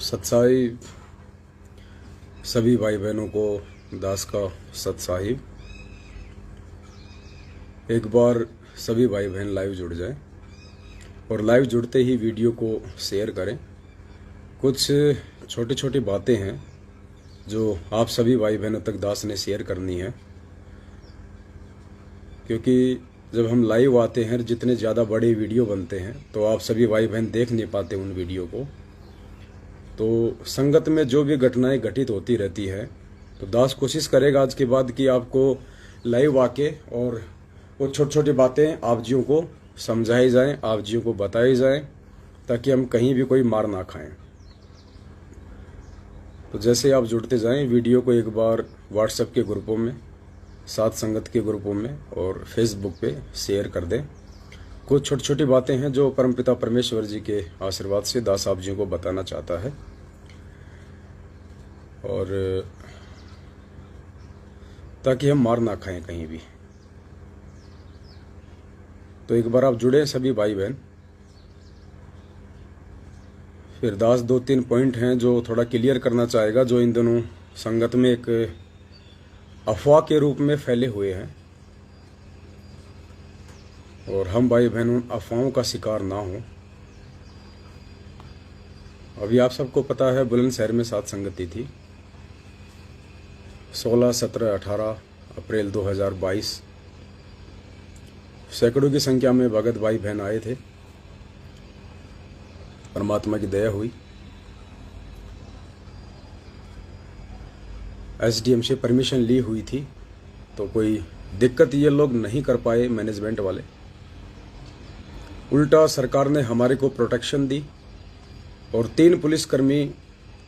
सत्साहिब सभी भाई बहनों को दास का सत्साहिब। एक बार सभी भाई बहन लाइव जुड़ जाएं और लाइव जुड़ते ही वीडियो को शेयर करें। कुछ छोटी छोटी बातें हैं जो आप सभी भाई बहनों तक दास ने शेयर करनी है, क्योंकि जब हम लाइव आते हैं जितने ज़्यादा बड़े वीडियो बनते हैं तो आप सभी भाई बहन देख नहीं पाते उन वीडियो को। तो संगत में जो भी घटनाएं घटित होती रहती है तो दास कोशिश करेगा आज के बाद कि आपको लाइव आके और वो छोटी छोटी बातें आप जियों को समझाई जाएं, आप जियों को बताई जाएं, ताकि हम कहीं भी कोई मार ना खाएं। तो जैसे आप जुड़ते जाएं, वीडियो को एक बार व्हाट्सएप के ग्रुपों में, साथ संगत के ग्रुपों में और फेसबुक पे शेयर कर दें। कुछ छोटी छोटी बातें हैं जो परमपिता परमेश्वर जी के आशीर्वाद से दास आप जी को बताना चाहता है, और ताकि हम मार ना खाएं कहीं भी। तो एक बार आप जुड़े सभी भाई बहन। फिर दास 2-3 पॉइंट हैं जो थोड़ा क्लियर करना चाहेगा, जो इन दोनों संगत में एक अफवाह के रूप में फैले हुए हैं, और हम भाई बहन उन अफवाहों का शिकार ना हो। अभी आप सबको पता है बुलंदशहर में सात संगति थी 16, 17, 18 अप्रैल 2022। सैकड़ों की संख्या में भगत भाई बहन आए थे। परमात्मा की दया हुई, एसडीएम से परमिशन ली हुई थी, तो कोई दिक्कत ये लोग नहीं कर पाए मैनेजमेंट वाले। उल्टा सरकार ने हमारे को प्रोटेक्शन दी और 3 पुलिसकर्मी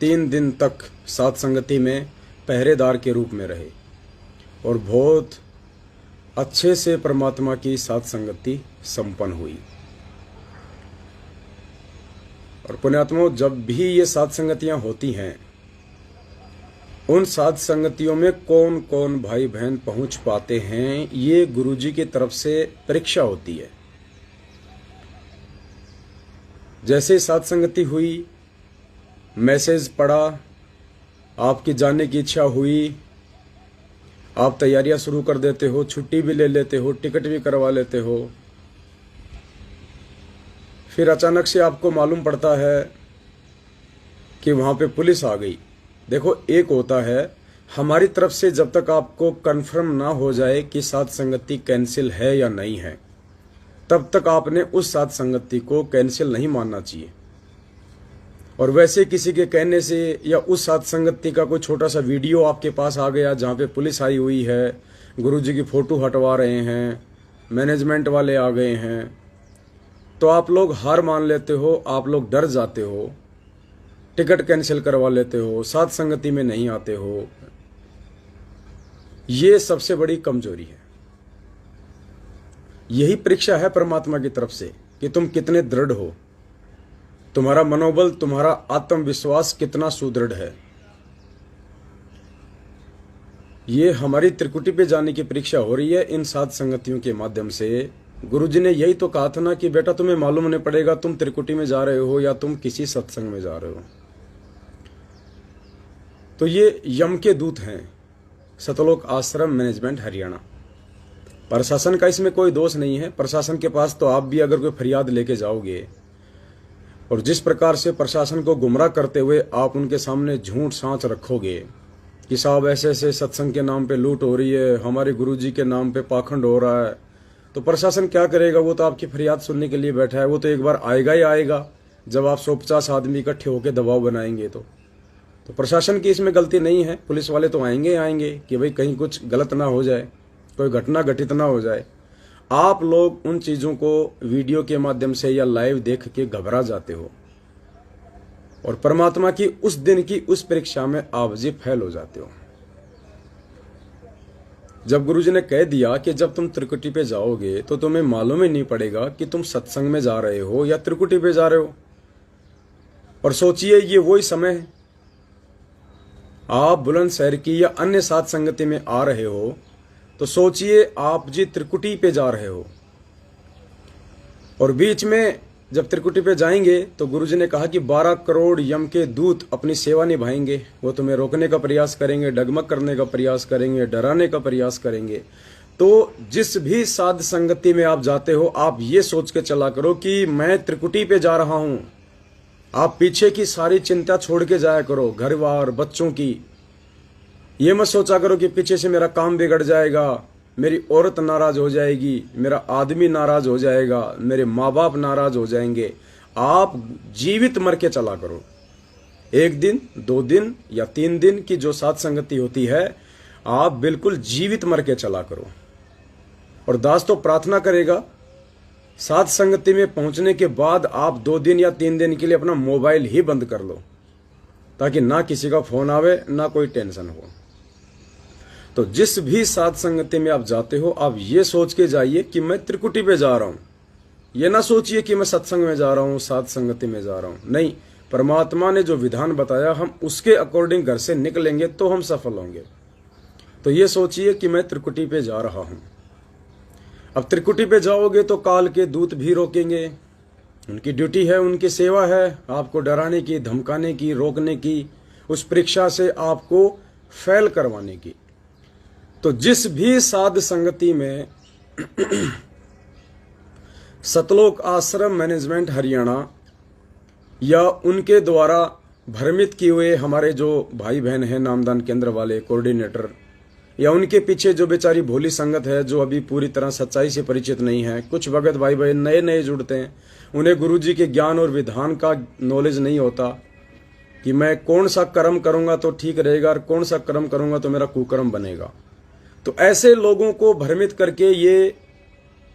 3 दिन तक सात संगति में पहरेदार के रूप में रहे, और बहुत अच्छे से परमात्मा की सात संगति संपन्न हुई। और पुण्यात्माओं, जब भी ये सात संगतियां होती हैं, उन सात संगतियों में कौन कौन भाई बहन पहुंच पाते हैं, ये गुरुजी की तरफ से परीक्षा होती है। जैसे सात संगति हुई, मैसेज पड़ा, आपकी जाने की इच्छा हुई, आप तैयारियां शुरू कर देते हो, छुट्टी भी ले लेते हो, टिकट भी करवा लेते हो। फिर अचानक से आपको मालूम पड़ता है कि वहां पे पुलिस आ गई। देखो, एक होता है हमारी तरफ से जब तक आपको कंफर्म ना हो जाए कि सात संगति कैंसिल है या नहीं है, तब तक आपने उस सात संगति को कैंसिल नहीं मानना चाहिए। और वैसे किसी के कहने से या उस सात संगति का कोई छोटा सा वीडियो आपके पास आ गया जहाँ पे पुलिस आई हुई है, गुरुजी की फोटो हटवा रहे हैं, मैनेजमेंट वाले आ गए हैं, तो आप लोग हार मान लेते हो, आप लोग डर जाते हो, टिकट कैंसिल करवा लेते हो, सात संगति में नहीं आते हो। ये सबसे बड़ी कमजोरी है। यही परीक्षा है परमात्मा की तरफ से कि तुम कितने दृढ़ हो, तुम्हारा मनोबल, तुम्हारा आत्मविश्वास कितना सुदृढ़ है। ये हमारी त्रिकुटी पे जाने की परीक्षा हो रही है इन सात संगतियों के माध्यम से। गुरुजी ने यही तो कहा था ना कि बेटा तुम्हें मालूम नहीं पड़ेगा तुम त्रिकुटी में जा रहे हो या तुम किसी सत्संग में जा रहे हो। तो ये यम के दूत हैं, सतलोक आश्रम मैनेजमेंट हरियाणा। प्रशासन का इसमें कोई दोष नहीं है। प्रशासन के पास तो आप भी अगर कोई फरियाद लेके जाओगे, और जिस प्रकार से प्रशासन को गुमराह करते हुए आप उनके सामने झूठ सांच रखोगे कि साहब ऐसे ऐसे सत्संग के नाम पे लूट हो रही है, हमारे गुरुजी के नाम पे पाखंड हो रहा है, तो प्रशासन क्या करेगा? वो तो आपकी फरियाद सुनने के लिए बैठा है। वो तो एक बार आएगा ही आएगा जब आप 150 आदमी इकट्ठे होकर दबाव बनाएंगे। तो प्रशासन की इसमें गलती नहीं है। पुलिस वाले तो आएंगे आएंगे कि भाई कहीं कुछ गलत ना हो जाए, कोई घटना घटित ना हो जाए। आप लोग उन चीजों को वीडियो के माध्यम से या लाइव देख के घबरा जाते हो, और परमात्मा की उस दिन की उस परीक्षा में आप जी फेल हो जाते हो। जब गुरुजी ने कह दिया कि जब तुम त्रिकुटी पे जाओगे तो तुम्हें मालूम ही नहीं पड़ेगा कि तुम सत्संग में जा रहे हो या त्रिकुटी पे जा रहे हो। और सोचिए, ये वही समय है, आप बुलंदशहर की या अन्य सात संगति में आ रहे हो, तो सोचिए आप जी त्रिकुटी पे जा रहे हो, और बीच में जब त्रिकुटी पे जाएंगे तो गुरुजी ने कहा कि 12 करोड़ यम के दूत अपनी सेवा निभाएंगे। वो तुम्हें रोकने का प्रयास करेंगे, डगमग करने का प्रयास करेंगे, डराने का प्रयास करेंगे। तो जिस भी साध संगति में आप जाते हो, आप ये सोच के चला करो कि मैं त्रिकुटी पे जा रहा हूं। आप पीछे की सारी चिंता छोड़ के जाया करो, घर बार बच्चों की। ये मत सोचा करो कि पीछे से मेरा काम बिगड़ जाएगा, मेरी औरत नाराज हो जाएगी, मेरा आदमी नाराज हो जाएगा, मेरे माँ बाप नाराज हो जाएंगे। आप जीवित मर के चला करो। 1 दिन 2 दिन या 3 दिन की जो साथ संगति होती है, आप बिल्कुल जीवित मर के चला करो। और दास तो प्रार्थना करेगा, साथ संगति में पहुंचने के बाद आप 2 दिन या 3 दिन के लिए अपना मोबाइल ही बंद कर लो, ताकि ना किसी का फोन आवे, ना कोई टेंशन हो। तो जिस भी साथ संगति में आप जाते हो, आप ये सोच के जाइए कि मैं त्रिकुटी पे जा रहा हूं। ये ना सोचिए कि मैं सत्संग में जा रहा हूं, साथ संगति में जा रहा हूं। नहीं, परमात्मा ने जो विधान बताया, हम उसके अकॉर्डिंग घर से निकलेंगे तो हम सफल होंगे। तो ये सोचिए कि मैं त्रिकुटी पे जा रहा हूं। अब त्रिकुटी पे जाओगे तो काल के दूत भी रोकेंगे। उनकी ड्यूटी है, उनकी सेवा है आपको डराने की, धमकाने की, रोकने की, उस परीक्षा से आपको फेल करवाने की। तो जिस भी साध संगति में सतलोक आश्रम मैनेजमेंट हरियाणा या उनके द्वारा भ्रमित किए हुए हमारे जो भाई बहन हैं, नामदान केंद्र वाले कोऑर्डिनेटर, या उनके पीछे जो बेचारी भोली संगत है, जो अभी पूरी तरह सच्चाई से परिचित नहीं है। कुछ भगत भाई भाई नए नए जुड़ते हैं, उन्हें गुरुजी के ज्ञान और विधान का नॉलेज नहीं होता कि मैं कौन सा कर्म करूंगा तो ठीक रहेगा और कौन सा कर्म करूंगा तो मेरा कुकर्म बनेगा। तो ऐसे लोगों को भ्रमित करके ये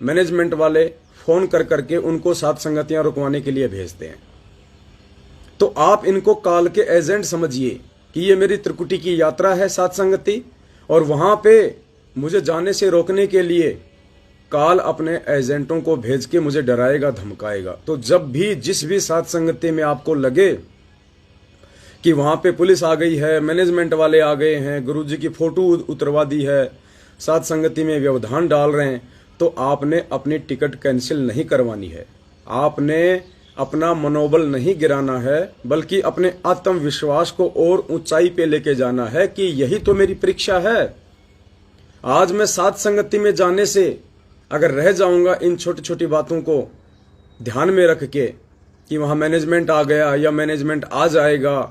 मैनेजमेंट वाले फोन कर करके उनको साथ संगतियां रुकवाने के लिए भेजते हैं। तो आप इनको काल के एजेंट समझिए कि ये मेरी त्रिकुटी की यात्रा है साथ संगति, और वहां पे मुझे जाने से रोकने के लिए काल अपने एजेंटों को भेज के मुझे डराएगा, धमकाएगा। तो जब भी जिस भी साथ संगति में आपको लगे कि वहां पे पुलिस आ गई है, मैनेजमेंट वाले आ गए हैं, गुरुजी की फोटो उतरवा दी है, साथ संगति में व्यवधान डाल रहे हैं, तो आपने अपनी टिकट कैंसिल नहीं करवानी है। आपने अपना मनोबल नहीं गिराना है, बल्कि अपने आत्मविश्वास को और ऊंचाई पे लेके जाना है कि यही तो मेरी परीक्षा है। आज मैं साथ संगति में जाने से अगर रह जाऊंगा इन छोटी छोटी बातों को ध्यान में रख के कि वहां मैनेजमेंट आ गया या मैनेजमेंट आ जाएगा,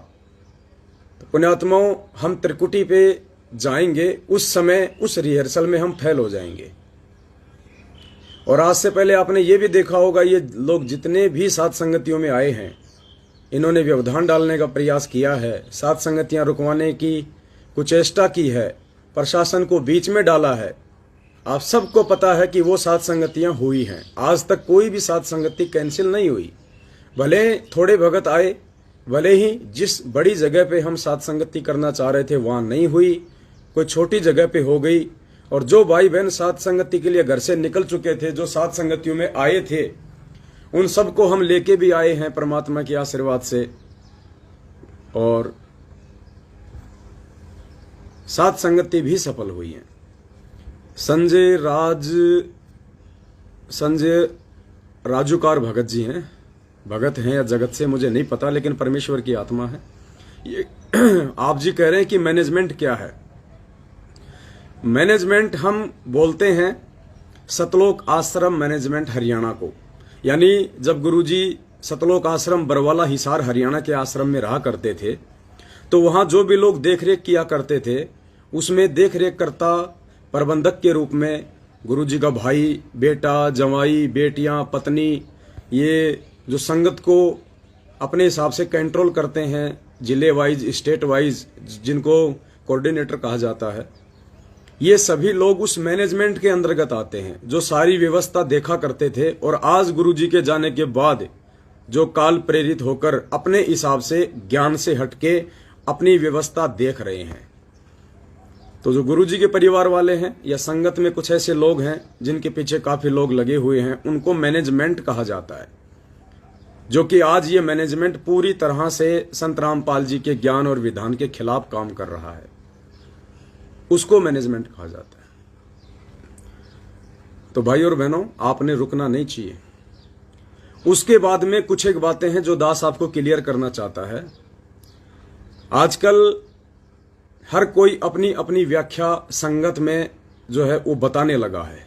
तो पुण्यात्माओं, हम त्रिकुटी पे जाएंगे, उस समय उस रिहर्सल में हम फेल हो जाएंगे। और आज से पहले आपने ये भी देखा होगा, ये लोग जितने भी साथ संगतियों में आए हैं, इन्होंने व्यवधान डालने का प्रयास किया है, साथ संगतियां रुकवाने की कुचेष्टा की है, प्रशासन को बीच में डाला है। आप सबको पता है कि वो साथ संगतियां हुई हैं। आज तक कोई भी साथ संगति कैंसिल नहीं हुई। भले थोड़े भगत आए, भले ही जिस बड़ी जगह पे हम साथ संगति करना चाह रहे थे वहां नहीं हुई, कोई छोटी जगह पे हो गई। और जो भाई बहन साथ संगति के लिए घर से निकल चुके थे, जो साथ संगतियों में आए थे, उन सबको हम लेके भी आए हैं परमात्मा के आशीर्वाद से। और साथ संगति भी सफल हुई है। संजय राजूकार भगत जी हैं, भगत हैं या जगत से मुझे नहीं पता, लेकिन परमेश्वर की आत्मा है ये। आप जी कह रहे हैं कि मैनेजमेंट क्या है। मैनेजमेंट हम बोलते हैं सतलोक आश्रम मैनेजमेंट हरियाणा को। यानी जब गुरुजी सतलोक आश्रम बरवाला हिसार हरियाणा के आश्रम में रहा करते थे, तो वहां जो भी लोग देखरेख किया करते थे, उसमें देखरेख करता प्रबंधक के रूप में गुरुजी का भाई, बेटा, जवाई, बेटियां, पत्नी, ये जो संगत को अपने हिसाब से कंट्रोल करते हैं, जिले वाइज, स्टेट वाइज, जिनको कोऑर्डिनेटर कहा जाता है, ये सभी लोग उस मैनेजमेंट के अंतर्गत आते हैं, जो सारी व्यवस्था देखा करते थे। और आज गुरुजी के जाने के बाद जो काल प्रेरित होकर अपने हिसाब से ज्ञान से हटके अपनी व्यवस्था देख रहे हैं। तो जो गुरुजी के परिवार वाले हैं या संगत में कुछ ऐसे लोग हैं जिनके पीछे काफी लोग लगे हुए हैं, उनको मैनेजमेंट कहा जाता है। जो कि आज ये मैनेजमेंट पूरी तरह से संत रामपाल जी के ज्ञान और विधान के खिलाफ काम कर रहा है, उसको मैनेजमेंट कहा जाता है। तो भाई और बहनों, आपने रुकना नहीं चाहिए। उसके बाद में कुछ एक बातें हैं जो दास आपको क्लियर करना चाहता है। आजकल हर कोई अपनी अपनी व्याख्या संगत में जो है वो बताने लगा है।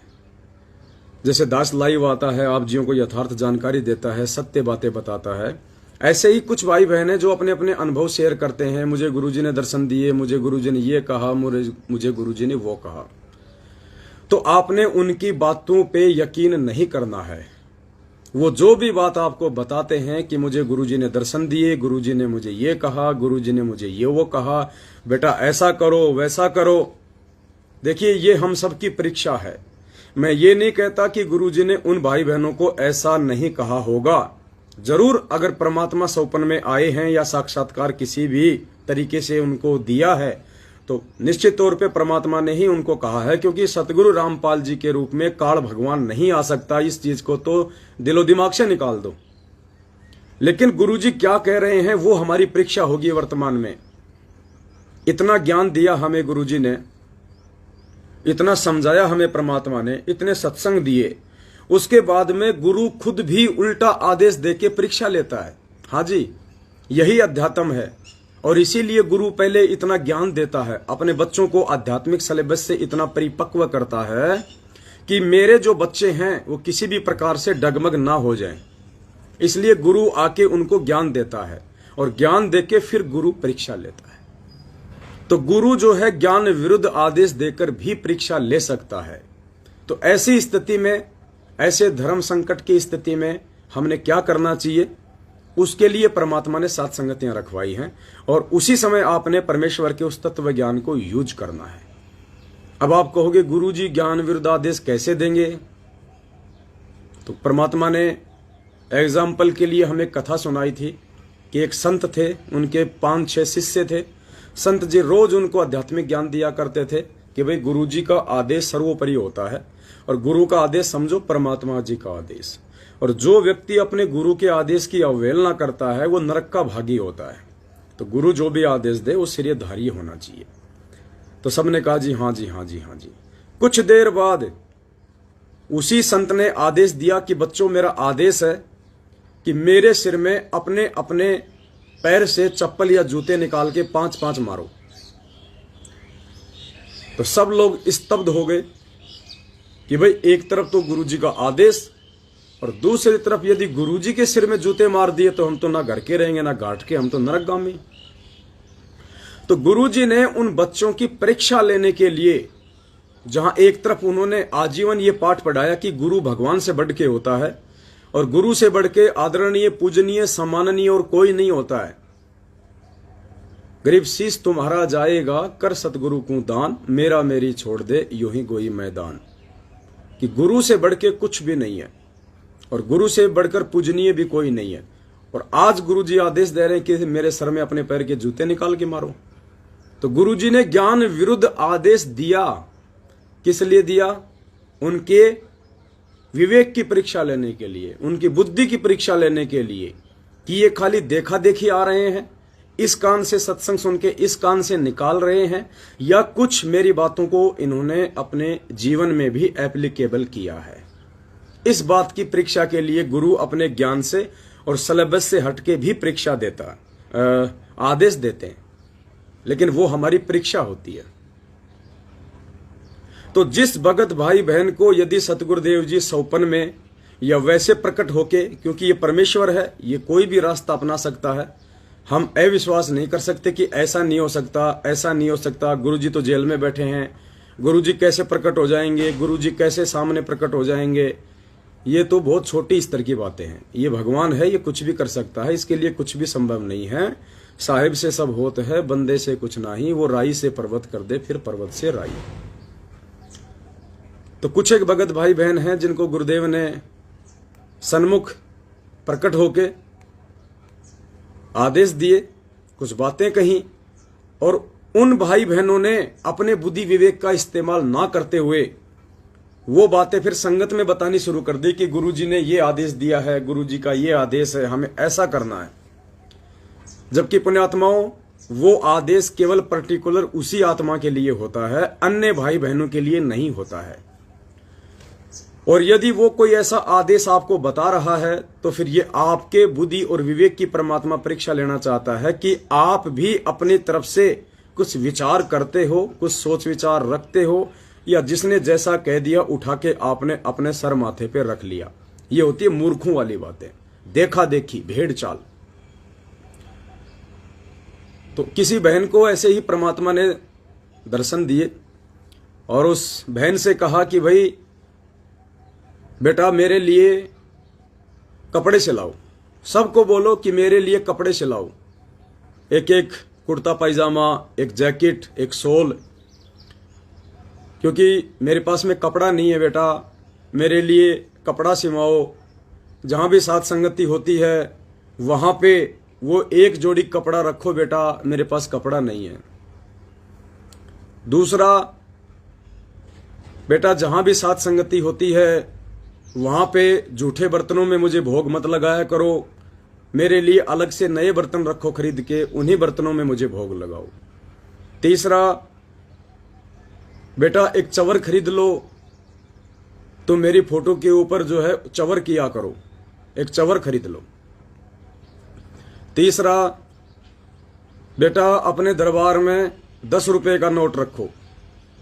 जैसे दास लाइव आता है, आप जियों को यथार्थ जानकारी देता है, सत्य बातें बताता है, ऐसे ही कुछ भाई बहन हैं जो अपने अपने अनुभव शेयर करते हैं। मुझे गुरुजी ने दर्शन दिए, मुझे गुरुजी ने ये कहा, मुझे गुरुजी ने वो कहा। तो आपने उनकी बातों पे यकीन नहीं करना है। वो जो भी बात आपको बताते हैं कि मुझे गुरुजी ने दर्शन दिए, गुरुजी ने मुझे ये कहा, गुरुजी ने मुझे ये वो कहा, बेटा ऐसा करो वैसा करो। देखिए, ये हम सबकी परीक्षा है। मैं ये नहीं कहता कि गुरुजी ने उन भाई बहनों को ऐसा नहीं कहा होगा। जरूर अगर परमात्मा सौपन में आए हैं या साक्षात्कार किसी भी तरीके से उनको दिया है तो निश्चित तौर पे परमात्मा ने ही उनको कहा है, क्योंकि सतगुरु रामपाल जी के रूप में काल भगवान नहीं आ सकता। इस चीज को तो दिलो दिमाग से निकाल दो। लेकिन गुरुजी क्या कह रहे हैं वो हमारी परीक्षा होगी वर्तमान में। इतना ज्ञान दिया हमें गुरुजी ने, इतना समझाया हमें परमात्मा ने, इतने सत्संग दिए, उसके बाद में गुरु खुद भी उल्टा आदेश देके परीक्षा लेता है। हाँ जी, यही अध्यात्म है। और इसीलिए गुरु पहले इतना ज्ञान देता है, अपने बच्चों को आध्यात्मिक सिलेबस से इतना परिपक्व करता है कि मेरे जो बच्चे हैं वो किसी भी प्रकार से डगमग ना हो जाएं। इसलिए गुरु आके उनको ज्ञान देता है और ज्ञान देके फिर गुरु परीक्षा लेता है। तो गुरु जो है ज्ञान विरुद्ध आदेश देकर भी परीक्षा ले सकता है। तो ऐसी स्थिति में, ऐसे धर्म संकट की स्थिति में हमने क्या करना चाहिए, उसके लिए परमात्मा ने 7 संगतियां रखवाई हैं और उसी समय आपने परमेश्वर के उस तत्व ज्ञान को यूज करना है। अब आप कहोगे गुरुजी ज्ञान विरुद्ध आदेश कैसे देंगे? तो परमात्मा ने एग्जाम्पल के लिए हमें कथा सुनाई थी कि एक संत थे, उनके 5-6 शिष्य थे। संत जी रोज उनको आध्यात्मिक ज्ञान दिया करते थे कि भाई गुरुजी का आदेश सर्वोपरि होता है और गुरु का आदेश समझो परमात्मा जी का आदेश। और जो व्यक्ति अपने गुरु के आदेश की अवहेलना करता है वो नरक का भागी होता है। तो गुरु जो भी आदेश दे वो सिरधारी होना चाहिए। तो सबने कहा जी हाँ जी हाँ जी हाँ जी। कुछ देर बाद उसी संत ने आदेश दिया कि बच्चों, मेरा आदेश है कि मेरे सिर में अपने अपने पैर से चप्पल या जूते निकाल के 5-5 मारो। तो सब लोग स्तब्ध हो गए कि भाई एक तरफ तो गुरुजी का आदेश और दूसरी तरफ यदि गुरुजी के सिर में जूते मार दिए तो हम तो ना घर के रहेंगे ना घाट के, हम तो नरकगामी। तो गुरुजी ने उन बच्चों की परीक्षा लेने के लिए, जहां एक तरफ उन्होंने आजीवन ये पाठ पढ़ाया कि गुरु भगवान से बढ़ के होता है और गुरु से बढ़ के आदरणीय, पूजनीय, सम्माननीय और कोई नहीं होता है। गरीब शीश तुम्हारा जाएगा, कर सतगुरु को दान, मेरा मेरी छोड़ दे यूं ही गोई मैदान। कि गुरु से बढ़ के कुछ भी नहीं है और गुरु से बढ़कर पूजनीय भी कोई नहीं है। और आज गुरुजी आदेश दे रहे हैं कि मेरे सर में अपने पैर के जूते निकाल के मारो। तो गुरुजी ने ज्ञान विरुद्ध आदेश दिया। किस लिए दिया? उनके विवेक की परीक्षा लेने के लिए, उनकी बुद्धि की परीक्षा लेने के लिए कि ये खाली देखा देखी आ रहे हैं, इस कान से सत्संग सुन के इस कान से निकाल रहे हैं, या कुछ मेरी बातों को इन्होंने अपने जीवन में भी एप्लीकेबल किया है। इस बात की परीक्षा के लिए गुरु अपने ज्ञान से और सिलेबस से हटके भी परीक्षा देता, आदेश देते हैं, लेकिन वो हमारी परीक्षा होती है। तो जिस भगत भाई बहन को यदि सतगुरुदेव जी सौपन में या वैसे प्रकट होके, क्योंकि ये परमेश्वर है, ये कोई भी रास्ता अपना सकता है, हम अविश्वास नहीं कर सकते कि ऐसा नहीं हो सकता, ऐसा नहीं हो सकता, गुरुजी तो जेल में बैठे हैं, गुरुजी कैसे प्रकट हो जाएंगे, गुरुजी कैसे सामने प्रकट हो जाएंगे। ये तो बहुत छोटी स्तर की बातें हैं। ये भगवान है, ये कुछ भी कर सकता है, इसके लिए कुछ भी संभव नहीं है। साहिब से सब होत है, बंदे से कुछ नहीं, वो राई से पर्वत कर दे, फिर पर्वत से राई। तो कुछ एक भगत भाई बहन हैं जिनको गुरुदेव ने सन्मुख प्रकट होके आदेश दिए, कुछ बातें कही, और उन भाई बहनों ने अपने बुद्धि विवेक का इस्तेमाल ना करते हुए वो बातें फिर संगत में बतानी शुरू कर दी कि गुरुजी ने ये आदेश दिया है, गुरुजी का ये आदेश है, हमें ऐसा करना है। जबकि पुण्यात्माओं, वो आदेश केवल पर्टिकुलर उसी आत्मा के लिए होता है, अन्य भाई बहनों के लिए नहीं होता है। और यदि वो कोई ऐसा आदेश आपको बता रहा है तो फिर ये आपके बुद्धि और विवेक की परमात्मा परीक्षा लेना चाहता है कि आप भी अपनी तरफ से कुछ विचार करते हो, कुछ सोच विचार रखते हो, या जिसने जैसा कह दिया उठा के आपने अपने सर माथे पे रख लिया। ये होती है मूर्खों वाली बातें, देखा देखी, भेड़ चाल। तो किसी बहन को ऐसे ही परमात्मा ने दर्शन दिए और उस बहन से कहा कि भाई बेटा मेरे लिए कपड़े सिलाओ, सबको बोलो कि मेरे लिए कपड़े सिलाओ, एक एक कुर्ता पायजामा, एक जैकेट, एक शॉल, क्योंकि मेरे पास में कपड़ा नहीं है बेटा, मेरे लिए कपड़ा सिलवाओ। जहाँ भी साथ संगति होती है वहाँ पे वो एक जोड़ी कपड़ा रखो बेटा, मेरे पास कपड़ा नहीं है। दूसरा, बेटा जहाँ भी साथ संगति होती है वहाँ पे जूठे बर्तनों में मुझे भोग मत लगाया करो, मेरे लिए अलग से नए बर्तन रखो खरीद के, उन्हीं बर्तनों में मुझे भोग लगाओ। तीसरा, बेटा एक चवर खरीद लो, तो मेरी फोटो के ऊपर जो है चवर किया करो, एक चवर खरीद लो। तीसरा, बेटा अपने दरबार में 10 रुपए का नोट रखो,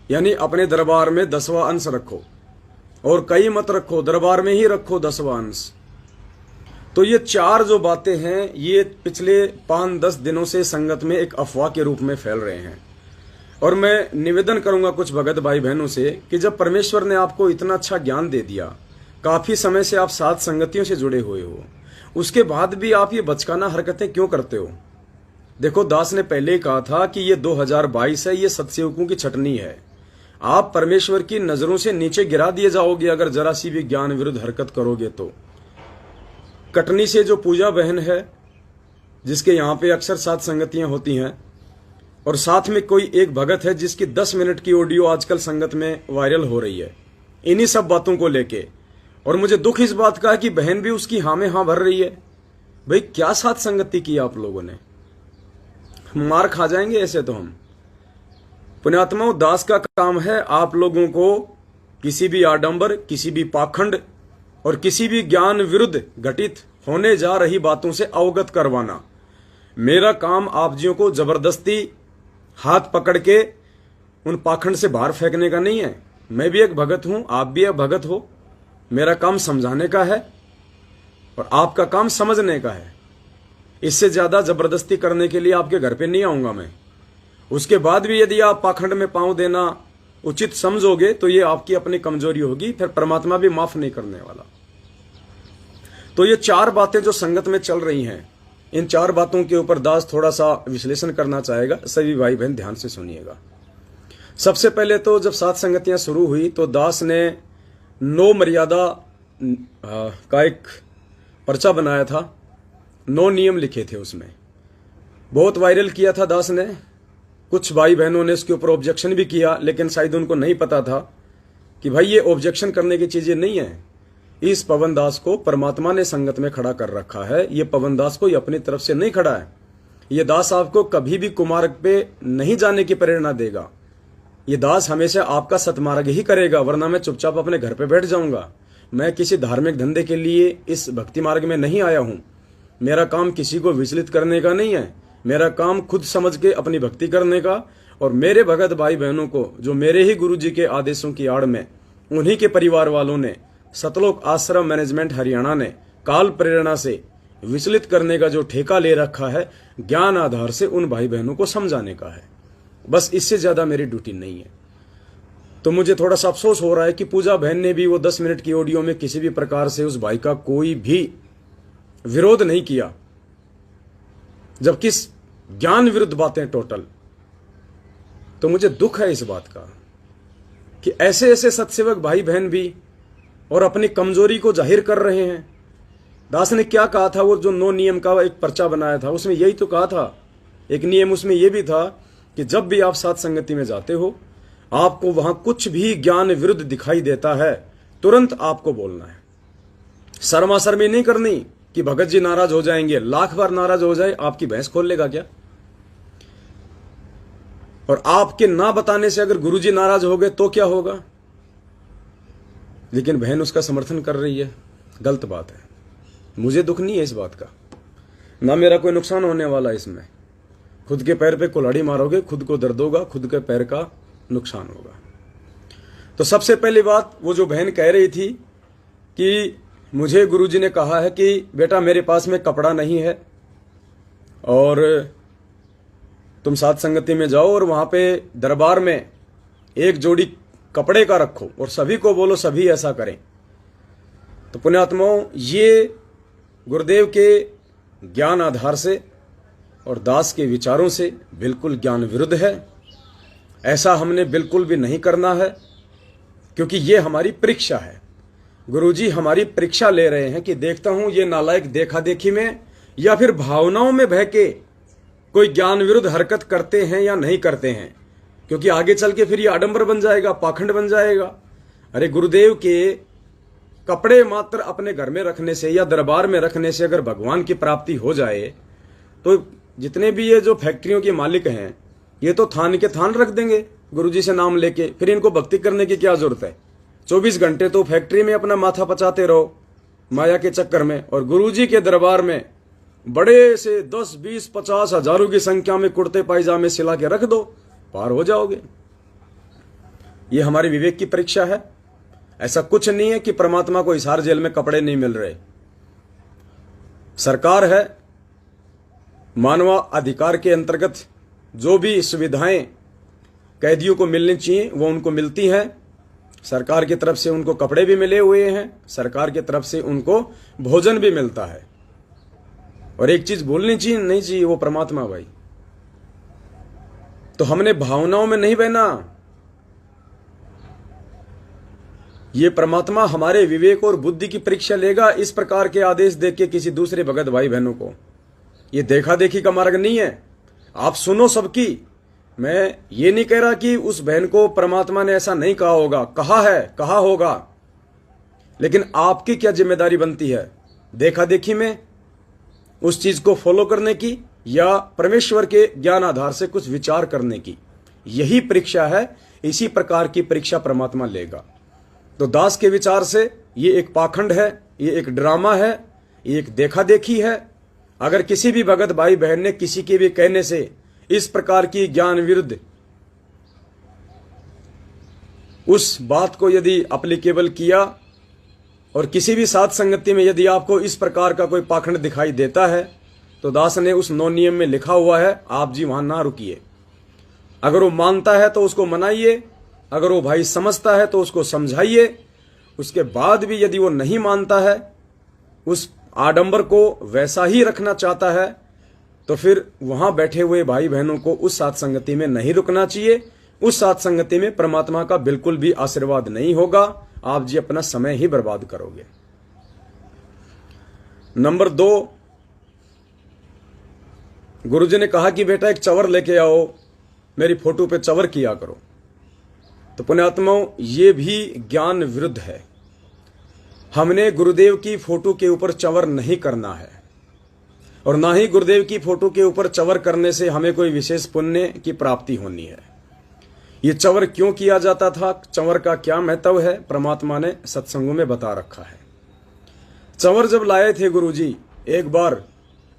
यानी अपने दरबार में 10वां अंश रखो, और कहीं मत रखो, दरबार में ही रखो 10वां अंश। तो ये 4 जो बातें हैं ये पिछले 5-10 दिनों से संगत में एक अफवाह के रूप में फैल रहे हैं। और मैं निवेदन करूंगा कुछ भगत भाई बहनों से कि जब परमेश्वर ने आपको इतना अच्छा ज्ञान दे दिया, काफी समय से आप साथ संगतियों से जुड़े हुए हो, उसके बाद भी आप ये बचकाना हरकतें क्यों करते हो? देखो, दास ने पहले ही कहा था कि ये 2022 है, ये सत्सेवकों की छटनी है। आप परमेश्वर की नजरों से नीचे गिरा दिए जाओगे अगर जरा सी भी ज्ञान विरुद्ध हरकत करोगे तो। कटनी से जो पूजा बहन है, जिसके यहाँ पे अक्सर साथ संगतियां होती हैं, और साथ में कोई एक भगत है जिसकी 10 मिनट की ऑडियो आजकल संगत में वायरल हो रही है इन्हीं सब बातों को लेके। और मुझे दुख इस बात का है कि बहन भी उसकी हाँ में हाँ भर रही है। भाई क्या साथ संगति की आप लोगों ने? मार खा जाएंगे ऐसे तो हम। पुण्यात्माओं, दास का काम है आप लोगों को किसी भी आडंबर, किसी भी पाखंड और किसी भी ज्ञान विरुद्ध घटित होने जा रही बातों से अवगत करवाना। मेरा काम आप जियों को जबरदस्ती हाथ पकड़ के उन पाखंड से बाहर फेंकने का नहीं है। मैं भी एक भगत हूं, आप भी एक भगत हो। मेरा काम समझाने का है और आपका काम समझने का है। इससे ज्यादा जबरदस्ती करने के लिए आपके घर पे नहीं आऊंगा मैं। उसके बाद भी यदि आप पाखंड में पांव देना उचित समझोगे तो ये आपकी अपनी कमजोरी होगी, फिर परमात्मा भी माफ नहीं करने वाला। तो ये 4 बातें जो संगत में चल रही हैं, इन 4 बातों के ऊपर दास थोड़ा सा विश्लेषण करना चाहेगा। सभी भाई बहन ध्यान से सुनिएगा। सबसे पहले तो जब सात संगतियां शुरू हुई तो दास ने 9 मर्यादा का एक पर्चा बनाया था, 9 नियम लिखे थे उसमें, बहुत वायरल किया था दास ने। कुछ भाई बहनों ने इसके ऊपर ऑब्जेक्शन भी किया, लेकिन शायद उनको नहीं पता था कि भाई ये ऑब्जेक्शन करने की चीजें नहीं है। इस पवन दास को परमात्मा ने संगत में खड़ा कर रखा है। ये पवन दास को अपनी तरफ से नहीं खड़ा है। ये दास आपको कभी भी कुमार्ग पे नहीं जाने की प्रेरणा देगा। ये दास हमेशा आपका सतमार्ग ही करेगा, वरना मैं चुपचाप अपने घर पे बैठ जाऊंगा। मैं किसी धार्मिक धंधे के लिए इस भक्ति मार्ग में नहीं आया हूं। मेरा काम किसी को विचलित करने का नहीं है। मेरा काम खुद समझ के अपनी भक्ति करने का, और मेरे भगत भाई बहनों को जो मेरे ही गुरु जी के आदेशों की आड़ में, उन्हीं के परिवार वालों ने, सतलोक आश्रम मैनेजमेंट हरियाणा ने काल प्रेरणा से विचलित करने का जो ठेका ले रखा है, ज्ञान आधार से उन भाई बहनों को समझाने का है। बस इससे ज्यादा मेरी ड्यूटी नहीं है। तो मुझे थोड़ा सा अफसोस हो रहा है कि पूजा बहन ने भी वो 10 मिनट की ऑडियो में किसी भी प्रकार से उस भाई का कोई भी विरोध नहीं किया, जबकि ज्ञान विरुद्ध बातें टोटल। तो मुझे दुख है इस बात का कि ऐसे ऐसे सत्सेवक भाई बहन भी और अपनी कमजोरी को जाहिर कर रहे हैं। दास ने क्या कहा था, वो जो 9 नियम का एक पर्चा बनाया था उसमें यही तो कहा था। एक नियम उसमें यह भी था कि जब भी आप साथ संगति में जाते हो, आपको वहां कुछ भी ज्ञान विरुद्ध दिखाई देता है, तुरंत आपको बोलना है। शर्माशर्मी नहीं करनी कि भगत जी नाराज हो जाएंगे। लाख बार नाराज हो जाए, आपकी भैंस खोल लेगा क्या? और आपके ना बताने से अगर गुरुजी नाराज हो गए तो क्या होगा? लेकिन बहन उसका समर्थन कर रही है, गलत बात है। मुझे दुख नहीं है इस बात का, ना मेरा कोई नुकसान होने वाला इसमें। खुद के पैर पे कुल्हाड़ी मारोगे, खुद को दर्द होगा, खुद के पैर का नुकसान होगा। तो सबसे पहली बात वो जो बहन कह रही थी कि मुझे गुरुजी ने कहा है कि बेटा मेरे पास में कपड़ा नहीं है और तुम साथ संगति में जाओ और वहां पे दरबार में एक जोड़ी कपड़े का रखो और सभी को बोलो सभी ऐसा करें। तो पुण्यात्माओं, ये गुरुदेव के ज्ञान आधार से और दास के विचारों से बिल्कुल ज्ञान विरुद्ध है। ऐसा हमने बिल्कुल भी नहीं करना है, क्योंकि ये हमारी परीक्षा है। गुरुजी हमारी परीक्षा ले रहे हैं कि देखता हूं ये नालायक देखा देखी में या फिर भावनाओं में बह के कोई ज्ञान विरुद्ध हरकत करते हैं या नहीं करते हैं, क्योंकि आगे चल के फिर ये आडंबर बन जाएगा, पाखंड बन जाएगा। अरे गुरुदेव के कपड़े मात्र अपने घर में रखने से या दरबार में रखने से अगर भगवान की प्राप्ति हो जाए तो जितने भी ये जो फैक्ट्रियों के मालिक हैं ये तो थान के थान रख देंगे गुरुजी से नाम लेके। फिर इनको भक्ति करने की क्या जरूरत है? 24 घंटे तो फैक्ट्री में अपना माथा पचाते रहो माया के चक्कर में, और गुरुजी के दरबार में बड़े से 10, 20, 50 हजारों की संख्या में कुर्ते पायजामे सिला के रख दो, पार हो जाओगे। ये हमारे विवेक की परीक्षा है। ऐसा कुछ नहीं है कि परमात्मा को हिसार जेल में कपड़े नहीं मिल रहे। सरकार है, मानव अधिकार के अंतर्गत जो भी सुविधाएं कैदियों को मिलनी चाहिए वो उनको मिलती हैं। सरकार की तरफ से उनको कपड़े भी मिले हुए हैं, सरकार की तरफ से उनको भोजन भी मिलता है। और एक चीज भूलनी चाहिए नहीं चाहिए, वो परमात्मा भाई। तो हमने भावनाओं में नहीं बहना। ये परमात्मा हमारे विवेक और बुद्धि की परीक्षा लेगा इस प्रकार के आदेश देख के किसी दूसरे भगत भाई बहनों को। ये देखा देखी का मार्ग नहीं है। आप सुनो सबकी। मैं ये नहीं कह रहा कि उस बहन को परमात्मा ने ऐसा नहीं कहा होगा, कहा है, कहा होगा, लेकिन आपकी क्या जिम्मेदारी बनती है देखा देखी में उस चीज को फॉलो करने की या परमेश्वर के ज्ञान आधार से कुछ विचार करने की। यही परीक्षा है। इसी प्रकार की परीक्षा परमात्मा लेगा। तो दास के विचार से ये एक पाखंड है, ये एक ड्रामा है, ये एक देखा देखी है। अगर किसी भी भगत भाई बहन ने किसी के भी कहने से इस प्रकार की ज्ञान विरुद्ध उस बात को यदि अप्लीकेबल किया और किसी भी साथ संगति में यदि आपको इस प्रकार का कोई पाखंड दिखाई देता है तो दास ने उस नौ नियम में लिखा हुआ है, आप जी वहां ना रुकिए। अगर वो मानता है तो उसको मनाइए, अगर वो भाई समझता है तो उसको समझाइए। उसके बाद भी यदि वो नहीं मानता है, उस आडंबर को वैसा ही रखना चाहता है, तो फिर वहां बैठे हुए भाई बहनों को उस साथ संगति में नहीं रुकना चाहिए। उस साथ संगति में परमात्मा का बिल्कुल भी आशीर्वाद नहीं होगा। आप जी अपना समय ही बर्बाद करोगे। नंबर 2, गुरुजी ने कहा कि बेटा एक चवर लेके आओ, मेरी फोटो पे चवर किया करो। तो पुण्यात्माओं, ये भी ज्ञान विरुद्ध है। हमने गुरुदेव की फोटो के ऊपर चवर नहीं करना है, और ना ही गुरुदेव की फोटो के ऊपर चवर करने से हमें कोई विशेष पुण्य की प्राप्ति होनी है। ये चवर क्यों किया जाता था, चवर का क्या महत्व है, परमात्मा ने सत्संगों में बता रखा है। चवर जब लाए थे गुरुजी एक बार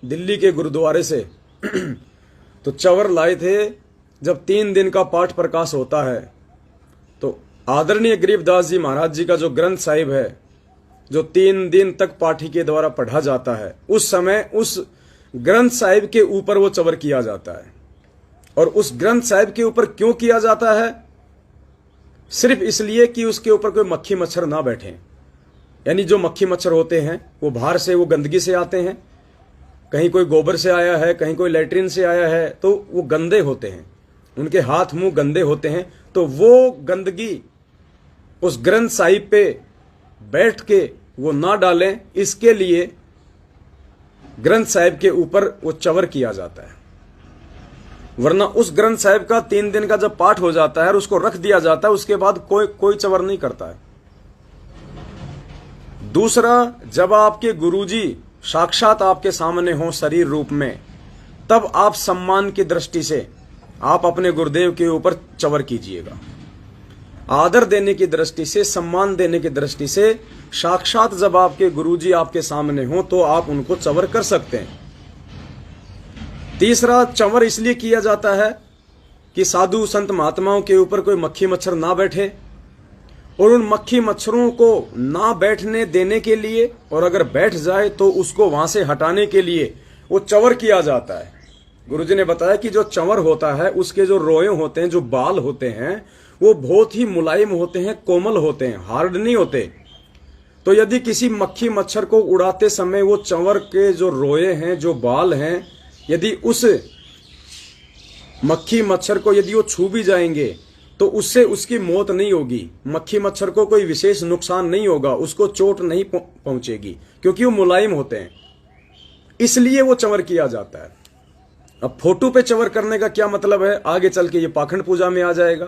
दिल्ली के गुरुद्वारे से तो चवर लाए थे। जब 3 दिन का पाठ प्रकाश होता है तो आदरणीय गरीबदास जी महाराज जी का जो ग्रंथ साहिब है, जो 3 दिन तक पाठी के द्वारा पढ़ा जाता है, उस समय उस ग्रंथ साहिब के ऊपर वो चवर किया जाता है। और उस ग्रंथ साहिब के ऊपर क्यों किया जाता है? सिर्फ इसलिए कि उसके ऊपर कोई मक्खी मच्छर ना बैठे। यानी जो मक्खी मच्छर होते हैं वो बाहर से, वो गंदगी से आते हैं, कहीं कोई गोबर से आया है, कहीं कोई लैट्रिन से आया है, तो वो गंदे होते हैं, उनके हाथ मुंह गंदे होते हैं। तो वो गंदगी उस ग्रंथ साहिब पे बैठ के वो ना डालें, इसके लिए ग्रंथ साहिब के ऊपर वो चवर किया जाता है। वरना उस ग्रंथ साहिब का 3 दिन का जब पाठ हो जाता है और उसको रख दिया जाता है, उसके बाद कोई चवर नहीं करता है। दूसरा, जब आपके गुरुजी साक्षात आपके सामने हो शरीर रूप में, तब आप सम्मान की दृष्टि से आप अपने गुरुदेव के ऊपर चवर कीजिएगा। आदर देने की दृष्टि से, सम्मान देने की दृष्टि से, साक्षात जब आपके गुरुजी आपके सामने हो तो आप उनको चंवर कर सकते हैं। तीसरा, चंवर इसलिए किया जाता है कि साधु संत महात्माओं के ऊपर कोई मक्खी मच्छर ना बैठे, और उन मक्खी मच्छरों को ना बैठने देने के लिए, और अगर बैठ जाए तो उसको वहां से हटाने के लिए वो चंवर किया जाता है। गुरुजी ने बताया कि जो चंवर होता है उसके जो रोए होते हैं, जो बाल होते हैं, वो बहुत ही मुलायम होते हैं, कोमल होते हैं, हार्ड नहीं होते। तो यदि किसी मक्खी मच्छर को उड़ाते समय वो चंवर के जो रोए हैं, जो बाल हैं, यदि उस मक्खी मच्छर को यदि वो छू भी जाएंगे तो उससे उसकी मौत नहीं होगी, मक्खी मच्छर को कोई विशेष नुकसान नहीं होगा, उसको चोट नहीं पहुंचेगी, क्योंकि वो मुलायम होते हैं, इसलिए वो चंवर किया जाता है। अब फोटो पे चंवर करने का क्या मतलब है, आगे चल के ये पाखंड पूजा में आ जाएगा।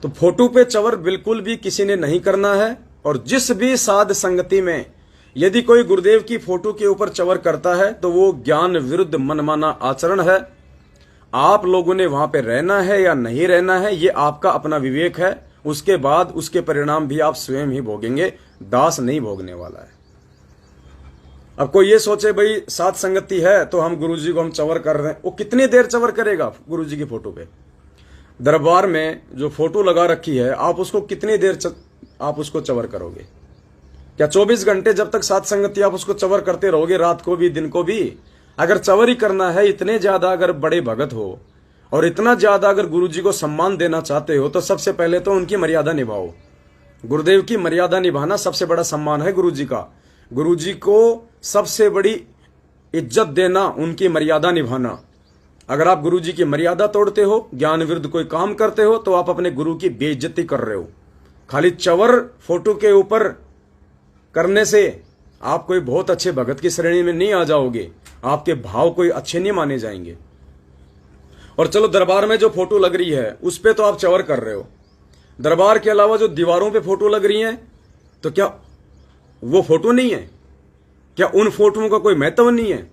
तो फोटो पे चंवर बिल्कुल भी किसी ने नहीं करना है। और जिस भी साध संगति में यदि कोई गुरुदेव की फोटो के ऊपर चंवर करता है तो वो ज्ञान विरुद्ध मनमाना आचरण है। आप लोगों ने वहां पे रहना है या नहीं रहना है, ये आपका अपना विवेक है। उसके बाद उसके परिणाम भी आप स्वयं ही भोगेंगे, दास नहीं भोगने वाला है। अब कोई ये सोचे भाई साध संगति है तो हम गुरुजी को हम चंवर कर रहे हैं, वो कितनी देर चंवर करेगा गुरुजी की फोटो पे? दरबार में जो फोटो लगा रखी है, आप उसको कितनी देर आप उसको चंवर करोगे? क्या 24 घंटे जब तक साध संगति आप उसको चंवर करते रहोगे, रात को भी दिन को भी? अगर चंवर ही करना है, इतने ज्यादा अगर बड़े भगत हो और इतना ज्यादा अगर गुरुजी को सम्मान देना चाहते हो तो सबसे पहले तो उनकी मर्यादा निभाओ। गुरुदेव की मर्यादा निभाना सबसे बड़ा सम्मान है गुरुजी का। गुरुजी को सबसे बड़ी इज्जत देना, उनकी मर्यादा निभाना। अगर आप गुरुजी की मर्यादा तोड़ते हो, ज्ञान विरुद्ध कोई काम करते हो, तो आप अपने गुरु की बेइज्जती कर रहे हो। खाली चंवर फोटो के ऊपर करने से आप कोई बहुत अच्छे भगत की श्रेणी में नहीं आ जाओगे, आपके भाव कोई अच्छे नहीं माने जाएंगे। और चलो दरबार में जो फोटो लग रही है उस पे तो आप चंवर कर रहे हो, दरबार के अलावा जो दीवारों पे फोटो लग रही हैं तो क्या वो फोटो नहीं है? क्या उन फोटोओं का कोई महत्व नहीं है?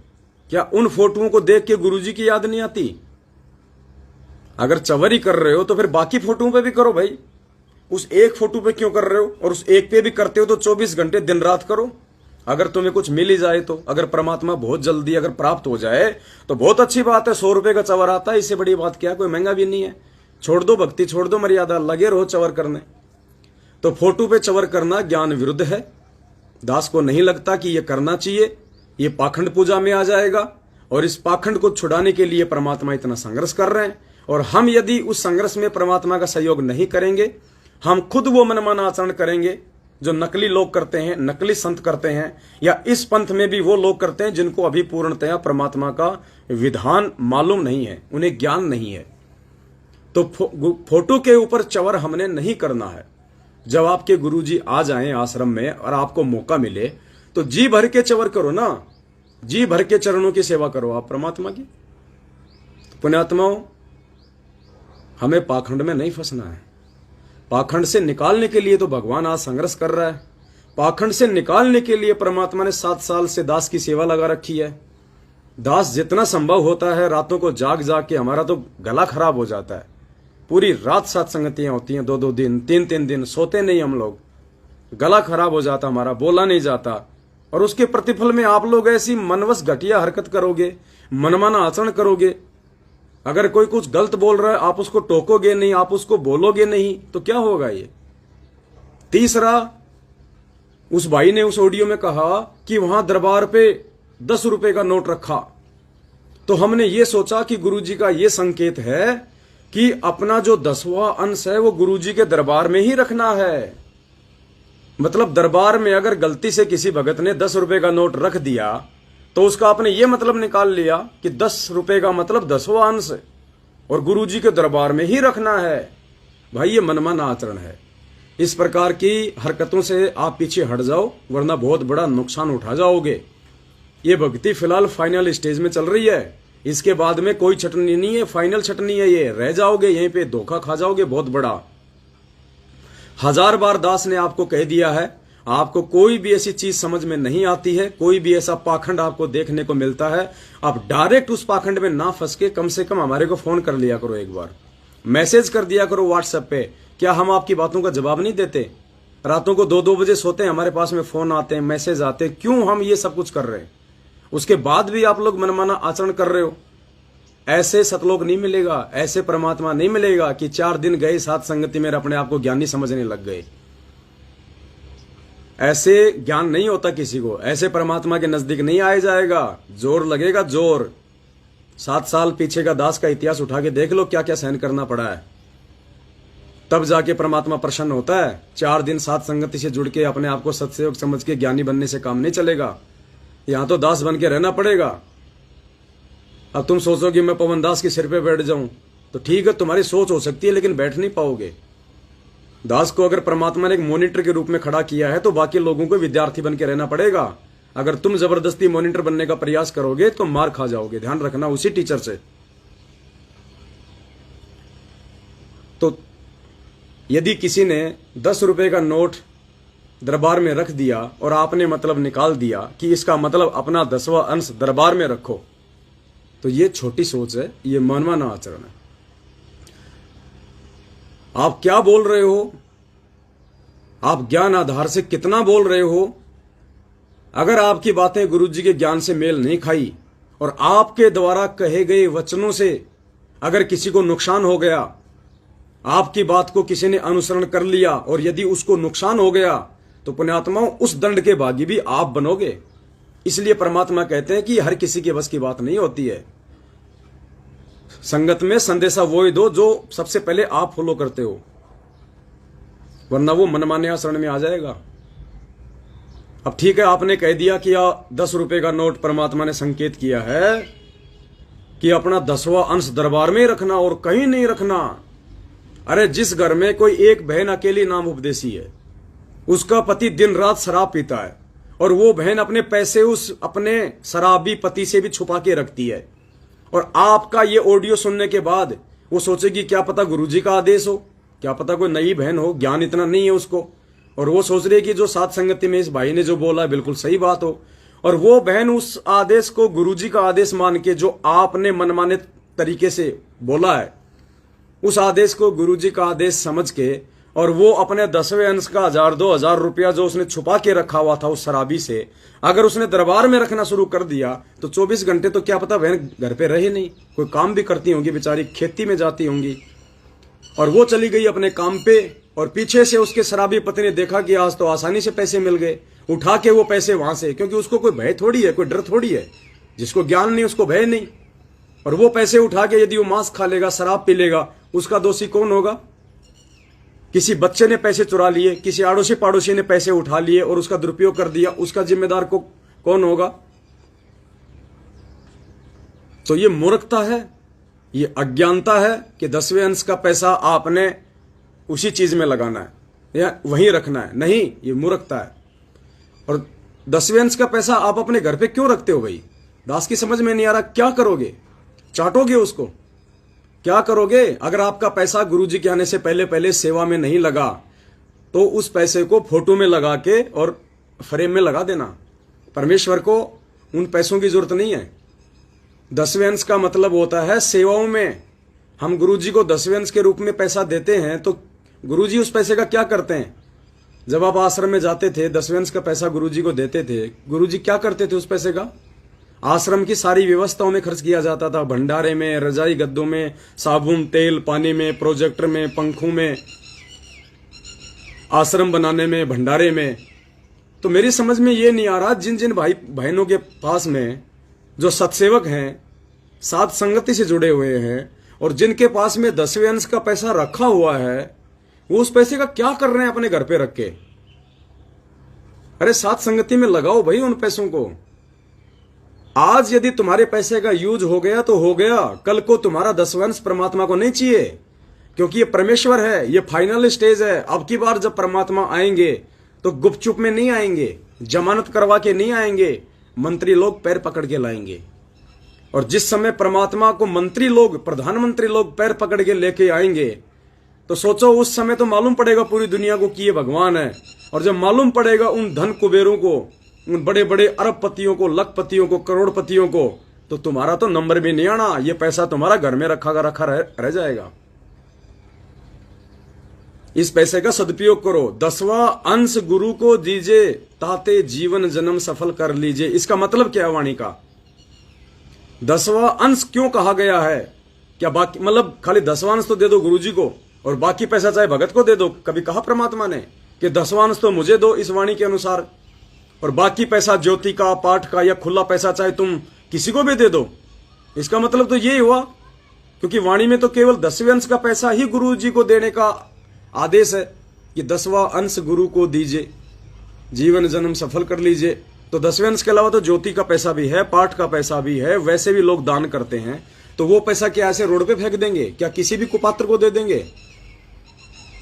क्या उन फोटोओं को देख के गुरुजी की याद नहीं आती? अगर चंवर ही कर रहे हो तो फिर बाकी फोटोओं पे भी करो भाई। उस एक फोटो पे क्यों कर रहे हो? और उस एक पे भी करते हो तो 24 घंटे दिन रात करो। अगर तुम्हें कुछ मिल ही जाए तो, अगर परमात्मा बहुत जल्दी अगर प्राप्त हो जाए तो बहुत अच्छी बात है। 100 रुपए का चंवर आता है, इससे बड़ी बात क्या, कोई महंगा भी नहीं है। छोड़ दो भक्ति, छोड़ दो मर्यादा, लगे रहो चंवर करने। तो फोटो पे चंवर करना ज्ञान विरुद्ध है। दास को नहीं लगता कि यह करना चाहिए, ये पाखंड पूजा में आ जाएगा। और इस पाखंड को छुड़ाने के लिए परमात्मा इतना संघर्ष कर रहे हैं, और हम यदि उस संघर्ष में परमात्मा का सहयोग नहीं करेंगे, हम खुद वो मनमाना आचरण करेंगे जो नकली लोग करते हैं, नकली संत करते हैं, या इस पंथ में भी वो लोग करते हैं जिनको अभी पूर्णतया परमात्मा का विधान मालूम नहीं है, उन्हें ज्ञान नहीं है। तो फोटो के ऊपर चंवर हमने नहीं करना है। जब आपके गुरुजी आ जाएं आश्रम में और आपको मौका मिले तो जी भर के चंवर करो ना, जी भर के चरणों की सेवा करो आप परमात्मा की। पुण्यात्माओं, हमें पाखंड में नहीं फंसना है। पाखंड से निकालने के लिए तो भगवान आज संघर्ष कर रहा है। पाखंड से निकालने के लिए परमात्मा ने 7 साल से दास की सेवा लगा रखी है। दास जितना संभव होता है रातों को जाग जाग के, हमारा तो गला खराब हो जाता है। पूरी रात साथ संगतियां होती हैं, 2-2 दिन 3-3 दिन सोते नहीं हम लोग, गला खराब हो जाता हमारा, बोला नहीं जाता। और उसके प्रतिफल में आप लोग ऐसी मनवश घटिया हरकत करोगे, मनमाना आचरण करोगे। अगर कोई कुछ गलत बोल रहा है आप उसको टोकोगे नहीं, आप उसको बोलोगे नहीं, तो क्या होगा ये? तीसरा, उस भाई ने उस ऑडियो में कहा कि वहां दरबार पे 10 रुपए का नोट रखा। तो हमने ये सोचा कि गुरुजी का ये संकेत है कि अपना जो 10वां अंश है वो गुरुजी के दरबार में ही रखना है। मतलब दरबार में अगर गलती से किसी भगत ने 10 रुपए का नोट रख दिया तो उसका आपने ये मतलब निकाल लिया कि 10 रुपए का मतलब 10वां अंश और गुरुजी के दरबार में ही रखना है। भाई ये मनमाना आचरण है। इस प्रकार की हरकतों से आप पीछे हट जाओ, वरना बहुत बड़ा नुकसान उठा जाओगे। ये भक्ति फिलहाल फाइनल स्टेज में चल रही है, इसके बाद में कोई छटनी नहीं है, फाइनल छटनी है। ये रह जाओगे यहीं पे, धोखा खा जाओगे बहुत बड़ा। 1000 बार दास ने आपको कह दिया है, आपको कोई भी ऐसी चीज समझ में नहीं आती है, कोई भी ऐसा पाखंड आपको देखने को मिलता है, आप डायरेक्ट उस पाखंड में ना फंस के कम से कम हमारे को फोन कर लिया करो, एक बार मैसेज कर दिया करो व्हाट्सएप पे क्या हम आपकी बातों का जवाब नहीं देते? रातों को 2-2 बजे सोते हैं, हमारे पास में फोन आते हैं, मैसेज आते हैं, क्यों हम ये सब कुछ कर रहे हैं? उसके बाद भी आप लोग मनमाना आचरण कर रहे हो। ऐसे सतलोक नहीं मिलेगा, ऐसे परमात्मा नहीं मिलेगा कि 4 दिन गए साथ संगति में अपने आप को ज्ञानी समझने लग गए। ऐसे ज्ञान नहीं होता किसी को, ऐसे परमात्मा के नजदीक नहीं आया जाएगा। जोर लगेगा, जोर। 7 साल पीछे का दास का इतिहास उठा के देख लो, क्या क्या सहन करना पड़ा है, तब जाके परमात्मा प्रसन्न होता है। 4 दिन साथ संगति से जुड़ के अपने आप को सत्सयोग समझ के ज्ञानी बनने से काम नहीं चलेगा। यहां तो दास बन के रहना पड़ेगा। अब तुम सोचोगे मैं पवन दास के सिर पे बैठ जाऊं, तो ठीक है, तुम्हारी सोच हो सकती है, लेकिन बैठ नहीं पाओगे। दास को अगर परमात्मा ने एक मॉनिटर के रूप में खड़ा किया है, तो बाकी लोगों को विद्यार्थी बन के रहना पड़ेगा। अगर तुम जबरदस्ती मॉनिटर बनने का प्रयास करोगे तो मार खा जाओगे, ध्यान रखना उसी टीचर से। तो यदि किसी ने 10 रुपए का नोट दरबार में रख दिया और आपने मतलब निकाल दिया कि इसका मतलब अपना 10वां अंश दरबार में रखो, तो ये छोटी सोच है, ये मनमाना आचरण है। आप क्या बोल रहे हो? आप ज्ञान आधार से कितना बोल रहे हो? अगर आपकी बातें गुरुजी के ज्ञान से मेल नहीं खाई और आपके द्वारा कहे गए वचनों से अगर किसी को नुकसान हो गया, आपकी बात को किसी ने अनुसरण कर लिया और यदि उसको नुकसान हो गया, तो पुण्यात्माओं उस दंड के भागी भी आप बनोगे। इसलिए परमात्मा कहते हैं कि हर किसी के बस की बात नहीं होती है। संगत में संदेशा वो ही दो जो सबसे पहले आप फॉलो करते हो, वरना वो मनमाने आचरण में आ जाएगा। अब ठीक है, आपने कह दिया कि 10 रुपए का नोट परमात्मा ने संकेत किया है कि अपना 10वां अंश दरबार में ही रखना और कहीं नहीं रखना। अरे जिस घर में कोई एक बहन अकेली नाम उपदेशी है, उसका पति दिन रात शराब पीता है और वो बहन अपने पैसे उस अपने शराबी पति से भी छुपा के रखती है, और आपका ये ऑडियो सुनने के बाद वो सोचेगी क्या पता गुरुजी का आदेश हो, क्या पता कोई नई बहन हो, ज्ञान इतना नहीं है उसको, और वो सोच रही है कि जो साथ संगति में इस भाई ने जो बोला है बिल्कुल सही बात हो, और वो बहन उस आदेश को गुरुजी का आदेश मान के जो आपने मनमाने तरीके से बोला है, उस आदेश को गुरुजी का आदेश समझ के, और वो अपने 10वें अंश का 1000-2000 रुपया जो उसने छुपा के रखा हुआ था उस शराबी से, अगर उसने दरबार में रखना शुरू कर दिया, तो 24 घंटे तो क्या पता बहन घर पे रहे नहीं, कोई काम भी करती होंगी बेचारी, खेती में जाती होंगी, और वो चली गई अपने काम पे, और पीछे से उसके शराबी पति ने देखा कि आज तो आसानी से पैसे मिल गए, उठा के वो पैसे वहां से, क्योंकि उसको कोई भय थोड़ी है, कोई डर थोड़ी है, जिसको ज्ञान नहीं उसको भय नहीं, और वो पैसे उठा के यदि वो मांस खा लेगा, शराब पी लेगा, उसका दोषी कौन होगा? किसी बच्चे ने पैसे चुरा लिए, किसी आड़ोसी पाड़ोसी ने पैसे उठा लिए और उसका दुरुपयोग कर दिया, उसका जिम्मेदार को कौन होगा? तो ये मूर्खता है, ये अज्ञानता है कि 10वें अंश का पैसा आपने उसी चीज में लगाना है या वहीं रखना है। नहीं, ये मूर्खता है। और 10वें अंश का पैसा आप अपने घर पे क्यों रखते हो भाई? दास की समझ में नहीं आ रहा, क्या करोगे? चाटोगे उसको? क्या करोगे? अगर आपका पैसा गुरुजी के आने से पहले पहले सेवा में नहीं लगा, तो उस पैसे को फोटो में लगा के और फ्रेम में लगा देना। परमेश्वर को उन पैसों की जरूरत नहीं है। 10वें अंश का मतलब होता है सेवाओं में। हम गुरुजी को 10वें अंश के रूप में पैसा देते हैं, तो गुरुजी उस पैसे का क्या करते हैं? जब आप आश्रम में जाते थे, 10वें अंश का पैसा गुरुजी को देते थे, गुरुजी क्या करते थे उस पैसे का? आश्रम की सारी व्यवस्थाओं में खर्च किया जाता था, भंडारे में, रजाई गद्दों में, साबुन तेल पानी में, प्रोजेक्टर में, पंखों में, आश्रम बनाने में, भंडारे में। तो मेरी समझ में ये नहीं आ रहा, जिन जिन भाई बहनों के पास में जो सत्सेवक हैं, साथ संगति से जुड़े हुए हैं, और जिनके पास में 10वें अंश का पैसा रखा हुआ है, वो उस पैसे का क्या कर रहे हैं अपने घर पे रख के? अरे साथ संगति में लगाओ भाई उन पैसों को। आज यदि तुम्हारे पैसे का यूज हो गया तो हो गया, कल को तुम्हारा 10वां अंश परमात्मा को नहीं चाहिए, क्योंकि ये परमेश्वर है, ये फाइनल स्टेज है। अब की बार जब परमात्मा आएंगे तो गुपचुप में नहीं आएंगे, जमानत करवा के नहीं आएंगे, मंत्री लोग पैर पकड़ के लाएंगे। और जिस समय परमात्मा को मंत्री लोग, प्रधानमंत्री लोग पैर पकड़ के लेके आएंगे, तो सोचो उस समय तो मालूम पड़ेगा पूरी दुनिया को कि ये भगवान है। और जब मालूम पड़ेगा उन धन कुबेरों को, उन बड़े बड़े अरबपतियों को, लखपतियों को, करोड़पतियों को, तो तुम्हारा तो नंबर भी नहीं आना, ये पैसा तुम्हारा घर में रखा रह जाएगा। इस पैसे का सदुपयोग करो। 10वां अंश गुरु को दीजिए ताते जीवन जन्म सफल कर लीजिए। इसका मतलब क्या है वाणी का? 10वां अंश क्यों कहा गया है? क्या बाकी मतलब खाली 10वां अंश तो दे दो गुरुजी को और बाकी पैसा चाहे भगत को दे दो? कभी कहा परमात्मा ने कि 10वां अंश तो मुझे दो इस वाणी के अनुसार और बाकी पैसा ज्योति का, पाठ का या खुला पैसा चाहे तुम किसी को भी दे दो? इसका मतलब तो यही हुआ, क्योंकि वाणी में तो केवल 10वें अंश का पैसा ही गुरु जी को देने का आदेश है कि 10वां अंश गुरु को दीजिए, जीवन जन्म सफल कर लीजिए। तो 10वें अंश के अलावा तो ज्योति का पैसा भी है, पाठ का पैसा भी है, वैसे भी लोग दान करते हैं। तो वो पैसा क्या ऐसे रोड पे फेंक देंगे? क्या किसी भी कुपात्र को दे देंगे?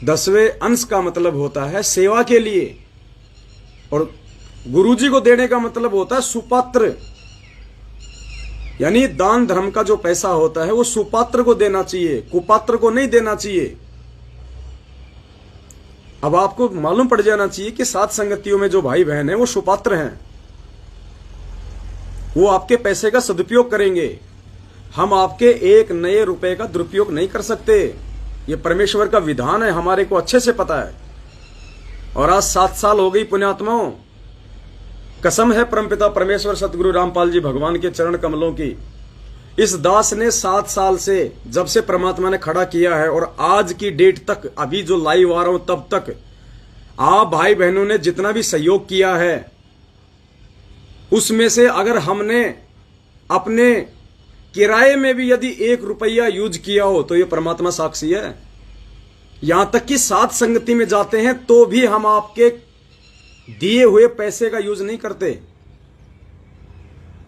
10वें अंश का मतलब होता है सेवा के लिए, और गुरुजी को देने का मतलब होता है सुपात्र। यानी दान धर्म का जो पैसा होता है वो सुपात्र को देना चाहिए, कुपात्र को नहीं देना चाहिए। अब आपको मालूम पड़ जाना चाहिए कि सात संगतियों में जो भाई बहन है वो सुपात्र हैं, वो आपके पैसे का सदुपयोग करेंगे। हम आपके एक नए रुपए का दुरुपयोग नहीं कर सकते, ये परमेश्वर का विधान है, हमारे को अच्छे से पता है। और आज 7 साल हो गई पुण्यात्माओं, कसम है परमपिता परमेश्वर सतगुरु रामपाल जी भगवान के चरण कमलों की, इस दास ने 7 साल से जब से परमात्मा ने खड़ा किया है और आज की डेट तक, अभी जो लाइव आ रहा हूं तब तक, आप भाई बहनों ने जितना भी सहयोग किया है उसमें से अगर हमने अपने किराए में भी यदि 1 रुपया यूज किया हो तो ये परमात्मा साक्षी है। यहां तक कि सात संगति में जाते हैं तो भी हम आपके दिए हुए पैसे का यूज नहीं करते।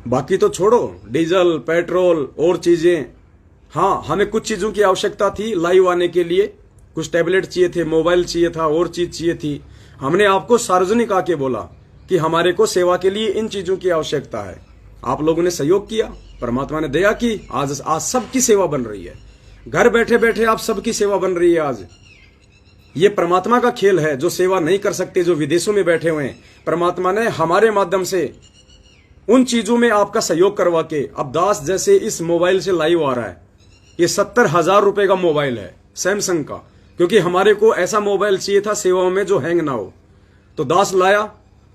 बाकी तो छोड़ो, डीजल, पेट्रोल और चीजें। हाँ, हमें कुछ चीजों की आवश्यकता थी लाइव आने के लिए, कुछ टैबलेट चाहिए थे, मोबाइल चाहिए था, और चीज चाहिए थी। हमने आपको सार्वजनिक आके बोला कि हमारे को सेवा के लिए इन चीजों की आवश्यकता है। आप लोगों ने सहयोग किया, परमात्मा ने दया की, आज सबकी सेवा बन रही है। घर बैठे बैठे आप सबकी सेवा बन रही है। आज ये परमात्मा का खेल है। जो सेवा नहीं कर सकते, जो विदेशों में बैठे हुए हैं, परमात्मा ने हमारे माध्यम से उन चीजों में आपका सहयोग करवा के, अब दास जैसे इस मोबाइल से लाइव आ रहा है, ये 70,000 रुपए का मोबाइल है सैमसंग का, क्योंकि हमारे को ऐसा मोबाइल चाहिए था सेवाओं में जो हैंग ना हो। तो दास लाया,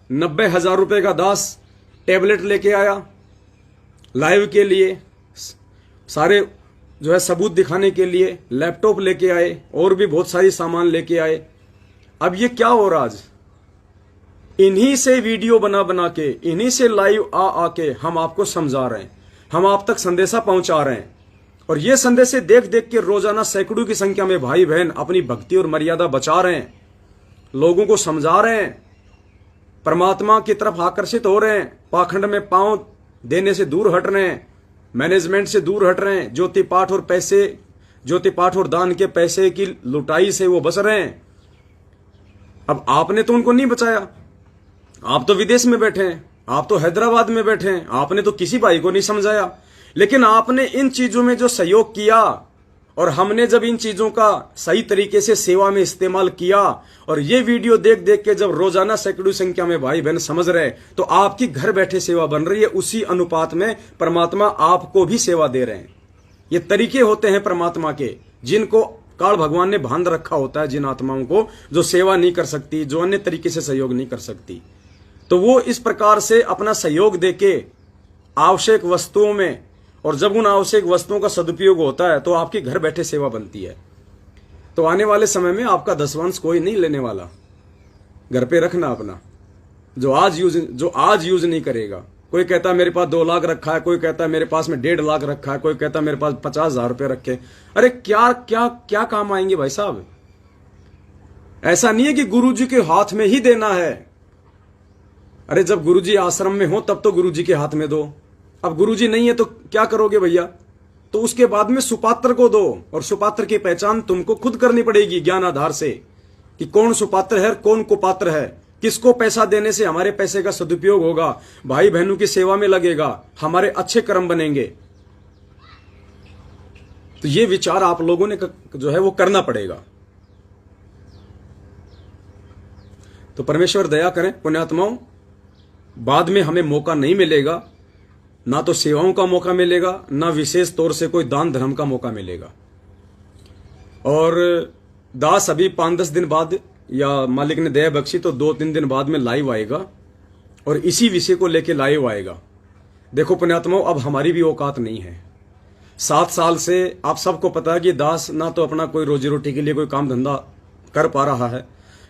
90,000 रुपए का दास टैबलेट लेके आया लाइव के लिए, सारे जो है सबूत दिखाने के लिए लैपटॉप लेके आए, और भी बहुत सारी सामान लेके आए। अब ये क्या हो रहा, आज इन्हीं से वीडियो बना बना के, इन्हीं से लाइव आके हम आपको समझा रहे हैं, हम आप तक संदेशा पहुंचा रहे हैं। और ये संदेशे देख देख के रोजाना सैकड़ों की संख्या में भाई बहन अपनी भक्ति और मर्यादा बचा रहे हैं, लोगों को समझा रहे हैं, परमात्मा की तरफ आकर्षित हो रहे हैं, पाखंड में पांव देने से दूर हट रहे हैं, मैनेजमेंट से दूर हट रहे हैं, ज्योति पाठ और पैसे, ज्योति पाठ और दान के पैसे की लुटाई से वो बच रहे हैं। अब आपने तो उनको नहीं बचाया, आप तो विदेश में बैठे हैं, आप तो हैदराबाद में बैठे हैं, आपने तो किसी भाई को नहीं समझाया। लेकिन आपने इन चीजों में जो सहयोग किया, और हमने जब इन चीजों का सही तरीके से सेवा में इस्तेमाल किया, और ये वीडियो देख देख के जब रोजाना सैकड़ों संख्या में भाई बहन समझ रहे, तो आपकी घर बैठे सेवा बन रही है। उसी अनुपात में परमात्मा आपको भी सेवा दे रहे हैं। ये तरीके होते हैं परमात्मा के, जिनको काल भगवान ने बांध रखा होता है, जिन आत्माओं को जो सेवा नहीं कर सकती, जो अन्य तरीके से सहयोग नहीं कर सकती, तो वो इस प्रकार से अपना सहयोग देके आवश्यक वस्तुओं में, और जब उन आवश्यक वस्तुओं का सदुपयोग होता है तो आपकी घर बैठे सेवा बनती है। तो आने वाले समय में आपका 10वां कोई नहीं लेने वाला, घर पे रखना अपना, जो आज यूज नहीं करेगा। कोई कहता है मेरे पास 2 लाख रखा है, कोई कहता है मेरे पास में 1.5 लाख रखा है, कोई कहता है मेरे पास 50,000 रुपए रखे। अरे क्या क्या क्या काम आएंगे भाई साहब? ऐसा नहीं है कि गुरुजी के हाथ में ही देना है। अरे जब गुरुजी आश्रम में हो तब तो गुरुजी के हाथ में दो। अब गुरुजी नहीं है तो क्या करोगे भैया? तो उसके बाद में सुपात्र को दो, और सुपात्र की पहचान तुमको खुद करनी पड़ेगी ज्ञान आधार से, कि कौन सुपात्र है, कौन कुपात्र है, किसको पैसा देने से हमारे पैसे का सदुपयोग होगा, भाई बहनों की सेवा में लगेगा, हमारे अच्छे कर्म बनेंगे। तो ये विचार आप लोगों ने जो है वो करना पड़ेगा। तो परमेश्वर दया करें पुण्यात्माओं, बाद में हमें मौका नहीं मिलेगा, ना तो सेवाओं का मौका मिलेगा, ना विशेष तौर से कोई दान धर्म का मौका मिलेगा। और दास अभी 5-10 दिन बाद, या मालिक ने दया बख्शी तो 2-3 दिन बाद में लाइव आएगा और इसी विषय को लेके लाइव आएगा। देखो पुण्यात्माओं, अब हमारी भी औकात नहीं है। 7 साल से आप सबको पता है कि दास ना तो अपना कोई रोजी रोटी के लिए कोई काम धंधा कर पा रहा है,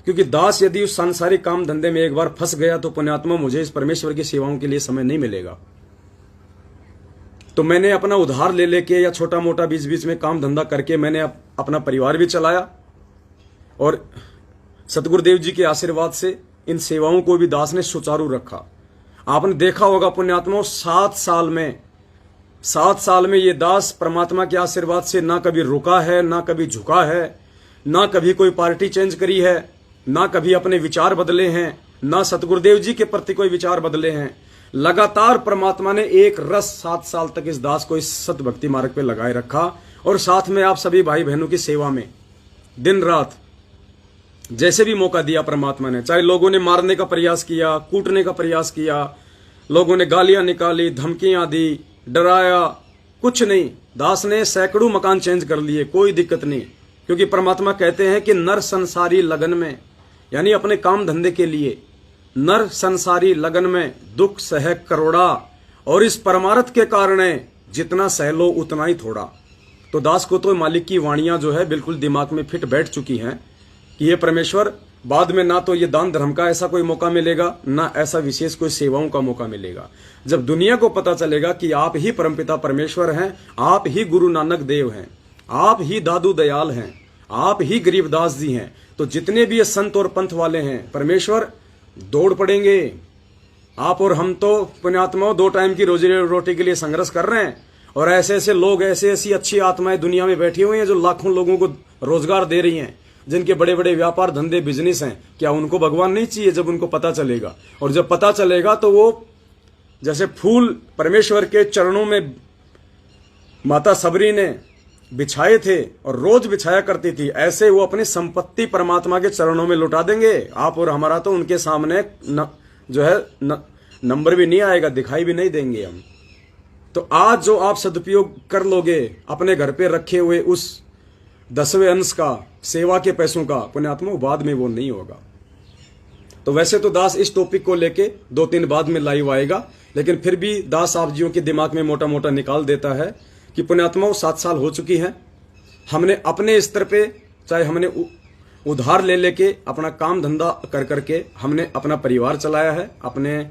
क्योंकि दास यदि उस सांसारिक काम धंधे में एक बार फंस गया तो पुण्यात्मा मुझे इस परमेश्वर की सेवाओं के लिए समय नहीं मिलेगा। तो मैंने अपना उधार ले लेके या छोटा मोटा बीच बीच में काम धंधा करके मैंने अपना परिवार भी चलाया, और सतगुरुदेव जी के आशीर्वाद से इन सेवाओं को भी दास ने सुचारू रखा। आपने देखा होगा पुण्यात्माओं, 7 साल में ये दास परमात्मा के आशीर्वाद से ना कभी रुका है, ना कभी झुका है, ना कभी कोई पार्टी चेंज करी है, ना कभी अपने विचार बदले हैं, ना सतगुरुदेव जी के प्रति कोई विचार बदले हैं। लगातार परमात्मा ने एक रस 7 साल तक इस दास को इस सत भक्ति मार्ग पे लगाए रखा, और साथ में आप सभी भाई बहनों की सेवा में दिन रात जैसे भी मौका दिया परमात्मा ने, चाहे लोगों ने मारने का प्रयास किया, कूटने का प्रयास किया, लोगों ने गालियां निकाली, धमकियां दी, डराया, कुछ नहीं, दास ने सैकड़ों मकान चेंज कर लिए, कोई दिक्कत नहीं। क्योंकि परमात्मा कहते हैं कि नर संसारी लगन में, यानी अपने काम धंधे के लिए नर संसारी लगन में दुख सह करोड़ा, और इस परमार्थ के कारण जितना सह लो उतना ही थोड़ा। तो दास को तो मालिक की वाणियां जो है बिल्कुल दिमाग में फिट बैठ चुकी हैं कि ये परमेश्वर बाद में ना तो ये दान धर्म का ऐसा कोई मौका मिलेगा, ना ऐसा विशेष कोई सेवाओं का मौका मिलेगा। जब दुनिया को पता चलेगा कि आप ही परमपिता परमेश्वर हैं, आप ही गुरु नानक देव हैं, आप ही दादू दयाल हैं, आप ही गरीबदास जी हैं, तो जितने भी ये संत और पंथ वाले हैं परमेश्वर दौड़ पड़ेंगे। आप और हम तो पुण्यात्माओं 2 टाइम की रोजी रोटी के लिए संघर्ष कर रहे हैं, और ऐसे ऐसे लोग, ऐसे ऐसी अच्छी आत्माएं दुनिया में बैठी हुई हैं जो लाखों लोगों को रोजगार दे रही हैं, जिनके बड़े बड़े व्यापार धंधे बिजनेस हैं। क्या उनको भगवान नहीं चाहिए? जब उनको पता चलेगा, और जब पता चलेगा तो वो जैसे फूल परमेश्वर के चरणों में माता सबरी ने बिछाए थे और रोज बिछाया करती थी, ऐसे वो अपनी संपत्ति परमात्मा के चरणों में लुटा देंगे। आप और हमारा तो उनके सामने जो है नंबर भी नहीं आएगा, दिखाई भी नहीं देंगे हम। तो आज जो आप सदुपयोग कर लोगे अपने घर पे रखे हुए उस 10वें अंश का, सेवा के पैसों का, पुण्यात्मा बाद में वो नहीं होगा। तो वैसे तो दास इस टॉपिक को लेके 2-3 बाद में लाइव आएगा, लेकिन फिर भी दास आप जियों के दिमाग में मोटा मोटा निकाल देता है कि पुण्यात्माओं 7 साल हो चुकी हैं। हमने अपने स्तर पे, चाहे हमने उधार ले लेके अपना काम धंधा कर करके हमने अपना परिवार चलाया है, अपने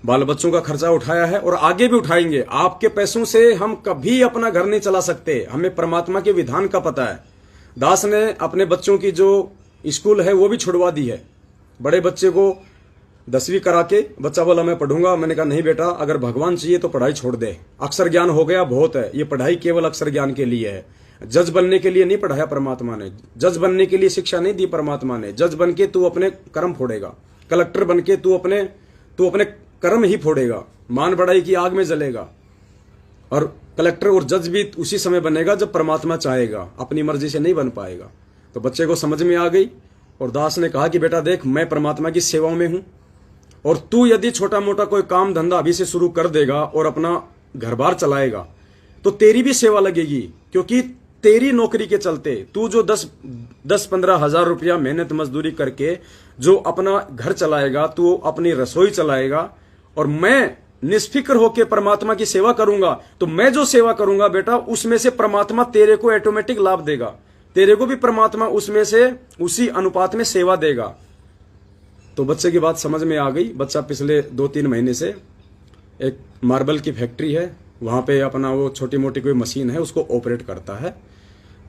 बाल बच्चों का खर्चा उठाया है, और आगे भी उठाएंगे। आपके पैसों से हम कभी अपना घर नहीं चला सकते, हमें परमात्मा के विधान का पता है। दास ने अपने बच्चों की जो स्कूल है वो भी छुड़वा दी है। बड़े बच्चे को 10वीं करा के बच्चा बोला मैं पढ़ूंगा, मैंने कहा नहीं बेटा, अगर भगवान चाहिए तो पढ़ाई छोड़ दे, अक्षर ज्ञान हो गया बहुत है, ये पढ़ाई केवल अक्षर ज्ञान के लिए है। जज बनने के लिए नहीं पढ़ाया परमात्मा ने, जज बनने के लिए शिक्षा नहीं दी परमात्मा ने। जज बन के तू अपने कर्म फोड़ेगा, कलेक्टर बन के तू अपने कर्म ही फोड़ेगा, मान बढ़ाई की आग में जलेगा। और कलेक्टर और जज भी उसी समय बनेगा जब परमात्मा चाहेगा, अपनी मर्जी से नहीं बन पाएगा। तो बच्चे को समझ में आ गई, और दास ने कहा कि बेटा देख, मैं परमात्मा की सेवाओं में हूं, और तू यदि छोटा मोटा कोई काम धंधा अभी से शुरू कर देगा और अपना घर बार चलाएगा तो तेरी भी सेवा लगेगी। क्योंकि तेरी नौकरी के चलते तू जो 10-15 हजार रुपया मेहनत मजदूरी करके जो अपना घर चलाएगा, तू अपनी रसोई चलाएगा, और मैं निष्फिक्र होकर परमात्मा की सेवा करूंगा, तो मैं जो सेवा करूंगा बेटा उसमें से परमात्मा तेरे को ऑटोमेटिक लाभ देगा, तेरे को भी परमात्मा उसमें से उसी अनुपात में सेवा देगा। तो बच्चे की बात समझ में आ गई। बच्चा पिछले 2-3 महीने से एक मार्बल की फैक्ट्री है, वहां पे अपना वो छोटी मोटी कोई मशीन है उसको ऑपरेट करता है।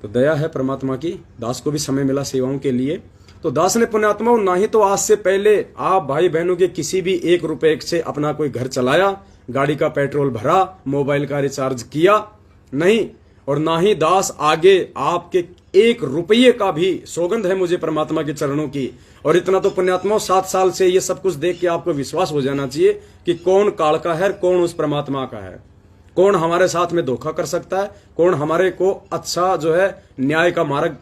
तो दया है परमात्मा की, दास को भी समय मिला सेवाओं के लिए। तो दास ने पुण्यात्मा ना ही तो आज से पहले आप भाई बहनों के किसी भी 1 रुपए से अपना कोई घर चलाया, गाड़ी का पेट्रोल भरा, मोबाइल का रिचार्ज किया, नहीं, और ना ही दास आगे आपके 1 रुपये का भी, सौगंध है मुझे परमात्मा के चरणों की। और इतना तो पुण्यात्मा 7 साल से ये सब कुछ देख के आपको विश्वास हो जाना चाहिए कि कौन काल का है, कौन उस परमात्मा का है, कौन हमारे साथ में धोखा कर सकता है, कौन हमारे को अच्छा जो है न्याय का मार्ग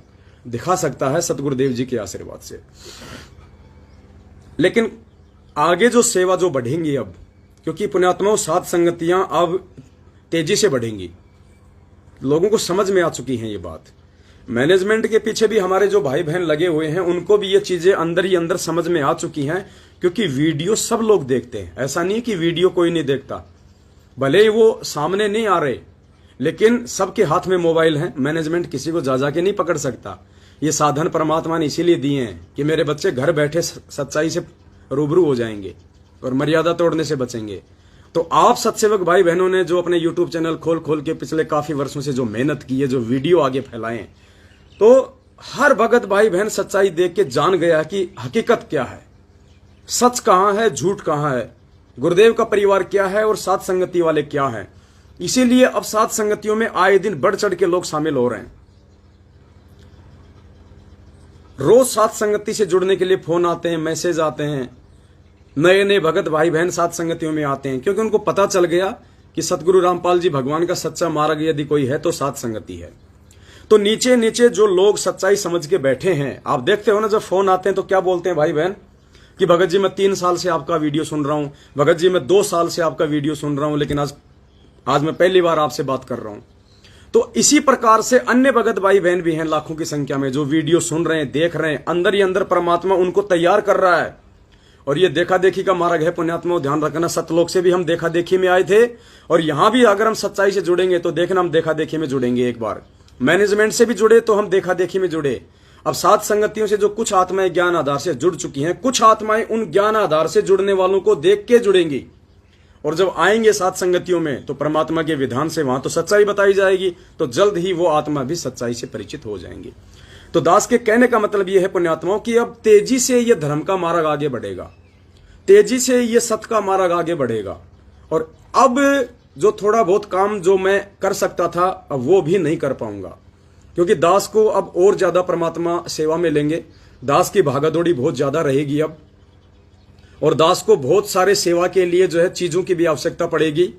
दिखा सकता है सतगुरुदेव जी के आशीर्वाद से। लेकिन आगे जो सेवा जो बढ़ेंगी अब, क्योंकि पुण्यात्माओं 7 संगतियां अब तेजी से बढ़ेंगी, लोगों को समझ में आ चुकी हैं ये बात। मैनेजमेंट के पीछे भी हमारे जो भाई बहन लगे हुए हैं उनको भी ये चीजें अंदर ही अंदर समझ में आ चुकी हैं, क्योंकि वीडियो सब लोग देखते हैं। ऐसा नहीं कि वीडियो कोई नहीं देखता, भले ही वो सामने नहीं आ रहे, लेकिन सबके हाथ में मोबाइल है। मैनेजमेंट किसी को जा के नहीं पकड़ सकता। ये साधन परमात्मा ने इसीलिए दिए हैं कि मेरे बच्चे घर बैठे सच्चाई से रूबरू हो जाएंगे और मर्यादा तोड़ने से बचेंगे। तो आप सत्सेवक भाई बहनों ने जो अपने YouTube चैनल खोल खोल के पिछले काफी वर्षों से जो मेहनत की है, जो वीडियो आगे फैलाए, तो हर भगत भाई बहन सच्चाई देख के जान गया कि हकीकत क्या है, सच कहां है, झूठ कहां है, गुरुदेव का परिवार क्या है और साथ संगति वाले क्या है। इसीलिए अब साथ संगतियों में आए दिन बढ़ चढ़ के लोग शामिल हो रहे हैं। रोज साथ संगति से जुड़ने के लिए फोन आते हैं, मैसेज आते हैं, नए नए भगत भाई बहन साथ संगतियों में आते हैं, क्योंकि उनको पता चल गया कि सतगुरु रामपाल जी भगवान का सच्चा मार्ग यदि कोई है तो साथ संगति है। तो नीचे नीचे जो लोग सच्चाई समझ के बैठे हैं, आप देखते हो ना, जब फोन आते हैं तो क्या बोलते हैं भाई बहन कि भगत जी मैं 3 साल से आपका वीडियो सुन रहा हूं, भगत जी मैं 2 साल से आपका वीडियो सुन रहा हूं, लेकिन आज मैं पहली बार आपसे बात कर रहा हूं। तो इसी प्रकार से अन्य भगत भाई बहन भी हैं लाखों की संख्या में, जो वीडियो सुन रहे हैं, देख रहे हैं, अंदर ही अंदर परमात्मा उनको तैयार कर रहा है। और ये देखा देखी का मार्ग है पुण्यात्मा, ध्यान रखना। सतलोक से भी हम देखा देखी में आए थे, और यहां भी अगर हम सच्चाई से जुड़ेंगे तो देखना हम देखा देखी में जुड़ेंगे। एक बार मैनेजमेंट से भी जुड़े तो हम देखा देखी में जुड़े। अब सात संगतियों से जो कुछ आत्माएं ज्ञान आधार से जुड़ चुकी हैं, कुछ आत्माएं उन ज्ञान आधार से जुड़ने वालों को देख के जुड़ेंगी, और जब आएंगे सात संगतियों में तो परमात्मा के विधान से वहां तो सच्चाई बताई जाएगी, तो जल्द ही वो आत्मा भी सच्चाई से परिचित हो जाएंगी। तो दास के कहने का मतलब यह है पुण्यात्माओं कि अब तेजी से ये धर्म का मार्ग आगे बढ़ेगा, तेजी से ये सत्य का मार्ग आगे बढ़ेगा। और अब जो थोड़ा बहुत काम जो मैं कर सकता था अब वो भी नहीं कर पाऊंगा, क्योंकि दास को अब और ज्यादा परमात्मा सेवा में लेंगे। दास की भागादौड़ी बहुत ज्यादा रहेगी अब, और दास को बहुत सारे सेवा के लिए जो है चीजों की भी आवश्यकता पड़ेगी।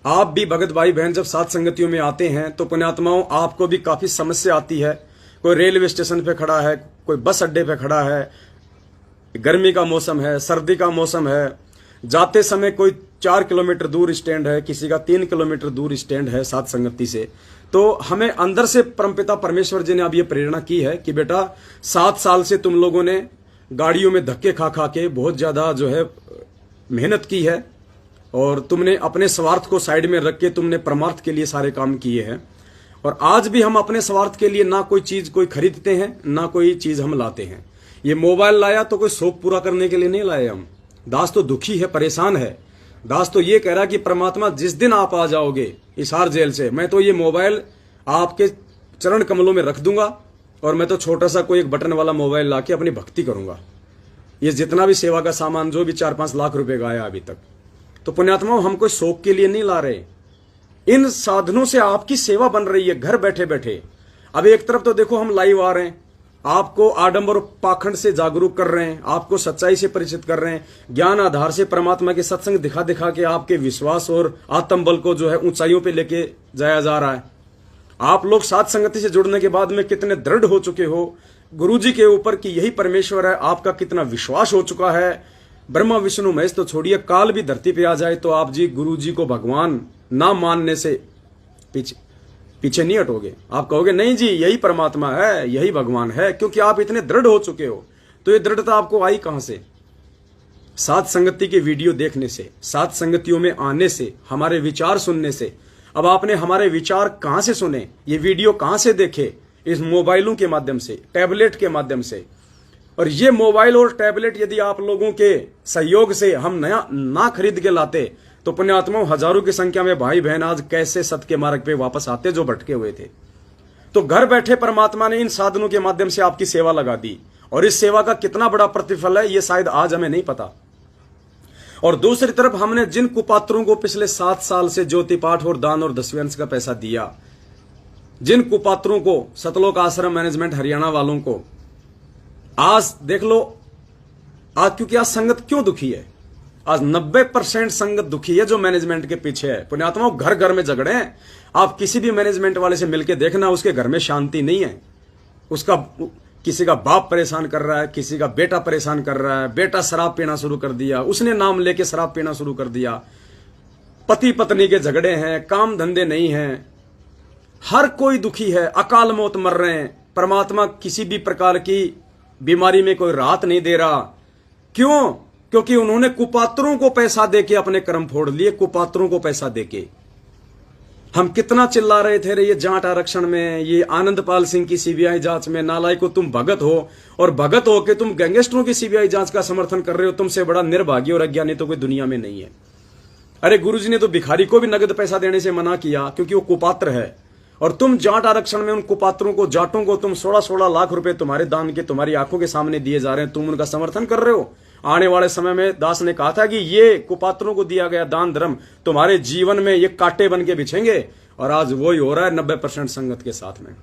आप भी भगत भाई बहन जब सात संगतियों में आते हैं तो पुण्यात्माओं आपको भी काफी समस्या आती है। कोई रेलवे स्टेशन पे खड़ा है, कोई बस अड्डे पे खड़ा है, गर्मी का मौसम है, सर्दी का मौसम है, जाते समय कोई 4 किलोमीटर दूर स्टैंड है, किसी का 3 किलोमीटर दूर स्टैंड है सात संगति से। तो हमें अंदर से परमपिता परमेश्वर जी ने अब ये प्रेरणा की है कि बेटा 7 साल से तुम लोगों ने गाड़ियों में धक्के खा खा के बहुत ज्यादा जो है मेहनत की है, और तुमने अपने स्वार्थ को साइड में रख के तुमने परमार्थ के लिए सारे काम किए हैं। और आज भी हम अपने स्वार्थ के लिए ना कोई चीज कोई खरीदते हैं, ना कोई चीज हम लाते हैं। ये मोबाइल लाया तो कोई शौक पूरा करने के लिए नहीं लाए हम। दास तो दुखी है, परेशान है। दास तो ये कह रहा कि परमात्मा जिस दिन आप आ जाओगे इसार जेल से, मैं तो ये मोबाइल आपके चरण कमलों में रख दूंगा, और मैं तो छोटा सा कोई एक बटन वाला मोबाइल लाके अपनी भक्ति करूंगा। ये जितना भी सेवा का सामान जो भी 4-5 लाख रुपए का आया अभी तक, तो पुण्यात्माओं हम कोई शौक के लिए नहीं ला रहे। इन साधनों से आपकी सेवा बन रही है घर बैठे बैठे। अब एक तरफ तो देखो हम लाइव आ रहे हैं, आपको आडंबर पाखंड से जागरूक कर रहे हैं, आपको सच्चाई से परिचित कर रहे हैं, ज्ञान आधार से परमात्मा के सत्संग दिखा दिखा के आपके विश्वास और आत्मबल को जो है ऊंचाइयों पे लेके जाया जा रहा है। आप लोग सात संगति से जुड़ने के बाद में कितने दृढ़ हो चुके हो गुरु जी के ऊपर कि यही परमेश्वर है, आपका कितना विश्वास हो चुका है। ब्रह्मा विष्णु महेश तो छोड़िए, काल भी धरती पे आ जाए तो आप जी गुरु जी को भगवान ना मानने से पीछे नहीं हटोगे। आप कहोगे नहीं जी यही परमात्मा है, यही भगवान है, क्योंकि आप इतने दृढ़ हो चुके हो। तो ये दृढ़ता आपको आई कहां से? सात संगति के वीडियो देखने से, सात संगतियों में आने से, हमारे विचार सुनने से। अब आपने हमारे विचार कहां से सुने, ये वीडियो कहां से देखे? इस मोबाइलों के माध्यम से, टैबलेट के माध्यम से। और ये मोबाइल और टैबलेट यदि आप लोगों के सहयोग से हम नया ना खरीद के लाते तो पुण्यात्माओं हजारों की संख्या में भाई बहन आज कैसे सत्य के मार्ग पे वापस आते जो भटके हुए थे। तो घर बैठे परमात्मा ने इन साधनों के माध्यम से आपकी सेवा लगा दी, और इस सेवा का कितना बड़ा प्रतिफल है ये शायद आज हमें नहीं पता। और दूसरी तरफ हमने जिन कुपात्रों को पिछले 7 साल से ज्योति पाठ और दान और 10वें अंश का पैसा दिया, जिन कुपात्रों को, सतलोक आश्रम मैनेजमेंट हरियाणा वालों को, आज देख लो आज, क्योंकि आज संगत क्यों दुखी है? आज 90% संगत दुखी है जो मैनेजमेंट के पीछे है। पुण्यात्माओं घर घर में झगड़े हैं। आप किसी भी मैनेजमेंट वाले से मिलके देखना, उसके घर में शांति नहीं है। उसका किसी का बाप परेशान कर रहा है, किसी का बेटा परेशान कर रहा है, बेटा शराब पीना शुरू कर दिया, उसने नाम लेके शराब पीना शुरू कर दिया, पति पत्नी के झगड़े हैं, काम धंधे नहीं हैं, हर कोई दुखी है, अकाल मौत मर रहे हैं। परमात्मा किसी भी प्रकार की बीमारी में कोई राहत नहीं दे रहा। क्यों? क्योंकि उन्होंने कुपात्रों को पैसा देके अपने कर्म फोड़ लिए, कुपात्रों को पैसा देके। हम कितना चिल्ला रहे थे रे ये जाट आरक्षण में, ये आनंदपाल सिंह की सीबीआई जांच में। नालायक को तुम भगत हो, और भगत हो के तुम गैंगस्टरों की सीबीआई जांच का समर्थन कर रहे हो। तुमसे बड़ा निर्भाग्य और अज्ञानी तो कोई दुनिया में नहीं है। अरे गुरुजी ने तो भिखारी को भी नगद पैसा देने से मना किया क्योंकि वो कुपात्र है, और तुम जाट आरक्षण में उन कुपात्रों को, जाटों को तुम 16-16 लाख रुपए तुम्हारे दान के तुम्हारी आंखों के सामने दिए जा रहे हैं, तुम उनका समर्थन कर रहे हो। आने वाले समय में दास ने कहा था कि ये कुपात्रों को दिया गया दान धर्म तुम्हारे जीवन में ये कांटे बन के बिछेंगे, और आज वही हो रहा है 90% संगत के साथ में।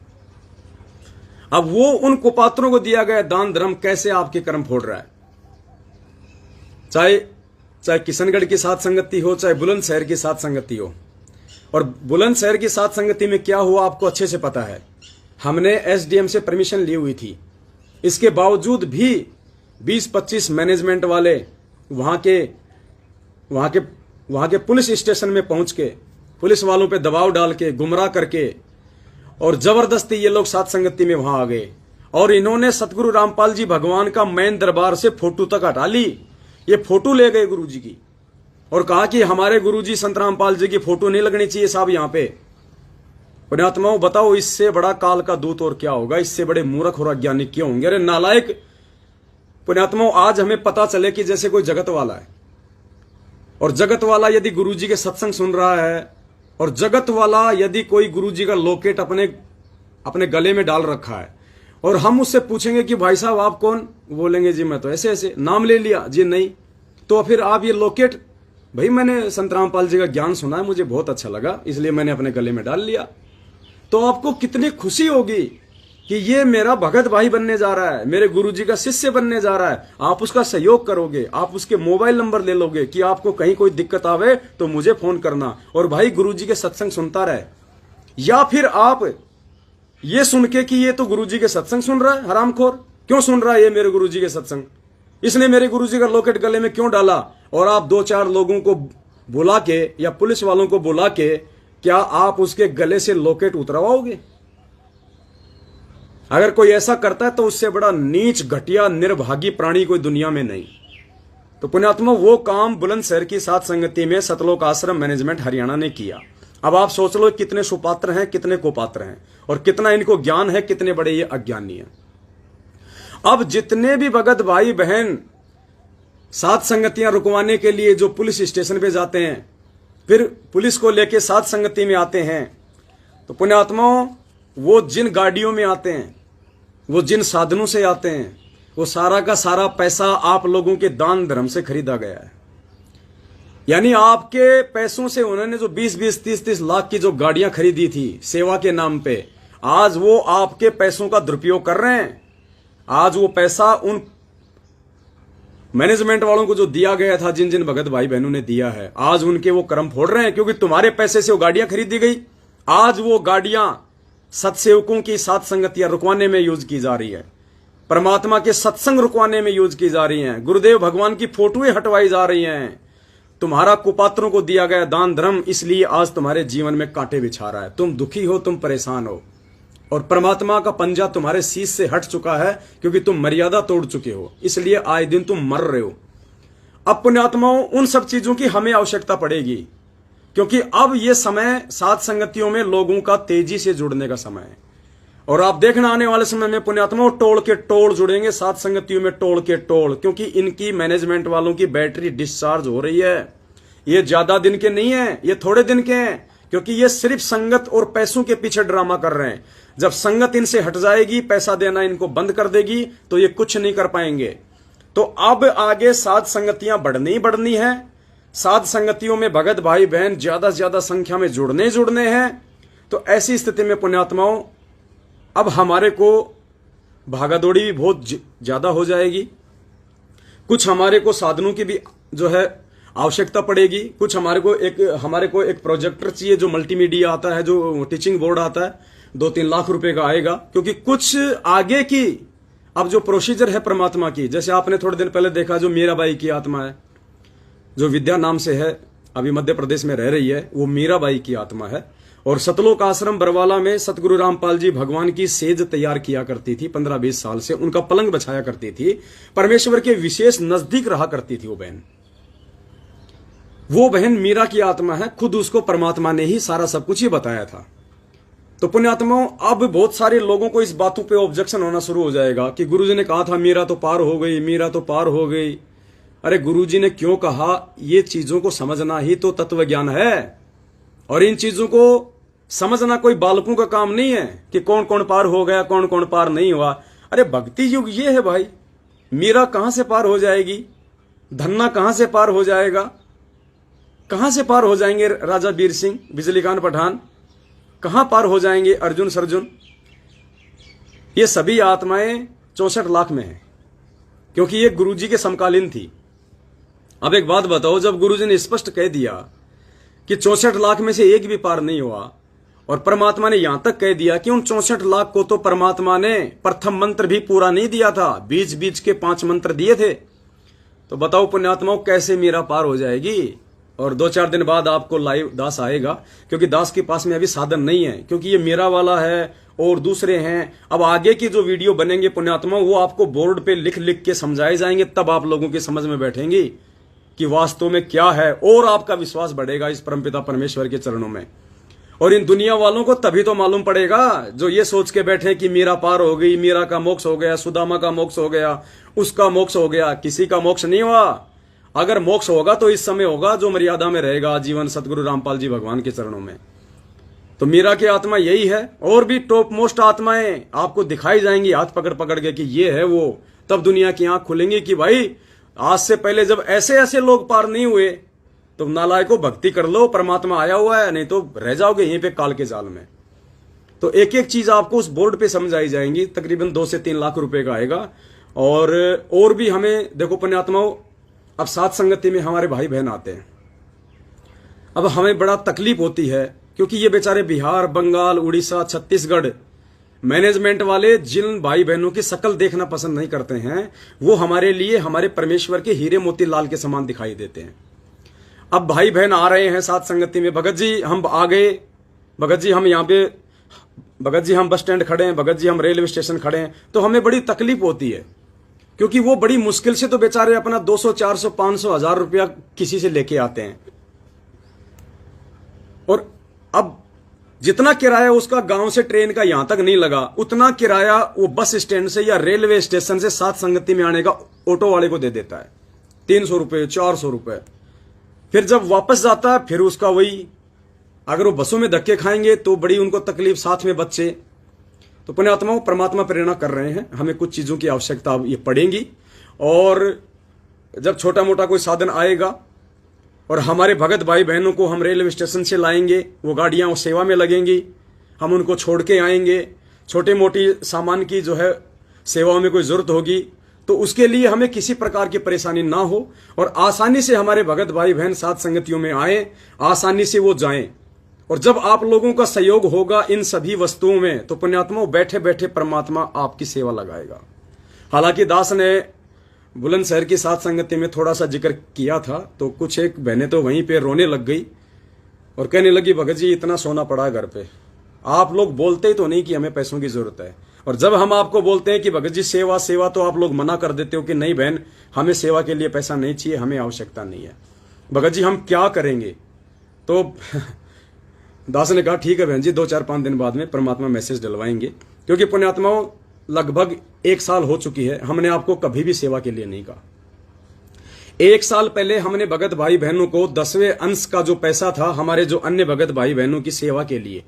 अब वो उन कुपात्रों को दिया गया दान धर्म कैसे आपके कर्म फोड़ रहा है। चाहे किशनगढ़ की साथ संगति हो, चाहे बुलंदशहर की साथ संगति हो। और बुलंदशहर की साथ संगति में क्या हुआ आपको अच्छे से पता है। हमने एसडीएम से परमिशन ली हुई थी, इसके बावजूद भी 20-25 मैनेजमेंट वाले वहां के पुलिस स्टेशन में पहुंच के पुलिस वालों पे दबाव डाल के, गुमराह करके, और जबरदस्ती ये लोग साथ संगति में वहां आ गए। और इन्होंने सतगुरु रामपाल जी भगवान का मैन दरबार से फोटो तक हटा ली। ये फोटो ले गए गुरुजी की और कहा कि हमारे गुरुजी संत रामपाल जी की फोटो नहीं लगनी चाहिए साहब यहां पे। पुण्यात्माओं बताओ, इससे बड़ा काल का दूत और क्या होगा, इससे बड़े मूर्ख और अज्ञानी क्यों होंगे। अरे नालायक पुण्यात्माओं, आज हमें पता चले कि जैसे कोई जगत वाला है, और जगत वाला यदि गुरुजी के सत्संग सुन रहा है, और जगत वाला यदि कोई गुरुजी का लॉकेट अपने गले में डाल रखा है, और हम उससे पूछेंगे कि भाई साहब आप कौन, बोलेंगे जी मैं तो ऐसे ऐसे, नाम ले लिया जी, नहीं तो फिर आप ये लॉकेट, भाई मैंने संत रामपाल जी का ज्ञान सुना है, मुझे बहुत अच्छा लगा इसलिए मैंने अपने गले में डाल लिया। तो आपको कितनी खुशी होगी कि ये मेरा भगत भाई बनने जा रहा है, मेरे गुरुजी का शिष्य बनने जा रहा है। आप उसका सहयोग करोगे, आप उसके मोबाइल नंबर ले लोगे कि आपको कहीं कोई दिक्कत आवे तो मुझे फोन करना, और भाई गुरुजी के सत्संग सुनता रहे। या फिर आप ये सुन के कि ये तो गुरुजी के सत्संग सुन रहा है, हरामखोर क्यों सुन रहा है ये मेरे गुरुजी के सत्संग, इसने मेरे गुरुजी का लॉकेट गले में क्यों डाला, और आप 2-4 लोगों को बुला के या पुलिस वालों को बुला के क्या आप उसके गले से लॉकेट उतरवाओगे? अगर कोई ऐसा करता है तो उससे बड़ा नीच, घटिया, निर्भागी प्राणी कोई दुनिया में नहीं। तो पुण्यात्मा, वो काम बुलंदशहर की साथ संगति में सतलोक आश्रम मैनेजमेंट हरियाणा ने किया। अब आप सोच लो कितने सुपात्र हैं, कितने कुपात्र हैं, और कितना इनको ज्ञान है, कितने बड़े ये अज्ञानी हैं। अब जितने भी भगत भाई बहन साथ संगतियां रुकवाने के लिए जो पुलिस स्टेशन पे जाते हैं, फिर पुलिस को लेके साथ संगति में आते हैं, तो पुण्यात्माओं वो जिन गाड़ियों में आते हैं, वो जिन साधनों से आते हैं, वो सारा का सारा पैसा आप लोगों के दान धर्म से खरीदा गया है। यानी आपके पैसों से उन्होंने जो 20-20, 30-30 लाख की जो गाड़ियां खरीदी थी सेवा के नाम पे, आज वो आपके पैसों का दुरुपयोग कर रहे हैं। आज वो पैसा उन मैनेजमेंट वालों को जो दिया गया था, जिन जिन भगत भाई बहनों ने दिया है, आज उनके वो कर्म फोड़ रहे हैं, क्योंकि तुम्हारे पैसे से वो गाड़ियां खरीदी गई। आज वो गाड़ियां सत्सेवकों की साथ संगतियां रुकवाने में यूज की जा रही है, परमात्मा के सत्संग रुकवाने में यूज की जा रही हैं, गुरुदेव भगवान की फोटोएं हटवाई जा रही हैं। तुम्हारा कुपात्रों को दिया गया दान धर्म इसलिए आज तुम्हारे जीवन में कांटे बिछा रहा है। तुम दुखी हो, तुम परेशान हो, और परमात्मा का पंजा तुम्हारे शीश से हट चुका है, क्योंकि तुम मर्यादा तोड़ चुके हो, इसलिए आए दिन तुम मर रहे हो। अब पुण्यात्माओं, उन सब चीजों की हमें आवश्यकता पड़ेगी, क्योंकि अब यह समय साथ संगतियों में लोगों का तेजी से जुड़ने का समय है। और आप देखना आने वाले समय में पुण्यात्माओं टोल के टोल जुड़ेंगे साथ संगतियों में, टोल के टोल, क्योंकि इनकी मैनेजमेंट वालों की बैटरी डिस्चार्ज हो रही है। ये ज्यादा दिन के नहीं है, ये थोड़े दिन के हैं, क्योंकि ये सिर्फ संगत और पैसों के पीछे ड्रामा कर रहे हैं। जब संगत इनसे हट जाएगी, पैसा देना इनको बंद कर देगी, तो ये कुछ नहीं कर पाएंगे। तो अब आगे साथ संगतियां बढ़नी ही बढ़नी है। साथ संगतियों में भगत भाई बहन ज्यादा से ज्यादा संख्या में जुड़ने हैं। तो ऐसी स्थिति में पुण्यात्माओं, अब हमारे को भागादौड़ी भी बहुत ज्यादा हो जाएगी। कुछ हमारे को साधनों की भी जो है आवश्यकता पड़ेगी। कुछ हमारे को एक प्रोजेक्टर चाहिए, जो मल्टीमीडिया आता है, जो टीचिंग बोर्ड आता है, 2-3 लाख रुपए का आएगा। क्योंकि कुछ आगे की अब जो प्रोसीजर है परमात्मा की, जैसे आपने थोड़े दिन पहले देखा, जो मीराबाई की आत्मा है, जो विद्या नाम से है, अभी मध्य प्रदेश में रह रही है, वो मीराबाई की आत्मा है। और सतलोक आश्रम बरवाला में सतगुरु रामपाल जी भगवान की सेज तैयार किया करती थी। 15-20 साल से उनका पलंग बछाया करती थी। परमेश्वर के विशेष नजदीक रहा करती थी वो बहन। वो बहन मीरा की आत्मा है, खुद उसको परमात्मा ने ही सारा सब कुछ ही बताया था। तो पुण्यात्माओं, अब बहुत सारे लोगों को इस बातों पे ऑब्जेक्शन होना शुरू हो जाएगा कि गुरुजी ने कहा था मीरा तो पार हो गई, मीरा तो पार हो गई। अरे गुरुजी ने क्यों कहा? ये चीजों को समझना ही तो तत्व ज्ञान है। और इन चीजों को समझना कोई बालकों का काम नहीं है कि कौन कौन पार हो गया, कौन कौन पार नहीं हुआ। अरे भक्ति युग ये है भाई। मीरा कहां से पार हो जाएगी? धन्ना कहां से पार हो जाएगा? कहां से पार हो जाएंगे राजा वीर सिंह, बिजली खान पठान? कहां पार हो जाएंगे अर्जुन सर्जुन? ये सभी आत्माएं 64 लाख में है, क्योंकि ये गुरुजी के समकालीन थी। अब एक बात बताओ, जब गुरुजी ने स्पष्ट कह दिया कि 64 लाख में से एक भी पार नहीं हुआ, और परमात्मा ने यहां तक कह दिया कि उन 64 लाख को तो परमात्मा ने प्रथम मंत्र भी पूरा नहीं दिया था, बीच बीच के 5 मंत्र दिए थे। तो बताओ पुण्यात्माओं, कैसे मीरा पार हो जाएगी? और 2-4 दिन बाद आपको लाइव दास आएगा, क्योंकि दास के पास में अभी साधन नहीं है, क्योंकि ये मेरा वाला है और दूसरे हैं। अब आगे की जो वीडियो बनेंगे पुण्यात्माओं, वो आपको बोर्ड पे लिख लिख के समझाए जाएंगे, तब आप लोगों की समझ में बैठेंगी कि वास्तव में क्या है, और आपका विश्वास बढ़ेगा इस परमपिता परमेश्वर के चरणों में। और इन दुनिया वालों को तभी तो मालूम पड़ेगा जो ये सोच के बैठे कि मीरा पार हो गई, मीरा का मोक्ष हो गया, सुदामा का मोक्ष हो गया, उसका मोक्ष हो गया। किसी का मोक्ष नहीं हुआ। अगर मोक्ष होगा तो इस समय होगा जो मर्यादा में रहेगा आजीवन सतगुरु रामपाल जी भगवान के चरणों में। तो मीरा की आत्मा यही है। और भी टॉप मोस्ट आत्माएं आपको दिखाई जाएंगी हाथ पकड़ पकड़ के कि ये है वो। तब दुनिया की आंख खुलेंगी कि भाई आज से पहले जब ऐसे ऐसे लोग पार नहीं हुए तो नालायकों भक्ति कर लो, परमात्मा आया हुआ है, नहीं तो रह जाओगे यहीं पे काल के जाल में। तो एक एक चीज आपको उस बोर्ड पे समझाई जाएंगी। तकरीबन 2 से 3 लाख रुपए का आएगा। और भी हमें देखो पुण्यात्माओं, अब साथ संगति में हमारे भाई बहन आते हैं। अब हमें बड़ा तकलीफ होती है, क्योंकि ये बेचारे बिहार, बंगाल, उड़ीसा, छत्तीसगढ़ मैनेजमेंट वाले जिन भाई बहनों की शक्ल देखना पसंद नहीं करते हैं, वो हमारे लिए हमारे परमेश्वर के हीरे मोती लाल के समान दिखाई देते हैं। अब भाई बहन आ रहे हैं साथ संगति में, भगत जी हम आ गए, भगत जी हम यहाँ पे, भगत जी हम बस स्टैंड खड़े हैं, भगत जी हम रेलवे स्टेशन खड़े हैं। तो हमें बड़ी तकलीफ होती है, क्योंकि वो बड़ी मुश्किल से तो बेचारे अपना 200, 400, 500, 1000 रुपया किसी से लेके आते हैं। और अब जितना किराया उसका गांव से ट्रेन का यहां तक नहीं लगा, उतना किराया वो बस स्टैंड से या रेलवे स्टेशन से साथ संगति में आने का ऑटो वाले को दे देता है। 300 रुपए, 400 रुपए। फिर जब वापस जाता है फिर उसका वही। अगर वो बसों में धक्के खाएंगे तो बड़ी उनको तकलीफ, साथ में बच्चे। तो पुण्यात्माओं, परमात्मा प्रेरणा कर रहे हैं, हमें कुछ चीजों की आवश्यकता ये पड़ेगी। और जब छोटा मोटा कोई साधन आएगा और हमारे भगत भाई बहनों को हम रेलवे स्टेशन से लाएंगे, वो गाड़ियां उस सेवा में लगेंगी, हम उनको छोड़ के आएंगे। छोटे मोटी सामान की जो है सेवाओं में कोई जरूरत होगी तो उसके लिए हमें किसी प्रकार की परेशानी ना हो, और आसानी से हमारे भगत भाई बहन साथ संगतियों में आए, आसानी से वो जाएं। और जब आप लोगों का सहयोग होगा इन सभी वस्तुओं में, तो पुण्यात्माओं बैठे बैठे परमात्मा आपकी सेवा लगाएगा। हालांकि दास ने बुलंदशहर की साथ संगति में थोड़ा सा जिक्र किया था, तो कुछ एक बहनें तो वहीं पे रोने लग गई और कहने लगी, भगत जी इतना सोना पड़ा है घर पे, आप लोग बोलते ही तो नहीं कि हमें पैसों की जरूरत है। और जब हम आपको बोलते हैं कि भगत जी सेवा सेवा, तो आप लोग मना कर देते हो कि नहीं बहन, हमें सेवा के लिए पैसा नहीं चाहिए, हमें आवश्यकता नहीं है। भगत जी हम क्या करेंगे? तो दास ने कहा ठीक है बहन जी, 2-4-5 दिन बाद में परमात्मा मैसेज डलवाएंगे। क्योंकि पुण्यात्माओं लगभग 1 साल हो चुकी है, हमने आपको कभी भी सेवा के लिए नहीं कहा। 1 साल पहले हमने भगत भाई बहनों को 10वें अंश का जो पैसा था हमारे जो अन्य भगत भाई बहनों की सेवा के लिए,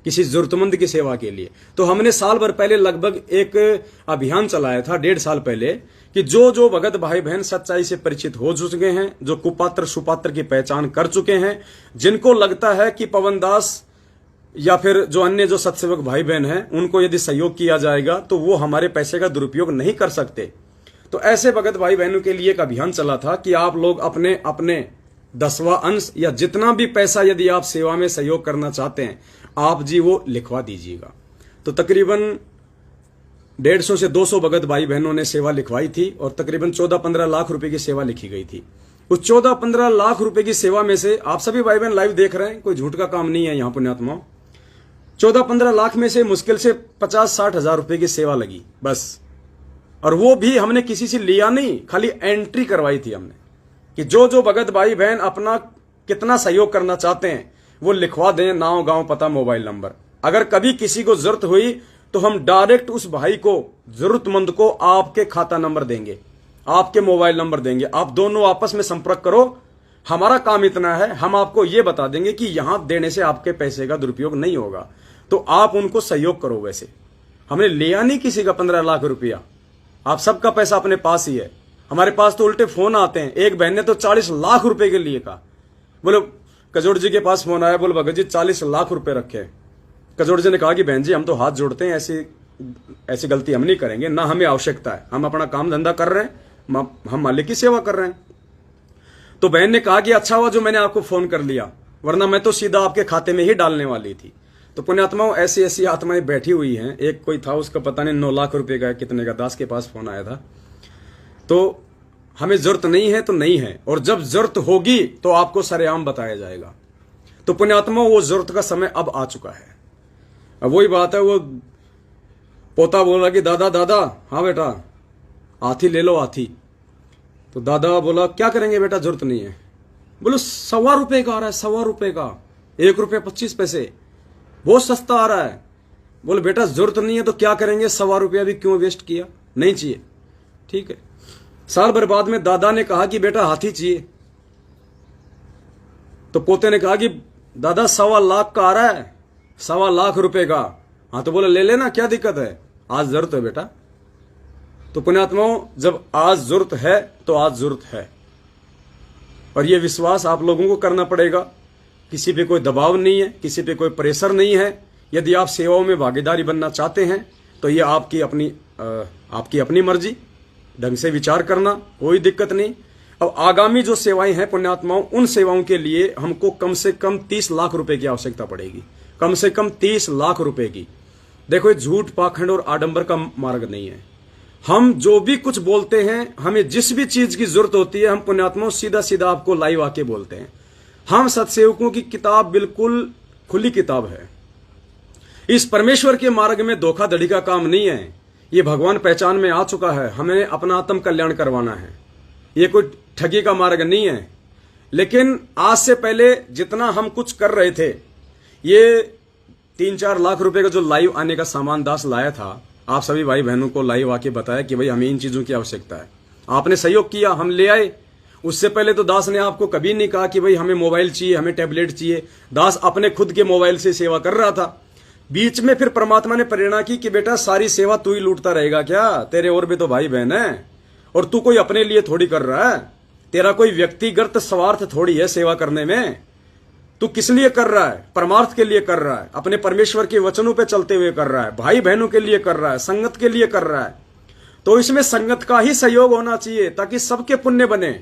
किसी जरूरतमंद की सेवा के लिए, तो हमने साल भर पहले लगभग एक अभियान चलाया था, 1.5 साल पहले, कि जो जो भगत भाई बहन सच्चाई से परिचित हो चुके हैं, जो कुपात्र सुपात्र की पहचान कर चुके हैं, जिनको लगता है कि पवन दास या फिर जो अन्य जो सत्सेवक भाई बहन हैं उनको यदि सहयोग किया जाएगा तो वो हमारे पैसे का दुरुपयोग नहीं कर सकते, तो ऐसे भगत भाई बहनों के लिए एक अभियान चला था कि आप लोग अपने अपने 10वां अंश या जितना भी पैसा यदि आप सेवा में सहयोग करना चाहते हैं, आप जी वो लिखवा दीजिएगा। तो तकरीबन 150 से 200 भगत भाई बहनों ने सेवा लिखवाई थी और तकरीबन 14-15 लाख रुपए की सेवा लिखी गई थी। उस 14-15 लाख रुपए की सेवा में से आप सभी भाई बहन लाइव देख रहे हैं, कोई झूठ का काम नहीं है यहाँ पुण्यात्मा, 14-15 लाख में से मुश्किल से 50-60 हजार रुपए की सेवा लगी बस। और वो भी हमने किसी से लिया नहीं, खाली एंट्री करवाई थी हमने कि जो जो भगत भाई बहन अपना कितना सहयोग करना चाहते हैं वो लिखवा दें, नाम, गांव, पता, मोबाइल नंबर। अगर कभी किसी को जरूरत हुई तो हम डायरेक्ट उस भाई को, जरूरतमंद को आपके खाता नंबर देंगे, आपके मोबाइल नंबर देंगे। आप दोनों आपस में संपर्क करो। हमारा काम इतना है, हम आपको यह बता देंगे कि यहां देने से आपके पैसे का दुरुपयोग नहीं होगा, तो आप उनको सहयोग करो। वैसे हमने लिया नहीं किसी का 15 लाख रुपया, आप सबका पैसा अपने पास ही है। हमारे पास तो उल्टे फोन आते हैं। एक बहन ने तो 40 लाख रुपए के लिए कहा। बोलो कजोड़ जी के पास फोन आया, बोलो भगत जी 40 लाख रुपए रखे। कजोड़ जी ने कहा कि बहन जी हम तो हाथ जोड़ते हैं, ऐसी गलती हम नहीं करेंगे, ना हमें आवश्यकता है, हम अपना काम धंधा कर रहे हैं, हम मालिक की सेवा कर रहे हैं। तो बहन ने कहा कि अच्छा हुआ जो मैंने आपको फोन कर लिया, वरना मैं तो सीधा आपके खाते में ही डालने वाली थी। तो पुण्यात्माओं, ऐसी ऐसी आत्माएं बैठी हुई हैं। एक कोई था, उसका पता नहीं 9 लाख रुपए का कितने का, दास के पास फोन आया था। तो हमें जरूरत नहीं है तो नहीं है, और जब जरूरत होगी तो आपको सरेआम बताया जाएगा। तो पुण्यात्माओं, वो जरूरत का समय अब आ चुका है। अब वही बात है, वो पोता बोला कि दादा दादा, हाँ बेटा हाथी ले लो हाथी। तो दादा बोला क्या करेंगे बेटा, जरूरत नहीं है। बोलो 1.25 रुपए का आ रहा है, 1.25 रुपए का, 1 रुपया 25 पैसे, बहुत सस्ता आ रहा है। बोले बेटा जरूरत नहीं है तो क्या करेंगे, 1.25 रुपया भी क्यों वेस्ट किया, नहीं चाहिए। ठीक है, साल भर बाद में दादा ने कहा कि बेटा हाथी चाहिए। तो पोते ने कहा कि दादा 1.25 लाख का आ रहा है, 1.25 लाख रुपए का। हाँ तो बोले ले लेना, क्या दिक्कत है, आज जरूरत है बेटा। तो पुण्यात्माओं, जब आज जरूरत है तो आज जरूरत है, और यह विश्वास आप लोगों को करना पड़ेगा। किसी पे कोई दबाव नहीं है, किसी पे कोई प्रेशर नहीं है। यदि आप सेवाओं में भागीदारी बनना चाहते हैं तो यह आपकी अपनी मर्जी, ढंग से विचार करना, कोई दिक्कत नहीं। अब आगामी जो सेवाएं हैं पुण्यात्माओं, उन सेवाओं के लिए हमको कम से कम 30 लाख रुपए की आवश्यकता पड़ेगी, कम से कम 30 लाख रुपए की। देखो ये झूठ, पाखंड और आडंबर का मार्ग नहीं है। हम जो भी कुछ बोलते हैं, हमें जिस भी चीज की जरूरत होती है, हम पुण्यात्माओं सीधा सीधा आपको लाइव आके बोलते हैं। हम सत्सेवकों की किताब बिल्कुल खुली किताब है। इस परमेश्वर के मार्ग में धोखाधड़ी का काम नहीं है। ये भगवान पहचान में आ चुका है, हमें अपना आत्म कल्याण करवाना है। ये कोई ठगी का मार्ग नहीं है। लेकिन आज से पहले जितना हम कुछ कर रहे थे, ये 3-4 लाख रुपए का जो लाइव आने का सामान दास लाया था, आप सभी भाई बहनों को लाइव आके बताया कि भाई हमें इन चीजों की आवश्यकता है। आपने सहयोग किया, हम ले आए। उससे पहले तो दास ने आपको कभी नहीं कहा कि भाई हमें मोबाइल चाहिए, हमें टैबलेट चाहिए। दास अपने खुद के मोबाइल से सेवा कर रहा था। बीच में फिर परमात्मा ने प्रेरणा की कि बेटा सारी सेवा तू ही लूटता रहेगा क्या, तेरे और भी तो भाई बहन है, और तू कोई अपने लिए थोड़ी कर रहा है, तेरा कोई व्यक्तिगत स्वार्थ थोड़ी है सेवा करने में। तू किस लिए कर रहा है, परमार्थ के लिए कर रहा है, अपने परमेश्वर के वचनों पे चलते हुए कर रहा है, भाई बहनों के लिए कर रहा है, संगत के लिए कर रहा है। तो इसमें संगत का ही सहयोग होना चाहिए ताकि सबके पुण्य बने।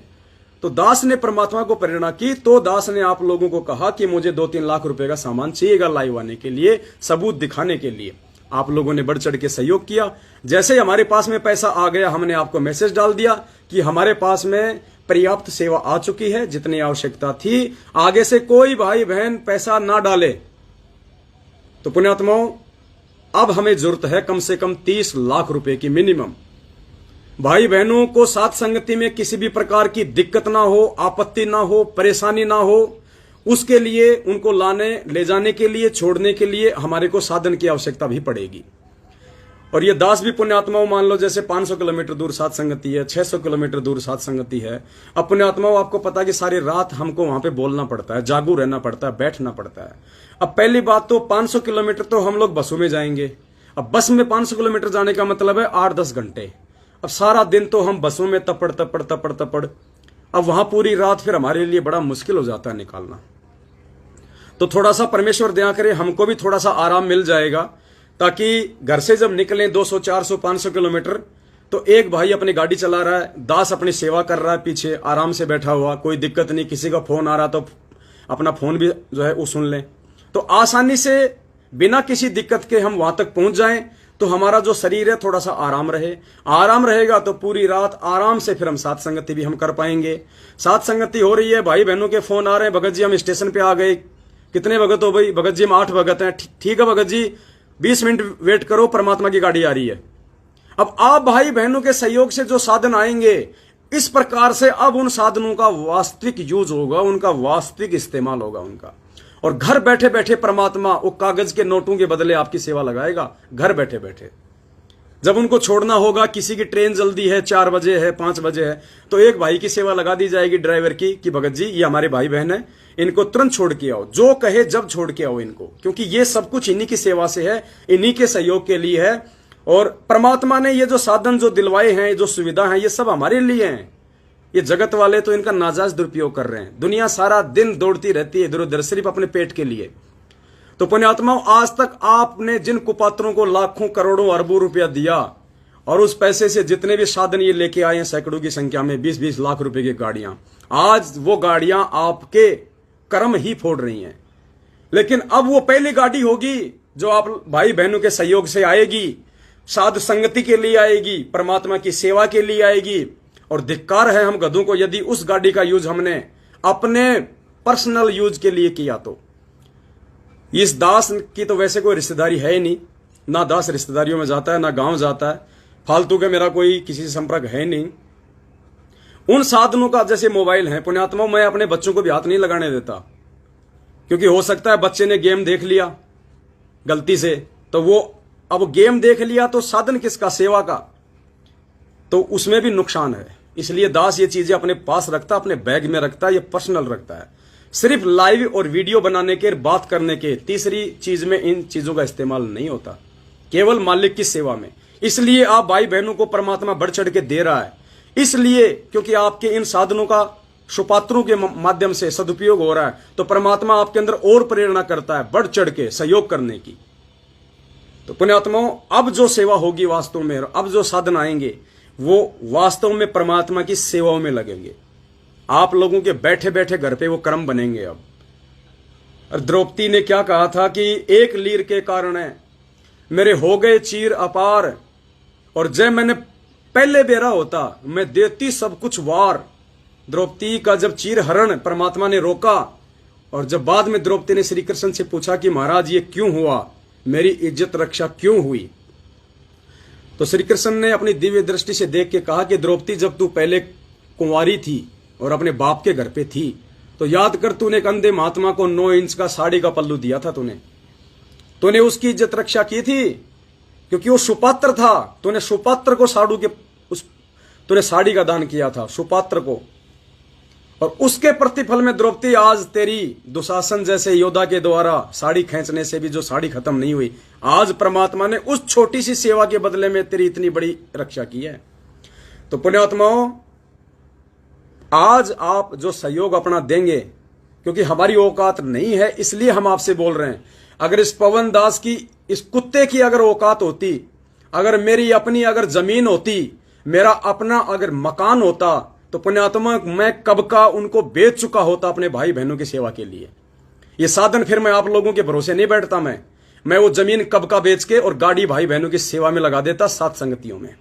तो दास ने परमात्मा को प्रेरणा की, तो दास ने आप लोगों को कहा कि मुझे 2-3 लाख रुपए का सामान चाहिएगा लाइव आने के लिए, सबूत दिखाने के लिए। आप लोगों ने बढ़ चढ़ के सहयोग किया। जैसे ही हमारे पास में पैसा आ गया, हमने आपको मैसेज डाल दिया कि हमारे पास में पर्याप्त सेवा आ चुकी है, जितनी आवश्यकता थी। आगे से कोई भाई बहन पैसा ना डाले। तो पुण्यात्माओं, अब हमें जरूरत है कम से कम 30 लाख रुपए की मिनिमम। भाई बहनों को साथ संगति में किसी भी प्रकार की दिक्कत ना हो, आपत्ति ना हो, परेशानी ना हो, उसके लिए उनको ले जाने के लिए, छोड़ने के लिए हमारे को साधन की आवश्यकता भी पड़ेगी। और ये दास भी पुण्यात्माओं, मान लो जैसे 500 किलोमीटर दूर साथ संगति है, 600 किलोमीटर दूर साथ संगति है। अब पुण्यात्माओं, आपको पता है कि सारी रात हमको वहां पे बोलना पड़ता है, जागू रहना पड़ता है, बैठना पड़ता है। अब पहली बात तो 500 किलोमीटर तो हम लोग बसों में जाएंगे। अब बस में 500 किलोमीटर जाने का मतलब है 8-10 घंटे। अब सारा दिन तो हम बसों में तपड़ तपड़ तपड़ तपड़, अब वहां पूरी रात फिर हमारे लिए बड़ा मुश्किल हो जाता है निकालना। तो थोड़ा सा परमेश्वर दया करे, हमको भी थोड़ा सा आराम मिल जाएगा, ताकि घर से जब निकलें 200, 400, 500 किलोमीटर, तो एक भाई अपनी गाड़ी चला रहा है, दास अपनी सेवा कर रहा है पीछे आराम से बैठा हुआ, कोई दिक्कत नहीं। किसी का फोन आ रहा तो अपना फोन भी जो है वो सुन लें, तो आसानी से बिना किसी दिक्कत के हम वहां तक पहुंच जाएं। तो हमारा जो शरीर है थोड़ा सा आराम रहे, आराम रहेगा तो पूरी रात आराम से फिर हम साथ संगति भी हम कर पाएंगे। साथ संगति हो रही है, भाई बहनों के फोन आ रहे हैं, भगत जी हम स्टेशन पे आ गए, कितने भगत हो भाई? भगत जी हम 8 भगत हैं। ठीक है भगत जी, 20 मिनट वेट करो, परमात्मा की गाड़ी आ रही है। अब आप भाई बहनों के सहयोग से जो साधन आएंगे, इस प्रकार से अब उन साधनों का वास्तविक यूज होगा, उनका वास्तविक इस्तेमाल होगा उनका। और घर बैठे बैठे परमात्मा वो कागज के नोटों के बदले आपकी सेवा लगाएगा, घर बैठे बैठे। जब उनको छोड़ना होगा, किसी की ट्रेन जल्दी है, 4 बजे है, 5 बजे है, तो एक भाई की सेवा लगा दी जाएगी ड्राइवर की कि भगत जी ये हमारे भाई बहन है, इनको तुरंत छोड़ के आओ, जो कहे जब छोड़ के आओ इनको, क्योंकि ये सब कुछ इन्हीं की सेवा से है, इन्हीं के सहयोग के लिए है। और परमात्मा ने ये जो साधन जो दिलवाए हैं, जो सुविधा है, ये सब हमारे लिए हैं। ये जगत वाले तो इनका नाजायज दुरुपयोग कर रहे हैं। दुनिया सारा दिन दौड़ती रहती है इधर उधर सिर्फ अपने पेट के लिए। तो पुण्यात्माओं, आज तक आपने जिन कुपात्रों को लाखों करोड़ों अरबों रुपया दिया और उस पैसे से जितने भी साधन ये लेके आए हैं सैकड़ों की संख्या में, 20-20 लाख रुपए की गाड़ियां, आज वो गाड़ियां आपके कर्म ही फोड़ रही हैं। लेकिन अब वो पहली गाड़ी होगी जो आप भाई बहनों के सहयोग से आएगी, साधु संगति के लिए आएगी, परमात्मा की सेवा के लिए आएगी। और धिक्कार है हम गधों को यदि उस गाड़ी का यूज हमने अपने पर्सनल यूज के लिए किया तो। इस दास की तो वैसे कोई रिश्तेदारी है ही नहीं, ना दास रिश्तेदारियों में जाता है, ना गांव जाता है, फालतू के मेरा कोई किसी से संपर्क है नहीं। उन साधनों का जैसे मोबाइल है, पुण्यात्मा, मैं अपने बच्चों को भी हाथ नहीं लगाने देता, क्योंकि हो सकता है बच्चे ने गेम देख लिया गलती से, तो वो अब गेम देख लिया तो साधन किसका? सेवा का, तो उसमें भी नुकसान है। इसलिए दास ये चीजें अपने पास रखता, अपने बैग में रखता है, ये पर्सनल रखता है। सिर्फ लाइव और वीडियो बनाने के, बात करने के, तीसरी चीज में इन चीजों का इस्तेमाल नहीं होता, केवल मालिक की सेवा में। इसलिए आप भाई बहनों को परमात्मा बढ़ चढ़ के दे रहा है, इसलिए क्योंकि आपके इन साधनों का सुपात्रों के माध्यम से सदुपयोग हो रहा है, तो परमात्मा आपके अंदर और प्रेरणा करता है बढ़ चढ़ के सहयोग करने की। तो पुण्यात्माओं, अब जो सेवा होगी वास्तव में, अब जो साधन आएंगे वो वास्तव में परमात्मा की सेवाओं में लगेंगे। आप लोगों के बैठे बैठे घर पे वो कर्म बनेंगे। अब और द्रौपदी ने क्या कहा था कि एक लीर के कारण मेरे हो गए चीर अपार, और जब मैंने पहले बेरा होता मैं देती सब कुछ वार। द्रौपदी का जब चीर हरण परमात्मा ने रोका, और जब बाद में द्रौपदी ने श्री कृष्ण से पूछा कि महाराज ये क्यों हुआ, मेरी इज्जत रक्षा क्यों हुई, तो श्री कृष्ण ने अपनी दिव्य दृष्टि से देख के कहा कि द्रौपदी, जब तू पहले कुंवारी थी और अपने बाप के घर पे थी, तो याद कर तूने एक अंधे महात्मा को 9 इंच का साड़ी का पल्लू दिया था, तूने उसकी इज्जत रक्षा की थी, क्योंकि वो सुपात्र था। तूने सुपात्र को तूने साड़ी का दान किया था सुपात्र को, और उसके प्रतिफल में द्रौपदी आज तेरी दुशासन जैसे योद्धा के द्वारा साड़ी खींचने से भी जो साड़ी खत्म नहीं हुई, आज परमात्मा ने उस छोटी सी सेवा के बदले में तेरी इतनी बड़ी रक्षा की है। तो पुण्यात्माओं, आज आप जो सहयोग अपना देंगे, क्योंकि हमारी औकात नहीं है इसलिए हम आपसे बोल रहे हैं। अगर इस पवन दास की, इस कुत्ते की अगर औकात होती, अगर मेरी अपनी अगर जमीन होती, मेरा अपना अगर मकान होता, तो पुण्यात्मा मैं कब का उनको बेच चुका होता अपने भाई बहनों की सेवा के लिए। ये साधन फिर मैं आप लोगों के भरोसे नहीं बैठता, मैं वो जमीन कब का बेच के और गाड़ी भाई बहनों की सेवा में लगा देता सात संगतियों में।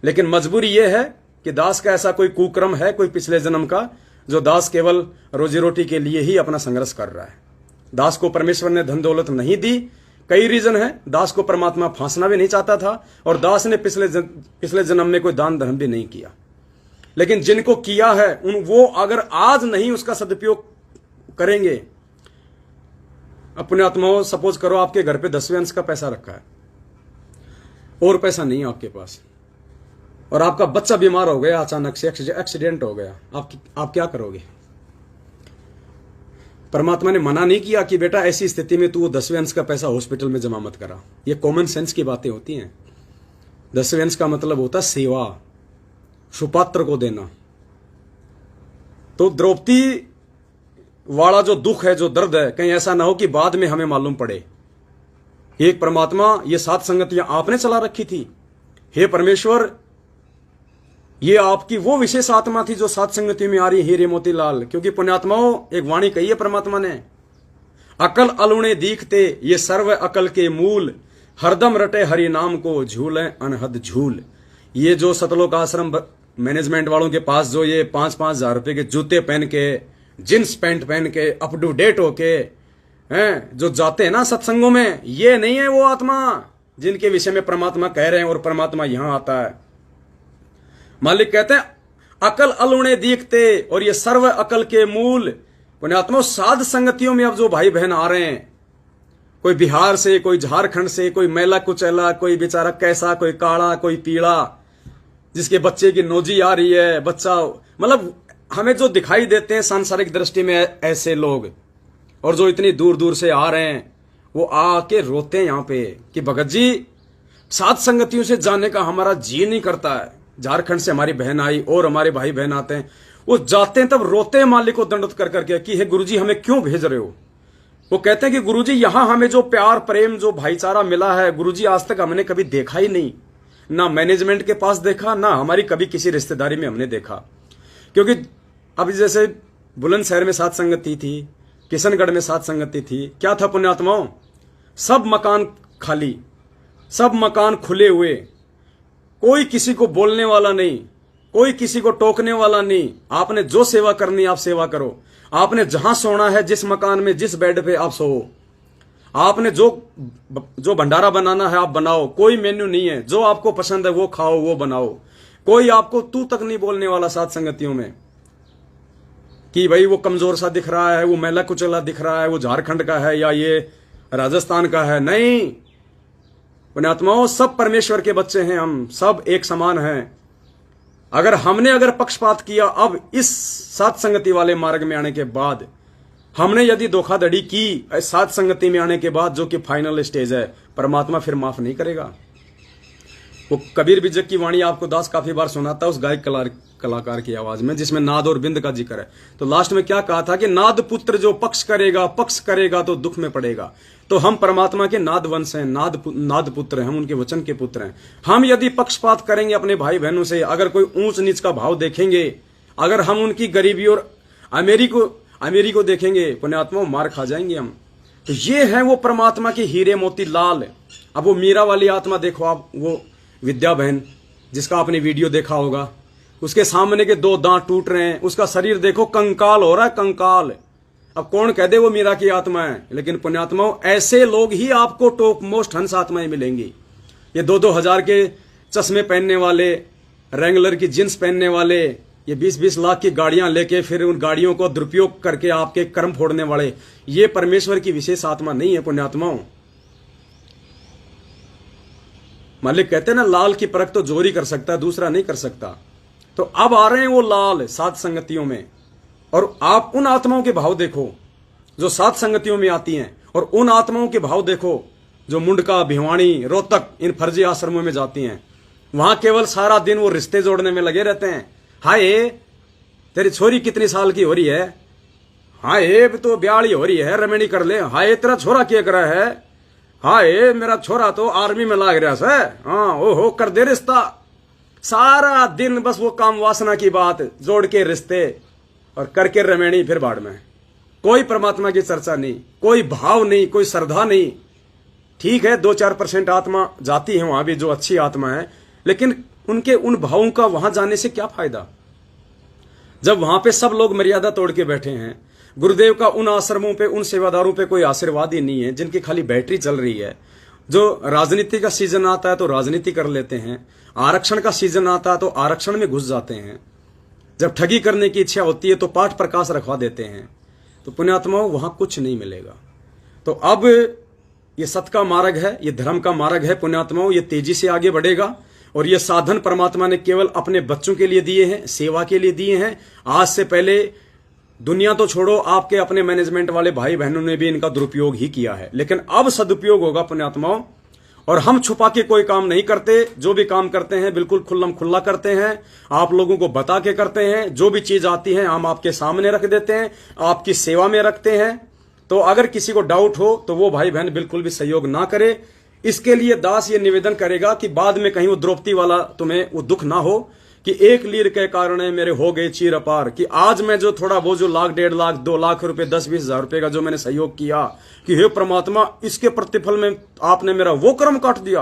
लेकिन मजबूरी यह है कि दास का ऐसा कोई कुक्रम है, कोई पिछले जन्म का, जो दास केवल रोजी रोटी के लिए ही अपना संघर्ष कर रहा है। दास को परमेश्वर ने धन दौलत नहीं दी, कई रीजन है। दास को परमात्मा फांसना भी नहीं चाहता था, और दास ने पिछले जन्म में कोई दान धर्म भी नहीं किया। लेकिन जिनको किया है वो अगर आज नहीं उसका सदुपयोग करेंगे, अपने आत्माओं, सपोज करो आपके घर पे 10वें अंश का पैसा रखा है और पैसा नहीं है आपके पास, और आपका बच्चा बीमार हो गया, अचानक से एक्सीडेंट हो गया, आप क्या करोगे? परमात्मा ने मना नहीं किया कि बेटा ऐसी स्थिति में तू वो 10वें अंश का पैसा हॉस्पिटल में जमा मत करा। ये कॉमन सेंस की बातें होती हैं। 10वें अंश का मतलब होता सेवा, सुपात्र को देना। तो द्रौपदी वाला जो दुख है, जो दर्द है, कहीं ऐसा ना हो कि बाद में हमें मालूम पड़े। एक परमात्मा, ये सात संगतियां आपने चला रखी थी। हे परमेश्वर, ये आपकी वो विशेष आत्मा थी जो सात संगति में आ रही, हीरे मोतीलाल। क्योंकि पुण्यात्माओं, एक वाणी कही है परमात्मा ने, अकल अलुणे दीखते ये सर्व अकल के मूल, हरदम रटे हरि नाम को झूले अनहद झूल। ये जो सतलोक आश्रम मैनेजमेंट वालों के पास जो ये 5-5 हजार रुपए के जूते पहन के, जींस पैंट पहन के, अप टू डेट होके हैं जो जाते हैं ना सत्संगों में, ये नहीं है वो आत्मा जिनके विषय में परमात्मा कह रहे हैं और परमात्मा यहां आता है। मालिक कहते हैं अकल अलुणे दीखते, और ये सर्व अकल के मूल पुण्यात्मा साध संगतियों में अब जो भाई बहन आ रहे हैं, कोई बिहार से, कोई झारखंड से, कोई मैला कुचैला, कोई बेचारा कैसा, कोई काला, कोई पीला, जिसके बच्चे की नोजी आ रही है, बच्चा मतलब हमें जो दिखाई देते हैं सांसारिक दृष्टि में ऐसे लोग, और जो इतनी दूर दूर से आ रहे हैं, वो आके रोते हैं यहां पे कि भगत जी सात संगतियों से जाने का हमारा जी नहीं करता है। झारखंड से हमारी बहन आई और हमारे भाई बहन आते हैं, वो जाते हैं तब रोते हैं मालिक को दंडवत कर करके कि हे गुरुजी हमें क्यों भेज रहे हो। वो कहते हैं कि गुरुजी यहां हमें जो प्यार प्रेम जो भाईचारा मिला है गुरुजी आज तक हमने कभी देखा ही नहीं, ना मैनेजमेंट के पास देखा, ना हमारी कभी किसी रिश्तेदारी में हमने देखा। क्योंकि अभी जैसे बुलंदशहर में सात संगति थी, किशनगढ़ में सात संगति थी, क्या था पुण्यात्माओं, सब मकान खाली, सब मकान खुले हुए, कोई किसी को बोलने वाला नहीं, कोई किसी को टोकने वाला नहीं। आपने जो सेवा करनी आप सेवा करो, आपने जहां सोना है जिस मकान में जिस बेड पे आप सो, आपने जो भंडारा बनाना है आप बनाओ, कोई मेन्यू नहीं है, जो आपको पसंद है वो खाओ वो बनाओ, कोई आपको तू तक नहीं बोलने वाला सात संगतियों में कि भाई वो कमजोर सा दिख रहा है, वो मैला कुचला दिख रहा है, वो झारखंड का है या ये राजस्थान का है। नहीं पुण्यात्माओं, सब परमेश्वर के बच्चे हैं, हम सब एक समान हैं। अगर पक्षपात किया अब इस सात संगति वाले मार्ग में आने के बाद, हमने यदि धोखाधड़ी की सात संगति में आने के बाद, जो कि फाइनल स्टेज है, परमात्मा फिर माफ नहीं करेगा। वो कबीर बिजक की वाणी आपको दास काफी बार सुनाता है उस गायक कलाकार की आवाज में, जिसमें नाद और बिंद का जिक्र है। तो लास्ट में क्या कहा था कि नाद पुत्र जो पक्ष करेगा तो दुख में पड़ेगा। तो हम परमात्मा के नाद वंश हैं, नाद पुत्र हैं, हम उनके वचन के पुत्र हैं। हम यदि पक्षपात करेंगे अपने भाई बहनों से, अगर कोई ऊंच नीच का भाव देखेंगे, अगर हम उनकी गरीबी और अमीरी को देखेंगे, पुण्यात्मा मार खा जाएंगे हम। तो ये है वो परमात्मा के हीरे मोती लाल। अब वो मीरा वाली आत्मा देखो आप, वो विद्या बहन जिसका आपने वीडियो देखा होगा, उसके सामने के 2 दांत टूट रहे हैं, उसका शरीर देखो कंकाल हो रहा है, कंकाल। अब कौन कह दे वो मीरा की आत्मा है, लेकिन पुण्यात्माओं ऐसे लोग ही आपको टॉप मोस्ट हंस आत्माएं मिलेंगी। ये 2-2 हजार के चश्मे पहनने वाले, रेंगुलर की जींस पहनने वाले, ये 20-20 लाख की गाड़ियां लेके फिर उन गाड़ियों को दुरुपयोग करके आपके कर्म फोड़ने वाले, ये परमेश्वर की विशेष आत्मा नहीं है पुण्यात्माओं। मालिक कहते हैं ना, लाल की परख तो जोरी कर सकता है, दूसरा नहीं कर सकता। तो अब आ रहे हैं वो लाल सात संगतियों में, और आप उन आत्माओं के भाव देखो जो सात संगतियों में आती हैं, और उन आत्माओं के भाव देखो जो मुंडका, भिवानी, रोहतक इन फर्जी आश्रमों में जाती हैं। वहां केवल सारा दिन वो रिश्ते जोड़ने में लगे रहते हैं। हाय तेरी छोरी कितनी साल की हो रही है, हाय तो ब्याली हो रही है, रमणी कर ले, हाय तेरा छोरा क्या करा है, हाय मेरा छोरा तो आर्मी में लाग रहा है, हाँ ओहो कर दे रिश्ता। सारा दिन बस वो काम वासना की बात जोड़ के रिश्ते और करके रमणी फिर बाढ़ में। कोई परमात्मा की चर्चा नहीं, कोई भाव नहीं, कोई श्रद्धा नहीं। ठीक है 2-4% आत्मा जाती है वहां भी जो अच्छी आत्मा है, लेकिन उनके उन भावों का वहां जाने से क्या फायदा, जब वहां पे सब लोग मर्यादा तोड़ के बैठे हैं। गुरुदेव का उन आश्रमों पे, उन सेवादारों पे कोई आशीर्वाद ही नहीं है, जिनकी खाली बैटरी चल रही है। जो राजनीति का सीजन आता है तो राजनीति कर लेते हैं, आरक्षण का सीजन आता है तो आरक्षण में घुस जाते हैं, जब ठगी करने की इच्छा होती है तो पाठ प्रकाश रखवा देते हैं। तो पुण्यात्माओं वहां कुछ नहीं मिलेगा। तो अब ये सत का मार्ग है, ये धर्म का मार्ग है पुण्यात्माओं, ये तेजी से आगे बढ़ेगा। और ये साधन परमात्मा ने केवल अपने बच्चों के लिए दिए हैं, सेवा के लिए दिए हैं। आज से पहले दुनिया तो छोड़ो, आपके अपने मैनेजमेंट वाले भाई बहनों ने भी इनका दुरुपयोग ही किया है, लेकिन अब सदुपयोग होगा पुण्यात्माओं। और हम छुपा के कोई काम नहीं करते, जो भी काम करते हैं बिल्कुल खुल्लम खुल्ला करते हैं, आप लोगों को बता के करते हैं। जो भी चीज आती है हम आपके सामने रख देते हैं, आपकी सेवा में रखते हैं। तो अगर किसी को डाउट हो तो वो भाई बहन बिल्कुल भी सहयोग ना करे। इसके लिए दास ये निवेदन करेगा कि बाद में कहीं वो द्रौपदी वाला तुम्हें वो दुख ना हो कि 1 लीर के कारण मेरे हो गए चीर अपार, कि आज मैं जो थोड़ा वो जो 1 लाख 1.5 लाख 2 लाख रुपए 10-20 हजार रुपए का जो मैंने सहयोग किया, कि हे परमात्मा इसके प्रतिफल में आपने मेरा वो कर्म काट दिया,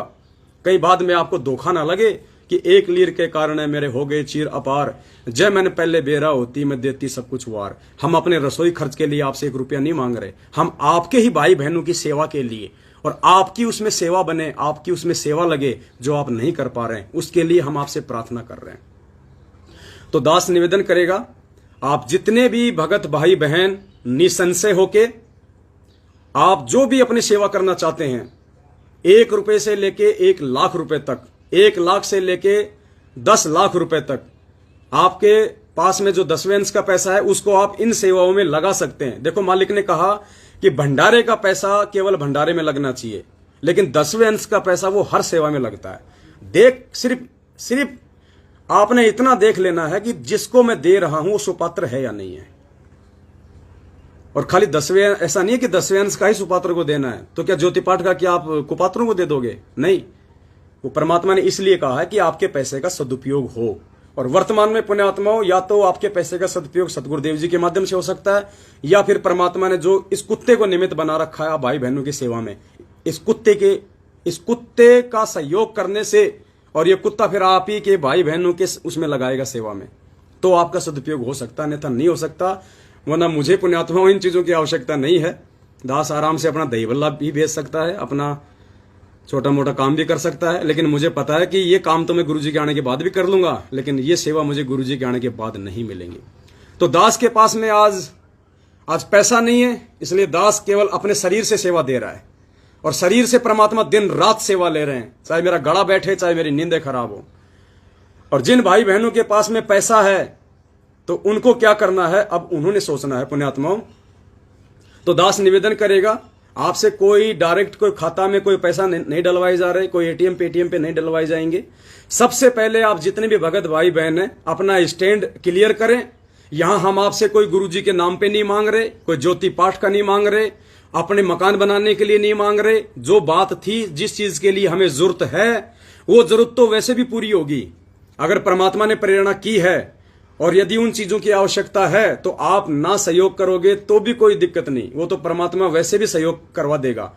कहीं बाद में आपको धोखा ना लगे कि एक लीर के कारण मेरे हो गए चीर अपार, जय मैंने पहले बेरा होती मैं देती सब कुछ वार। हम अपने रसोई खर्च के लिए आपसे 1 रुपया नहीं मांग रहे, हम आपके ही भाई बहनों की सेवा के लिए, और आपकी उसमें सेवा बने, आपकी उसमें सेवा लगे जो आप नहीं कर पा रहे हैं, उसके लिए हम आपसे प्रार्थना कर रहे हैं। तो दास निवेदन करेगा, आप जितने भी भगत भाई बहन निसंशय होके आप जो भी अपनी सेवा करना चाहते हैं, 1 रुपए से लेके 1 लाख रुपए तक, 1 लाख से लेके 10 लाख रुपए तक, आपके पास में जो 10वें अंश का पैसा है उसको आप इन सेवाओं में लगा सकते हैं। देखो, मालिक ने कहा कि भंडारे का पैसा केवल भंडारे में लगना चाहिए, लेकिन 10वें अंश का पैसा वो हर सेवा में लगता है। देख, सिर्फ आपने इतना देख लेना है कि जिसको मैं दे रहा हूं वो सुपात्र है या नहीं है। और खाली 10वें, ऐसा नहीं है कि 10वें अंश का ही सुपात्र को देना है, तो क्या ज्योति पाठ का क्या आप कुपात्रों को दे दोगे? नहीं, वो परमात्मा ने इसलिए कहा है कि आपके पैसे का सदुपयोग हो। और वर्तमान में पुण्यात्माओं, या तो आपके पैसे का सदुपयोग सतगुरुदेव जी के माध्यम से हो सकता है, या फिर परमात्मा ने जो इस कुत्ते को निमित्त बना रखा है भाई बहनों की सेवा में, इस कुत्ते का सहयोग करने से, और ये कुत्ता फिर आप ही के भाई बहनों के उसमें लगाएगा सेवा में, तो आपका सदुपयोग हो सकता है, अन्यथा नहीं हो सकता। वरना मुझे पुण्यात्माओं इन चीजों की आवश्यकता नहीं है। दास आराम से अपना दही बल्ला भी भेज सकता है, अपना छोटा मोटा काम भी कर सकता है, लेकिन मुझे पता है कि ये काम तो मैं गुरुजी के आने के बाद भी कर लूंगा, लेकिन ये सेवा मुझे गुरुजी के आने के बाद नहीं मिलेंगी। तो दास के पास में आज पैसा नहीं है, इसलिए दास केवल अपने शरीर से सेवा दे रहा है, और शरीर से परमात्मा दिन रात सेवा ले रहे हैं, चाहे मेरा गला बैठे, चाहे मेरी नींदें खराब हो। और जिन भाई बहनों के पास में पैसा है तो उनको क्या करना है, अब उन्होंने सोचना है पुण्यात्माओं। तो दास निवेदन करेगा, आपसे कोई डायरेक्ट कोई खाता में कोई पैसा नहीं डलवाए जा रहे, कोई एटीएम पेटीएम पे नहीं डलवाए जाएंगे। सबसे पहले आप जितने भी भगत भाई बहन हैं अपना स्टैंड क्लियर करें। यहां हम आपसे कोई गुरुजी के नाम पे नहीं मांग रहे, कोई ज्योति पाठ का नहीं मांग रहे, अपने मकान बनाने के लिए नहीं मांग रहे। जो बात थी, जिस चीज के लिए हमें जरूरत है, वो जरूरत तो वैसे भी पूरी होगी अगर परमात्मा ने प्रेरणा की है। और यदि उन चीजों की आवश्यकता है तो आप ना सहयोग करोगे तो भी कोई दिक्कत नहीं, वो तो परमात्मा वैसे भी सहयोग करवा देगा।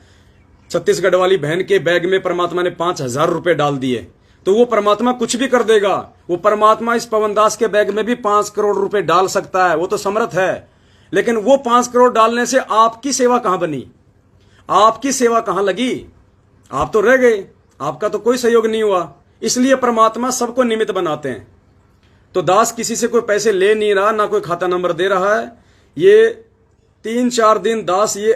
छत्तीसगढ़ वाली बहन के बैग में परमात्मा ने 5,000 रुपए डाल दिए, तो वो परमात्मा कुछ भी कर देगा। वो परमात्मा इस पवनदास के बैग में भी 5 करोड़ रुपए डाल सकता है, वो तो समर्थ है। लेकिन वो 5 करोड़ डालने से आपकी सेवा कहां बनी, आपकी सेवा कहां लगी? आप तो रह गए, आपका तो कोई सहयोग नहीं हुआ। इसलिए परमात्मा सबको निमित्त बनाते हैं। तो दास किसी से कोई पैसे ले नहीं रहा, ना कोई खाता नंबर दे रहा है। ये 3-4 दिन दास ये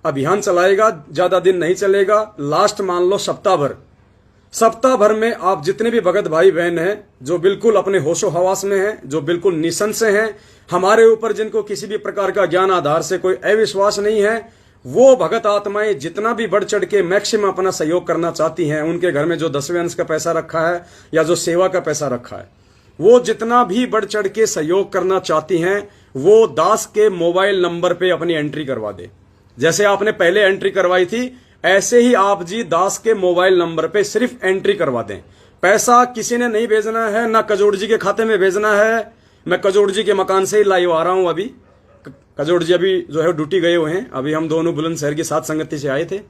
अभियान चलाएगा, ज्यादा दिन नहीं चलेगा। लास्ट मान लो सप्ताह भर में आप जितने भी भगत भाई बहन हैं जो बिल्कुल अपने होशो हवास में हैं, जो बिल्कुल निसंशय हैं, हमारे ऊपर जिनको किसी भी प्रकार का ज्ञान आधार से कोई अविश्वास नहीं है, वो भगत आत्माएं जितना भी बढ़ चढ़ के मैक्सिमम अपना सहयोग करना चाहती हैं, उनके घर में जो 10वें अंश का पैसा रखा है या जो सेवा का पैसा रखा है, वो जितना भी बढ़ चढ़ के सहयोग करना चाहती हैं, वो दास के मोबाइल नंबर पे अपनी एंट्री करवा दे। जैसे आपने पहले एंट्री करवाई थी, ऐसे ही आप जी दास के मोबाइल नंबर पे सिर्फ एंट्री करवा दें। पैसा किसी ने नहीं भेजना है, ना कजोड़ जी के खाते में भेजना है। मैं कजोड़ जी के मकान से ही लाइव आ रहा हूं। अभी कजोड़ जी अभी जो है ड्यूटी गए हुए हैं। अभी हम दोनों बुलंदशहर की साथ संगति से आए थे।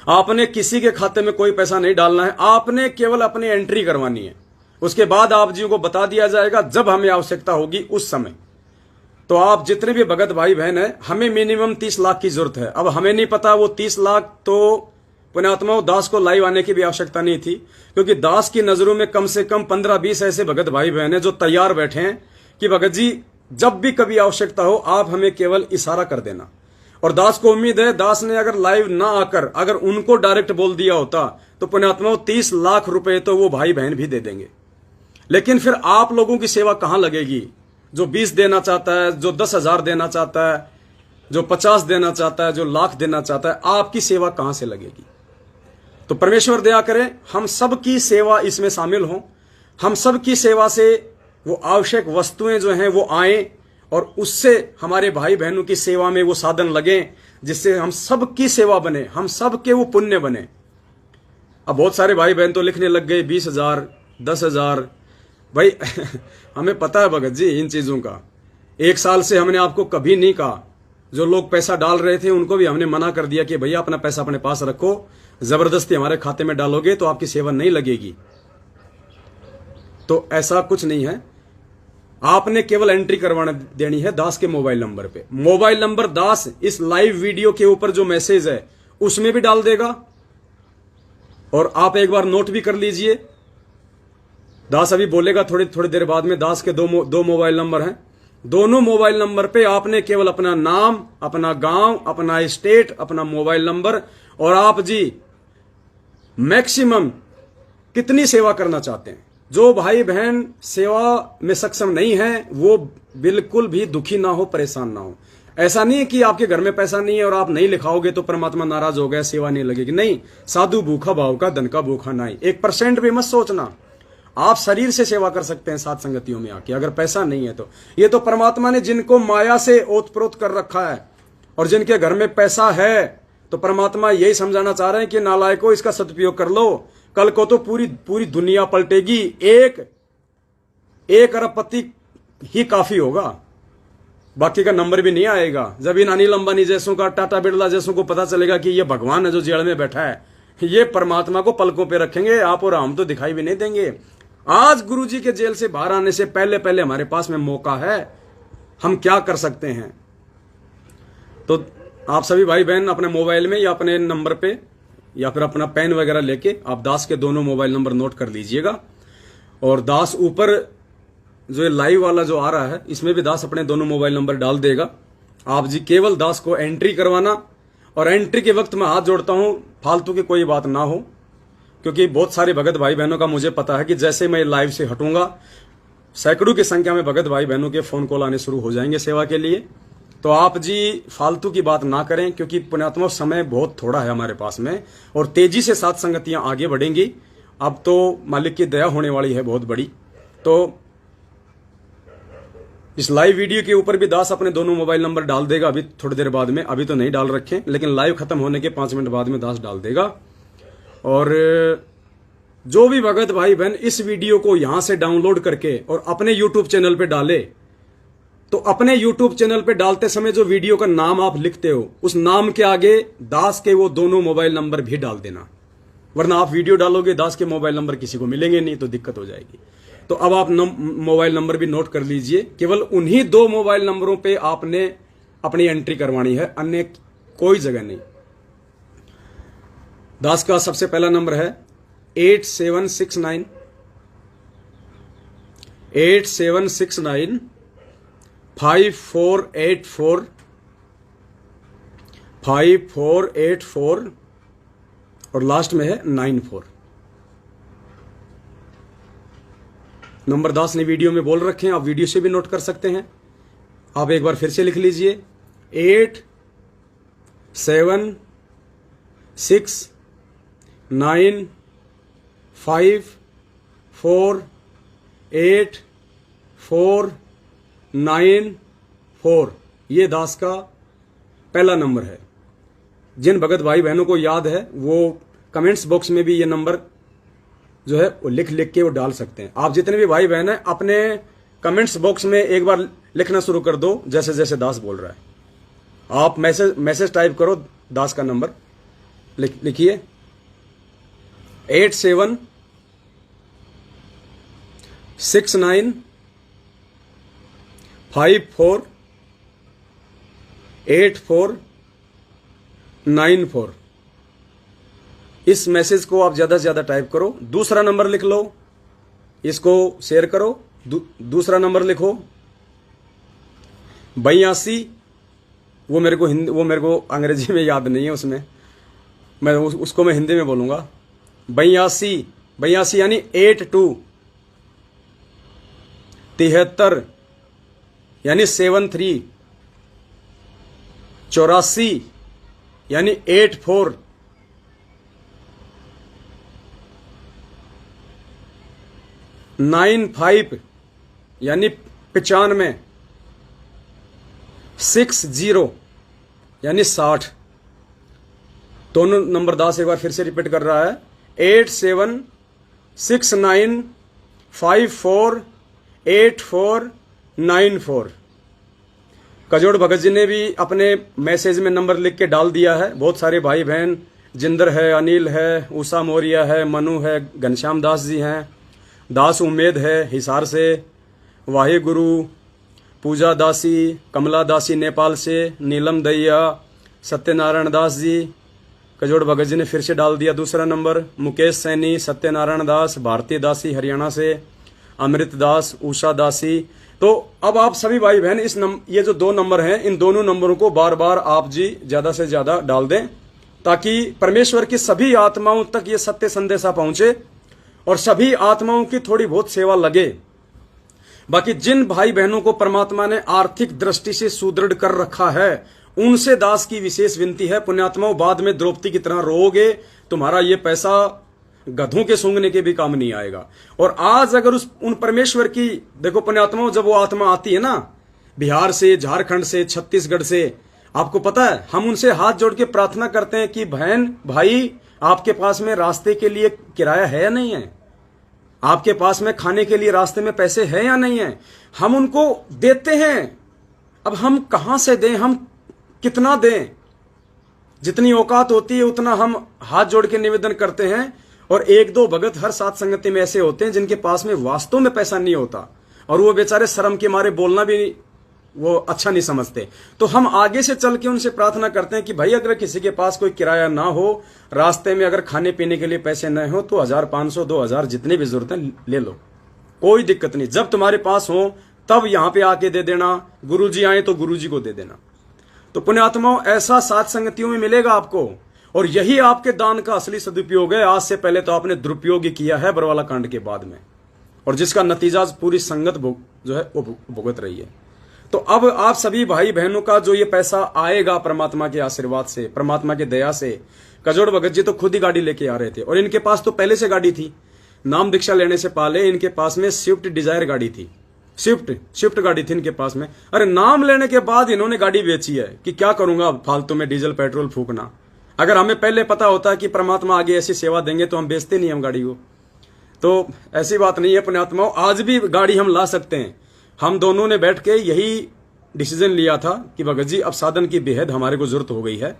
आपने किसी के खाते में कोई पैसा नहीं डालना है, आपने केवल अपनी एंट्री करवानी है। उसके बाद आप जी को बता दिया जाएगा जब हमें आवश्यकता होगी उस समय। तो आप जितने भी भगत भाई बहन है, हमें मिनिमम 30 लाख की जरूरत है। अब हमें नहीं पता वो 30 लाख तो पुण्यात्माओं दास को लाइव आने की भी आवश्यकता नहीं थी, क्योंकि दास की नजरों में कम से कम 15-20 ऐसे भगत भाई बहन है जो तैयार बैठे हैं कि भगत जी जब भी कभी आवश्यकता हो आप हमें केवल इशारा कर देना। और दास को उम्मीद है, दास ने अगर लाइव ना आकर अगर उनको डायरेक्ट बोल दिया होता तो पुण्यात्माओं 30 लाख रुपए तो वो भाई बहन भी दे देंगे। लेकिन फिर आप लोगों की सेवा कहां लगेगी? जो 20 देना चाहता है, जो 10,000 देना चाहता है, जो 50 देना चाहता है, जो लाख देना चाहता है, आपकी सेवा कहां से लगेगी? तो परमेश्वर दया करें, हम सबकी सेवा इसमें शामिल हों, हम सबकी सेवा से वो आवश्यक वस्तुएं जो हैं वो आए और उससे हमारे भाई बहनों की सेवा में वो साधन लगे, जिससे हम सबकी सेवा बने, हम सबके वो पुण्य बने। अब बहुत सारे भाई बहन तो लिखने लग गए 20,000, 10,000। भाई हमें पता है भगत जी इन चीजों का। 1 साल से हमने आपको कभी नहीं कहा। जो लोग पैसा डाल रहे थे उनको भी हमने मना कर दिया कि भैया अपना पैसा अपने पास रखो, जबरदस्ती हमारे खाते में डालोगे तो आपकी सेवा नहीं लगेगी। तो ऐसा कुछ नहीं है, आपने केवल एंट्री करवाने देनी है दास के मोबाइल नंबर पे। मोबाइल नंबर दास इस लाइव वीडियो के ऊपर जो मैसेज है उसमें भी डाल देगा। और आप एक बार नोट भी कर लीजिए, दास अभी बोलेगा थोड़ी देर बाद में, दास के दो मोबाइल नंबर हैं। दोनों मोबाइल नंबर पे आपने केवल अपना नाम, अपना गांव, अपना स्टेट, अपना मोबाइल नंबर और आप जी मैक्सिमम कितनी सेवा करना चाहते हैं। जो भाई बहन सेवा में सक्षम नहीं है वो बिल्कुल भी दुखी ना हो, परेशान ना हो। ऐसा नहीं है कि आपके घर में पैसा नहीं है और आप नहीं लिखाओगे तो परमात्मा नाराज हो गया, सेवा नहीं लगेगी। नहीं, साधु भूखा भाव का, धन का भूखा नहीं। 1% भी मत सोचना, आप शरीर से सेवा कर सकते हैं साथ संगतियों में आके, अगर पैसा नहीं है तो। ये तो परमात्मा ने जिनको माया से ओतप्रोत कर रखा है और जिनके घर में पैसा है, तो परमात्मा यही समझाना चाह रहे हैं कि नालायकों इसका सदुपयोग कर लो, कल को तो पूरी दुनिया पलटेगी। एक अरबपति ही काफी होगा, बाकी का नंबर भी नहीं आएगा। जब इन अनिल अंबानी जैसों का, टाटा बिरला जैसों को पता चलेगा कि ये भगवान है जो जेल में बैठा है, ये परमात्मा को पलकों पे रखेंगे, आप और हम तो दिखाई भी नहीं देंगे। आज गुरुजी के जेल से बाहर आने से पहले हमारे पास में मौका है, हम क्या कर सकते हैं। तो आप सभी भाई बहन अपने मोबाइल में या अपने नंबर पे या फिर अपना पेन वगैरह लेके आप दास के दोनों मोबाइल नंबर नोट कर लीजिएगा। और दास ऊपर जो ये लाइव वाला जो आ रहा है इसमें भी दास अपने दोनों मोबाइल नंबर डाल देगा। आप जी केवल दास को एंट्री करवाना, और एंट्री के वक्त मैं हाथ जोड़ता हूं फालतू की कोई बात ना हो, क्योंकि बहुत सारे भगत भाई बहनों का मुझे पता है कि जैसे मैं लाइव से हटूंगा सैकड़ों की संख्या में भगत भाई बहनों के फोन कॉल आने शुरू हो जाएंगे सेवा के लिए। तो आप जी फालतू की बात ना करें, क्योंकि पुण्यात्मा समय बहुत थोड़ा है हमारे पास में और तेजी से साथ संगतियां आगे बढ़ेंगी। अब तो मालिक की दया होने वाली है बहुत बड़ी। तो इस लाइव वीडियो के ऊपर भी दास अपने दोनों मोबाइल नंबर डाल देगा अभी थोड़ी देर बाद में, अभी तो नहीं डाल रखे, लेकिन लाइव खत्म होने के 5 मिनट बाद में दास डाल देगा। और जो भी भगत भाई बहन इस वीडियो को यहां से डाउनलोड करके और अपने यूट्यूब चैनल पे डाले, तो अपने यूट्यूब चैनल पे डालते समय जो वीडियो का नाम आप लिखते हो उस नाम के आगे दास के वो दोनों मोबाइल नंबर भी डाल देना, वरना आप वीडियो डालोगे दास के मोबाइल नंबर किसी को मिलेंगे नहीं तो दिक्कत हो जाएगी। तो अब आप मोबाइल नंबर भी नोट कर लीजिए, केवल उन्हीं 2 मोबाइल नंबरों पे आपने अपनी एंट्री करवानी है, अन्य कोई जगह नहीं। दास का सबसे पहला नंबर है 8769 5484 5484 और लास्ट में है 94। नंबर दास ने वीडियो में बोल रखे हैं, आप वीडियो से भी नोट कर सकते हैं। आप एक बार फिर से लिख लीजिए 8769548494। ये दास का पहला नंबर है। जिन भगत भाई बहनों को याद है वो कमेंट्स बॉक्स में भी ये नंबर जो है वो लिख के वो डाल सकते हैं। आप जितने भी भाई बहन हैं अपने कमेंट्स बॉक्स में एक बार लिखना शुरू कर दो, जैसे जैसे दास बोल रहा है। आप मैसेज टाइप करो, दास का नंबर लिखिए 8769548494। इस मैसेज को आप ज्यादा से ज्यादा टाइप करो। दूसरा नंबर लिख लो, इसको शेयर करो। दूसरा नंबर लिखो 82, वो मेरे को अंग्रेजी में याद नहीं है, उसमें उसको मैं हिंदी में बोलूंगा। 82 यानी 82, 73 यानी 73, 84 यानी 84, 95 यानी 95, 60 यानी 60। दोनों नंबर दास एक बार फिर से रिपीट कर रहा है 8769548494। कजोड़ भगत जी ने भी अपने मैसेज में नंबर लिख के डाल दिया है। बहुत सारे भाई बहन, जिंदर है, अनिल है, उषा मौर्य है, मनु है, घनश्याम दास जी हैं, दास उम्मेद है हिसार से, वाहे गुरु पूजा दासी, कमला दासी नेपाल से, नीलम दैया, सत्यनारायण दास जी, कजोड़ भगत जी ने फिर से डाल दिया दूसरा नंबर, मुकेश सैनी, सत्यनारायण दास, भारतीय दासी हरियाणा से, अमृत दास, उषा दासी। तो अब आप सभी भाई बहन ये जो 2 नंबर हैं, इन दोनों नंबरों को बार बार आप जी ज्यादा से ज्यादा डाल दें, ताकि परमेश्वर की सभी आत्माओं तक ये सत्य संदेशा पहुंचे और सभी आत्माओं की थोड़ी बहुत सेवा लगे। बाकी जिन भाई बहनों को परमात्मा ने आर्थिक दृष्टि से सुदृढ़ कर रखा है, उनसे दास की विशेष विनती है, पुण्यात्माओं बाद में द्रौपदी की तरह रोओगे, तुम्हारा ये पैसा गधों के सूंघने के भी काम नहीं आएगा। और आज अगर उन परमेश्वर की, देखो पुण्यात्माओं, जब वो आत्मा आती है ना बिहार से, झारखंड से, छत्तीसगढ़ से, आपको पता है हम उनसे हाथ जोड़ के प्रार्थना करते हैं कि बहन भाई आपके पास में रास्ते के लिए किराया है या नहीं है, आपके पास में खाने के लिए रास्ते में पैसे हैं या नहीं है, हम उनको देते हैं। अब हम कहां से दें, हम कितना दें, जितनी औकात होती है उतना हम हाथ जोड़ के निवेदन करते हैं। और 1-2 भगत हर साथ संगति में ऐसे होते हैं जिनके पास में वास्तव में पैसा नहीं होता और वो बेचारे शर्म के मारे बोलना भी वो अच्छा नहीं समझते। तो हम आगे से चल के उनसे प्रार्थना करते हैं कि भाई अगर किसी के पास कोई किराया ना हो, रास्ते में अगर खाने पीने के लिए पैसे न हो, तो 1500 2000 जितनी भी जरूरत है ले लो, कोई दिक्कत नहीं। जब तुम्हारे पास हो तब यहां पे आके दे देना, गुरुजी आए तो गुरुजी को दे देना। तो पुण्यात्माओं ऐसा साथ संगतियों में मिलेगा आपको, और यही आपके दान का असली सदुपयोग है। आज से पहले तो आपने दुरुपयोग ही किया है बरवाला कांड के बाद में, और जिसका नतीजा पूरी संगत जो है वो भुगत रही है। तो अब आप सभी भाई बहनों का जो ये पैसा आएगा परमात्मा के आशीर्वाद से, परमात्मा के दया से, कजोड़ भगत जी तो खुद ही गाड़ी लेके आ रहे थे और इनके पास तो पहले से गाड़ी थी। नाम दीक्षा लेने से पहले इनके पास में स्विफ्ट डिजायर गाड़ी थी, स्विफ्ट गाड़ी थी इनके पास में। अरे नाम लेने के बाद इन्होंने गाड़ी बेची है कि क्या करूंगा फालतू में डीजल पेट्रोल फूकना। अगर हमें पहले पता होता कि परमात्मा आगे ऐसी सेवा देंगे तो हम बेचते नहीं हम गाड़ी को। तो ऐसी बात नहीं है पुण्यात्माओं, आज भी गाड़ी हम ला सकते हैं। हम दोनों ने बैठ के यही डिसीजन लिया था कि भगत जी अब साधन की बेहद हमारे को जरूरत हो गई है।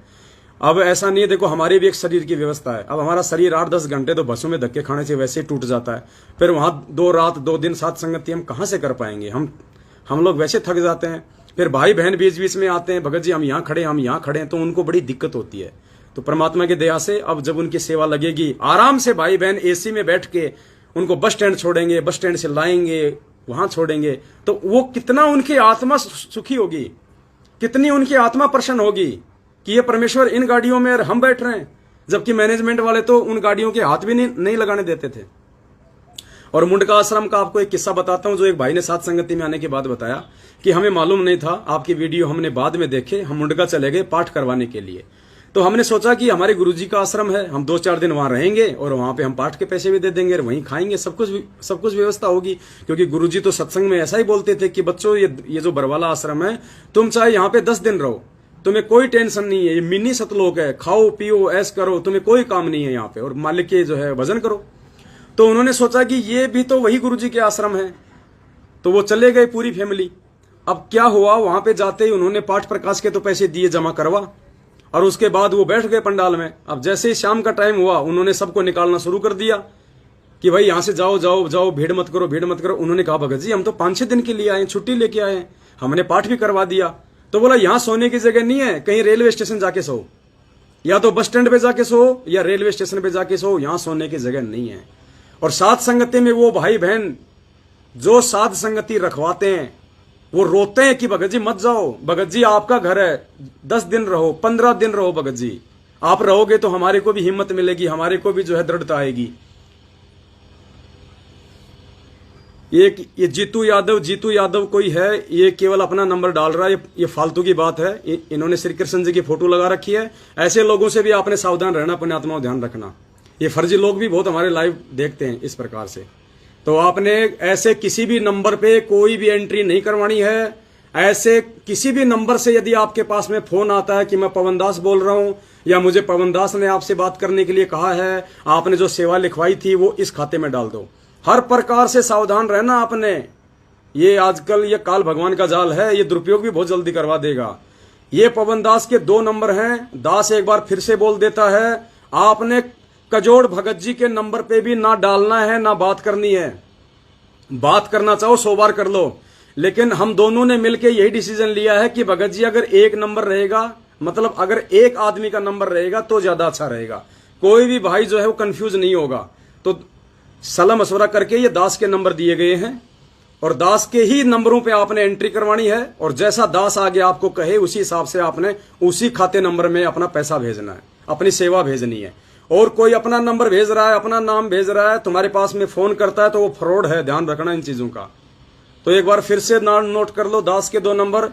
अब ऐसा नहीं है, देखो हमारी भी एक शरीर की व्यवस्था है। अब हमारा शरीर 8-10 घंटे तो बसों में धक्के खाने से वैसे ही टूट जाता है, फिर वहां 2 रात 2 दिन साथ संगति हम कहां से कर पाएंगे। हम लोग वैसे थक जाते हैं। फिर भाई बहन बीच बीच में आते हैं, भगत जी हम यहाँ खड़े हैं, तो उनको बड़ी दिक्कत होती है। तो परमात्मा की दया से अब जब उनकी सेवा लगेगी, आराम से भाई बहन एसी में बैठ के उनको बस स्टैंड छोड़ेंगे, बस स्टैंड से लाएंगे, वहां छोड़ेंगे, तो वो कितना उनकी आत्मा सुखी होगी, कितनी उनकी आत्मा प्रसन्न होगी कि ये परमेश्वर इन गाड़ियों में हम बैठ रहे हैं, जबकि मैनेजमेंट वाले तो उन गाड़ियों के हाथ भी नहीं लगाने देते थे। और मुंडका आश्रम का आपको एक किस्सा बताता हूं, जो एक भाई ने साथ संगति में आने के बाद बताया कि हमें मालूम नहीं था, आपकी वीडियो हमने बाद में देखे, हम मुंडका चले गए पाठ करवाने के लिए। तो हमने सोचा कि हमारे गुरुजी का आश्रम है, हम 2-4 दिन वहां रहेंगे और वहां पे हम पाठ के पैसे भी दे देंगे और वहीं खाएंगे, सब कुछ व्यवस्था होगी। क्योंकि गुरुजी तो सत्संग में ऐसा ही बोलते थे कि बच्चों ये जो बरवाला आश्रम है, तुम चाहे यहाँ पे 10 दिन रहो, तुम्हें कोई टेंशन नहीं है, ये मिनी सतलोक है, खाओ पियो ऐश करो, तुम्हें कोई काम नहीं है यहाँ पे, और मालिक के जो है भजन करो। तो उन्होंने सोचा कि ये भी तो वही गुरुजी के आश्रम है, तो वो चले गए पूरी फैमिली। अब क्या हुआ, वहां पे जाते ही उन्होंने पाठ प्रकाश के तो पैसे दिए जमा करवा, और उसके बाद वो बैठ गए पंडाल में। अब जैसे ही शाम का टाइम हुआ, उन्होंने सबको निकालना शुरू कर दिया कि भाई यहां से जाओ, भीड़ मत करो। उन्होंने कहा भगत जी हम तो 5-6 दिन के लिए आए, छुट्टी लेके आए, हमने पाठ भी करवा दिया। तो बोला यहां सोने की जगह नहीं है, कहीं रेलवे स्टेशन जाके सो, या तो बस स्टैंड पे जाके सो या रेलवे स्टेशन पे जाके सो, यहां सोने की जगह नहीं है। और साथ संगति में वो भाई बहन जो साध संगति रखवाते हैं, वो रोते हैं कि भगत जी मत जाओ, भगत जी आपका घर है, 10 दिन रहो, 15 दिन रहो, भगत जी आप रहोगे तो हमारे को भी हिम्मत मिलेगी, हमारे को भी जो है दृढ़ता आएगी। ये जीतू यादव कोई है, ये केवल अपना नंबर डाल रहा है, ये फालतू की बात है। इन्होंने श्री कृष्ण जी की फोटो लगा रखी है। ऐसे लोगों से भी आपने सावधान रहना, अपने आत्माओं ध्यान रखना। ये फर्जी लोग भी बहुत हमारे लाइव देखते हैं इस प्रकार से। तो आपने ऐसे किसी भी नंबर पे कोई भी एंट्री नहीं करवानी है। ऐसे किसी भी नंबर से यदि आपके पास में फोन आता है कि मैं पवन दास बोल रहा हूं, या मुझे पवन दास ने आपसे बात करने के लिए कहा है, आपने जो सेवा लिखवाई थी वो इस खाते में डाल दो। हर प्रकार से सावधान रहना आपने। ये आजकल ये काल भगवान का जाल है, ये दुरुपयोग भी बहुत जल्दी करवा देगा। ये पवन दास के 2 नंबर हैं, दास एक बार फिर से बोल देता है, आपने कजोड़ भगत जी के नंबर पे भी ना डालना है ना बात करनी है। बात करना चाहो 100 बार कर लो, लेकिन हम दोनों ने मिलकर यही डिसीजन लिया है कि भगत जी अगर एक नंबर रहेगा, मतलब अगर एक आदमी का नंबर रहेगा तो ज्यादा अच्छा रहेगा, कोई भी भाई जो है वो कंफ्यूज नहीं होगा। तो सलाह मशवरा करके ये दास के नंबर दिए गए हैं और दास के ही नंबरों पे आपने एंट्री करवानी है और जैसा दास आगे आपको कहे उसी हिसाब से आपने उसी खाते नंबर में अपना पैसा भेजना है, अपनी सेवा भेजनी है। और कोई अपना नंबर भेज रहा है, अपना नाम भेज रहा है, तुम्हारे पास में फोन करता है तो वो फ्रॉड है, ध्यान रखना इन चीजों का। तो एक बार फिर से नोट कर लो, दास के 2 नंबर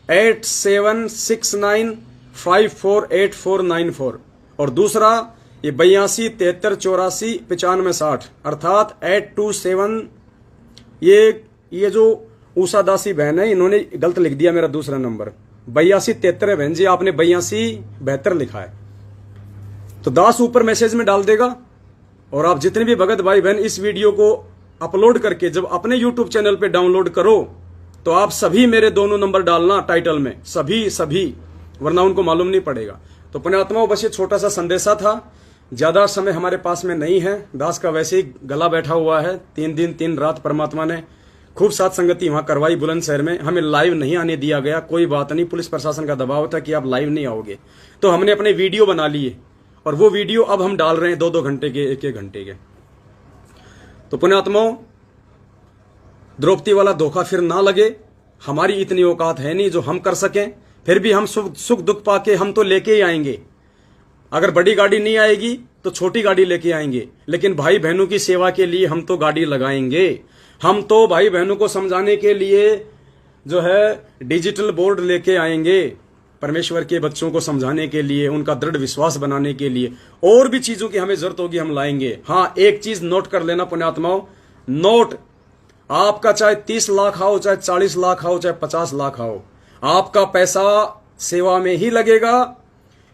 8769548494 और दूसरा ये 8273849560 अर्थात 827। ये जो उषा दासी बहन है इन्होंने गलत लिख दिया मेरा दूसरा नंबर 8273 है बहन जी, आपने 8272 लिखा है। तो दास ऊपर मैसेज में डाल देगा और आप जितने भी भगत भाई बहन इस वीडियो को अपलोड करके जब अपने YouTube चैनल पे डाउनलोड करो तो आप सभी मेरे दोनों नंबर डालना टाइटल में, सभी, वरना उनको मालूम नहीं पड़ेगा। तो पुण्यात्माओं, बस ये छोटा सा संदेशा था, ज्यादा समय हमारे पास में नहीं है। दास का वैसे ही गला बैठा हुआ है, 3 दिन 3 रात परमात्मा ने खूब साथ संगति वहां करवाई बुलंदशहर में। हमें लाइव नहीं आने दिया गया, कोई बात नहीं, पुलिस प्रशासन का दबाव था कि आप लाइव नहीं आओगे, तो हमने अपने वीडियो बना लिए और वो वीडियो अब हम डाल रहे हैं 2-2 घंटे के, 1-1 घंटे के। तो पुण्यात्माओं, द्रौपदी वाला धोखा फिर ना लगे, हमारी इतनी औकात है नहीं जो हम कर सकें, फिर भी हम सुख दुख पाके हम तो लेके ही आएंगे। अगर बड़ी गाड़ी नहीं आएगी तो छोटी गाड़ी लेके आएंगे, लेकिन भाई बहनों की सेवा के लिए हम तो गाड़ी लगाएंगे। हम तो भाई बहनों को समझाने के लिए जो है डिजिटल बोर्ड लेके आएंगे, परमेश्वर के बच्चों को समझाने के लिए, उनका दृढ़ विश्वास बनाने के लिए, और भी चीजों की हमें जरूरत होगी हम लाएंगे। हाँ, एक चीज नोट कर लेना पुण्यात्माओं, नोट आपका चाहे 30 लाख आओ, चाहे 40 लाख आओ, चाहे 50 लाख आओ, आपका पैसा सेवा में ही लगेगा।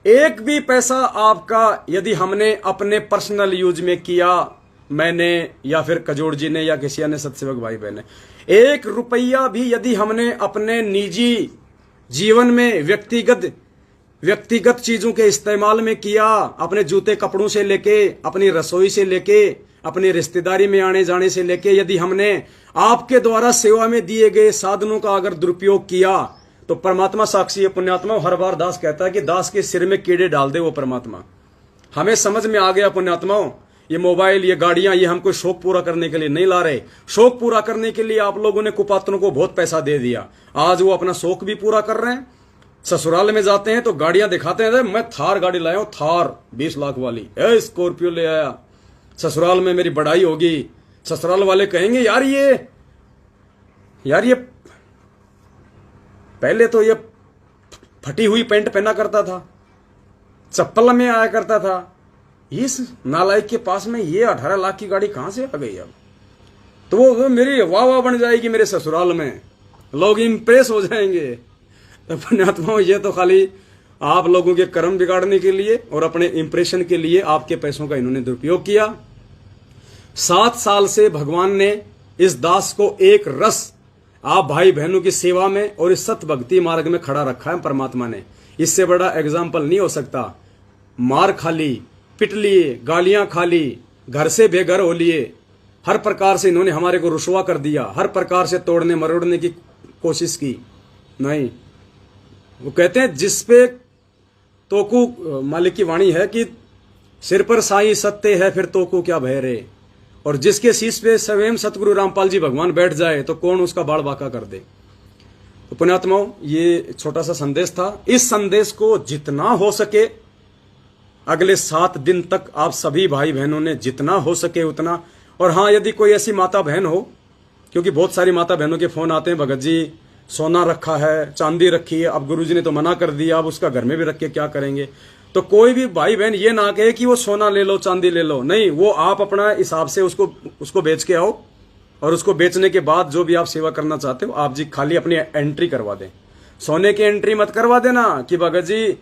एक भी पैसा आपका यदि हमने अपने पर्सनल यूज में किया, मैंने या फिर कजोड़ जी ने या किसी अन्य सत्सेवक भाई बहन ने, 1 रुपया भी यदि हमने अपने निजी जीवन में व्यक्तिगत चीजों के इस्तेमाल में किया, अपने जूते कपड़ों से लेके, अपनी रसोई से लेके, अपनी रिश्तेदारी में आने जाने से लेके, यदि हमने आपके द्वारा सेवा में दिए गए साधनों का अगर दुरुपयोग किया तो परमात्मा साक्षी है पुण्यात्मा। हर बार दास कहता है कि दास के सिर में कीड़े डाल दे वो परमात्मा। हमें समझ में आ गया पुण्यात्माओं, ये मोबाइल, ये गाड़ियां, ये हमको शौक पूरा करने के लिए नहीं ला रहे। शौक पूरा करने के लिए आप लोगों ने कुपात्रों को बहुत पैसा दे दिया, आज वो अपना शौक भी पूरा कर रहे हैं। ससुराल में जाते हैं तो गाड़ियां दिखाते हैं, मैं थार गाड़ी लाया हूं, थार 20 लाख वाली, स्कॉर्पियो ले आया, ससुराल में मेरी बढ़ाई होगी। ससुराल वाले कहेंगे यार ये पहले तो ये फटी हुई पैंट पहना करता था, चप्पल में आया करता था, इस नालायक के पास में ये 18 लाख की गाड़ी कहां से आ गई अब? तो वो मेरी वाह बन जाएगी मेरे ससुराल में, लोग इंप्रेस हो जाएंगे। तो पुण्यात्माओं, ये तो खाली आप लोगों के कर्म बिगाड़ने के लिए और अपने इंप्रेशन के लिए आपके पैसों का इन्होंने दुरुपयोग किया। 7 साल से भगवान ने इस दास को एक रस आप भाई बहनों की सेवा में और इस सत भक्ति मार्ग में खड़ा रखा है परमात्मा ने। इससे बड़ा एग्जाम्पल नहीं हो सकता। मार खा ली, पिट लिए, गालियां खा ली, घर से बेघर हो लिए, हर प्रकार से इन्होंने हमारे को रुसवा कर दिया, हर प्रकार से तोड़ने मरोड़ने की कोशिश की। नहीं, वो कहते हैं जिसपे तोकू, मालिक की वाणी है कि सिर पर साईं सत्य है फिर तोकू क्या भय रे, और जिसके शीश पे स्वयं सतगुरु रामपाल जी भगवान बैठ जाए तो कौन उसका बाड़ बाका कर दे। तो पुण्यात्माओं, ये छोटा सा संदेश था। इस संदेश को जितना हो सके अगले 7 दिन तक आप सभी भाई बहनों ने जितना हो सके उतना, और हाँ, यदि कोई ऐसी माता बहन हो, क्योंकि बहुत सारी माता बहनों के फोन आते हैं, भगत जी सोना रखा है, चांदी रखी है, अब गुरुजी ने तो मना कर दिया, अब उसका घर में भी रख के क्या करेंगे। तो कोई भी भाई बहन ये ना कहे कि वो सोना ले लो, चांदी ले लो, नहीं, वो आप अपना हिसाब से उसको बेच के आओ, और उसको बेचने के बाद जो भी आप सेवा करना चाहते हो आप जी खाली अपनी एंट्री करवा दें। सोने की एंट्री मत करवा देना कि भगत जी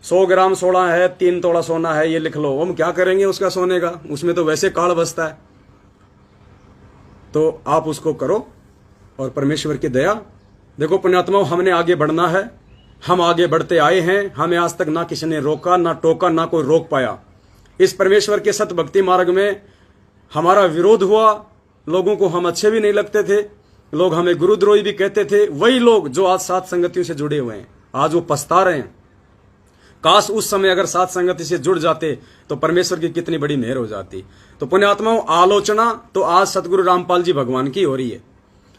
100 ग्राम सोना है, 3 तोला सोना है, ये लिख लो। हम क्या करेंगे उसका सोने का, उसमें तो वैसे काल बसता है। तो आप उसको करो और परमेश्वर की दया। देखो पुण्यात्माओं, हमने आगे बढ़ना है, हम आगे बढ़ते आए हैं, हमें आज तक ना किसी ने रोका, ना टोका, ना कोई रोक पाया। इस परमेश्वर के सत भक्ति मार्ग में हमारा विरोध हुआ लोगों को हम अच्छे भी नहीं लगते थे, लोग हमें गुरुद्रोही भी कहते थे, वही लोग जो आज सात संगतियों से जुड़े हुए हैं आज वो पछता रहे हैं। काश उस समय अगर सात संगति से जुड़ जाते तो परमेश्वर की कितनी बड़ी मेहर हो जाती। तो पुण्यात्माओं, आलोचना तो आज सतगुरु रामपाल जी भगवान की हो रही है।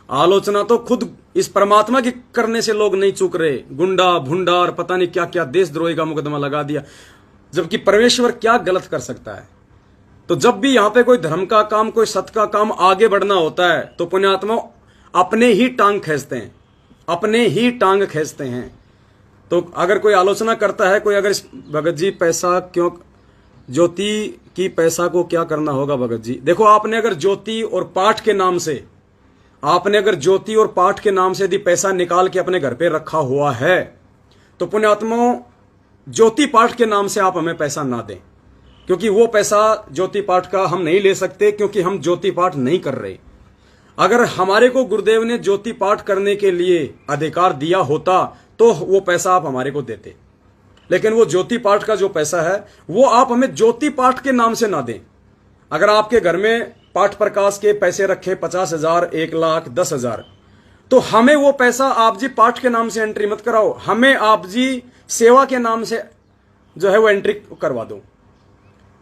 आलोचना तो खुद इस परमात्मा की करने से लोग नहीं चूक रहे। गुंडा भुंडा और पता नहीं क्या क्या देशद्रोही का मुकदमा लगा दिया, जबकि परमेश्वर क्या गलत कर सकता है। तो जब भी यहां पे कोई धर्म का काम, कोई सत्य का काम आगे बढ़ना होता है तो पुण्यात्मा अपने ही टांग खींचते हैं, अपने ही टांग खींचते हैं। तो अगर कोई आलोचना करता है, कोई अगर भगत जी पैसा क्यों, ज्योति की पैसा को क्या करना होगा भगत जी? देखो, आपने अगर ज्योति और पाठ के नाम से, आपने अगर ज्योति और पाठ के नाम से यदि पैसा निकाल के अपने घर पे रखा हुआ है तो पुण्यात्माओं, ज्योति पाठ के नाम से आप हमें पैसा ना दें, क्योंकि वो पैसा ज्योति पाठ का हम नहीं ले सकते, क्योंकि हम ज्योति पाठ नहीं कर रहे। अगर हमारे को गुरुदेव ने ज्योति पाठ करने के लिए अधिकार दिया होता तो वो पैसा आप हमारे को देते, लेकिन वो ज्योति पाठ का जो पैसा है वो आप हमें ज्योति पाठ के नाम से ना दें। अगर आपके घर में पाठ प्रकाश के पैसे रखे 50,000, 1 लाख, 10,000, तो हमें वो पैसा आप जी पाठ के नाम से एंट्री मत कराओ, हमें आप जी सेवा के नाम से जो है वो एंट्री करवा दो।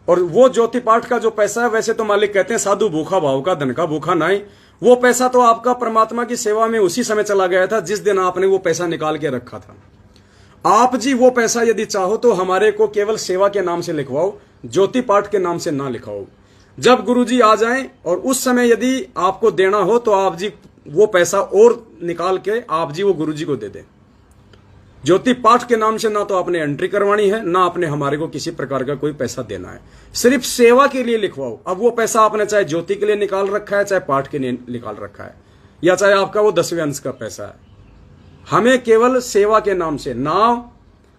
और वो ज्योति पाठ का जो पैसा है, वैसे तो मालिक कहते हैं साधु भूखा भाव का, धन का भूखा नहीं। वो पैसा तो आपका परमात्मा की सेवा में उसी समय चला गया था जिस दिन आपने वो पैसा निकाल के रखा था। आप जी वो पैसा यदि चाहो तो हमारे को केवल सेवा के नाम से लिखवाओ, ज्योति पाठ के नाम से ना लिखवाओ। जब गुरुजी आ जाएं और उस समय यदि आपको देना हो तो आप जी वो पैसा और निकाल के आप जी वो गुरुजी को दे दें। ज्योति पाठ के नाम से ना तो आपने एंट्री करवानी है, ना आपने हमारे को किसी प्रकार का कोई पैसा देना है, सिर्फ सेवा के लिए लिखवाओ। अब वो पैसा आपने चाहे ज्योति के लिए निकाल रखा है, चाहे पाठ के लिए निकाल रखा है, या चाहे आपका वो 10वें अंश का पैसा है, हमें केवल सेवा के नाम से नाम,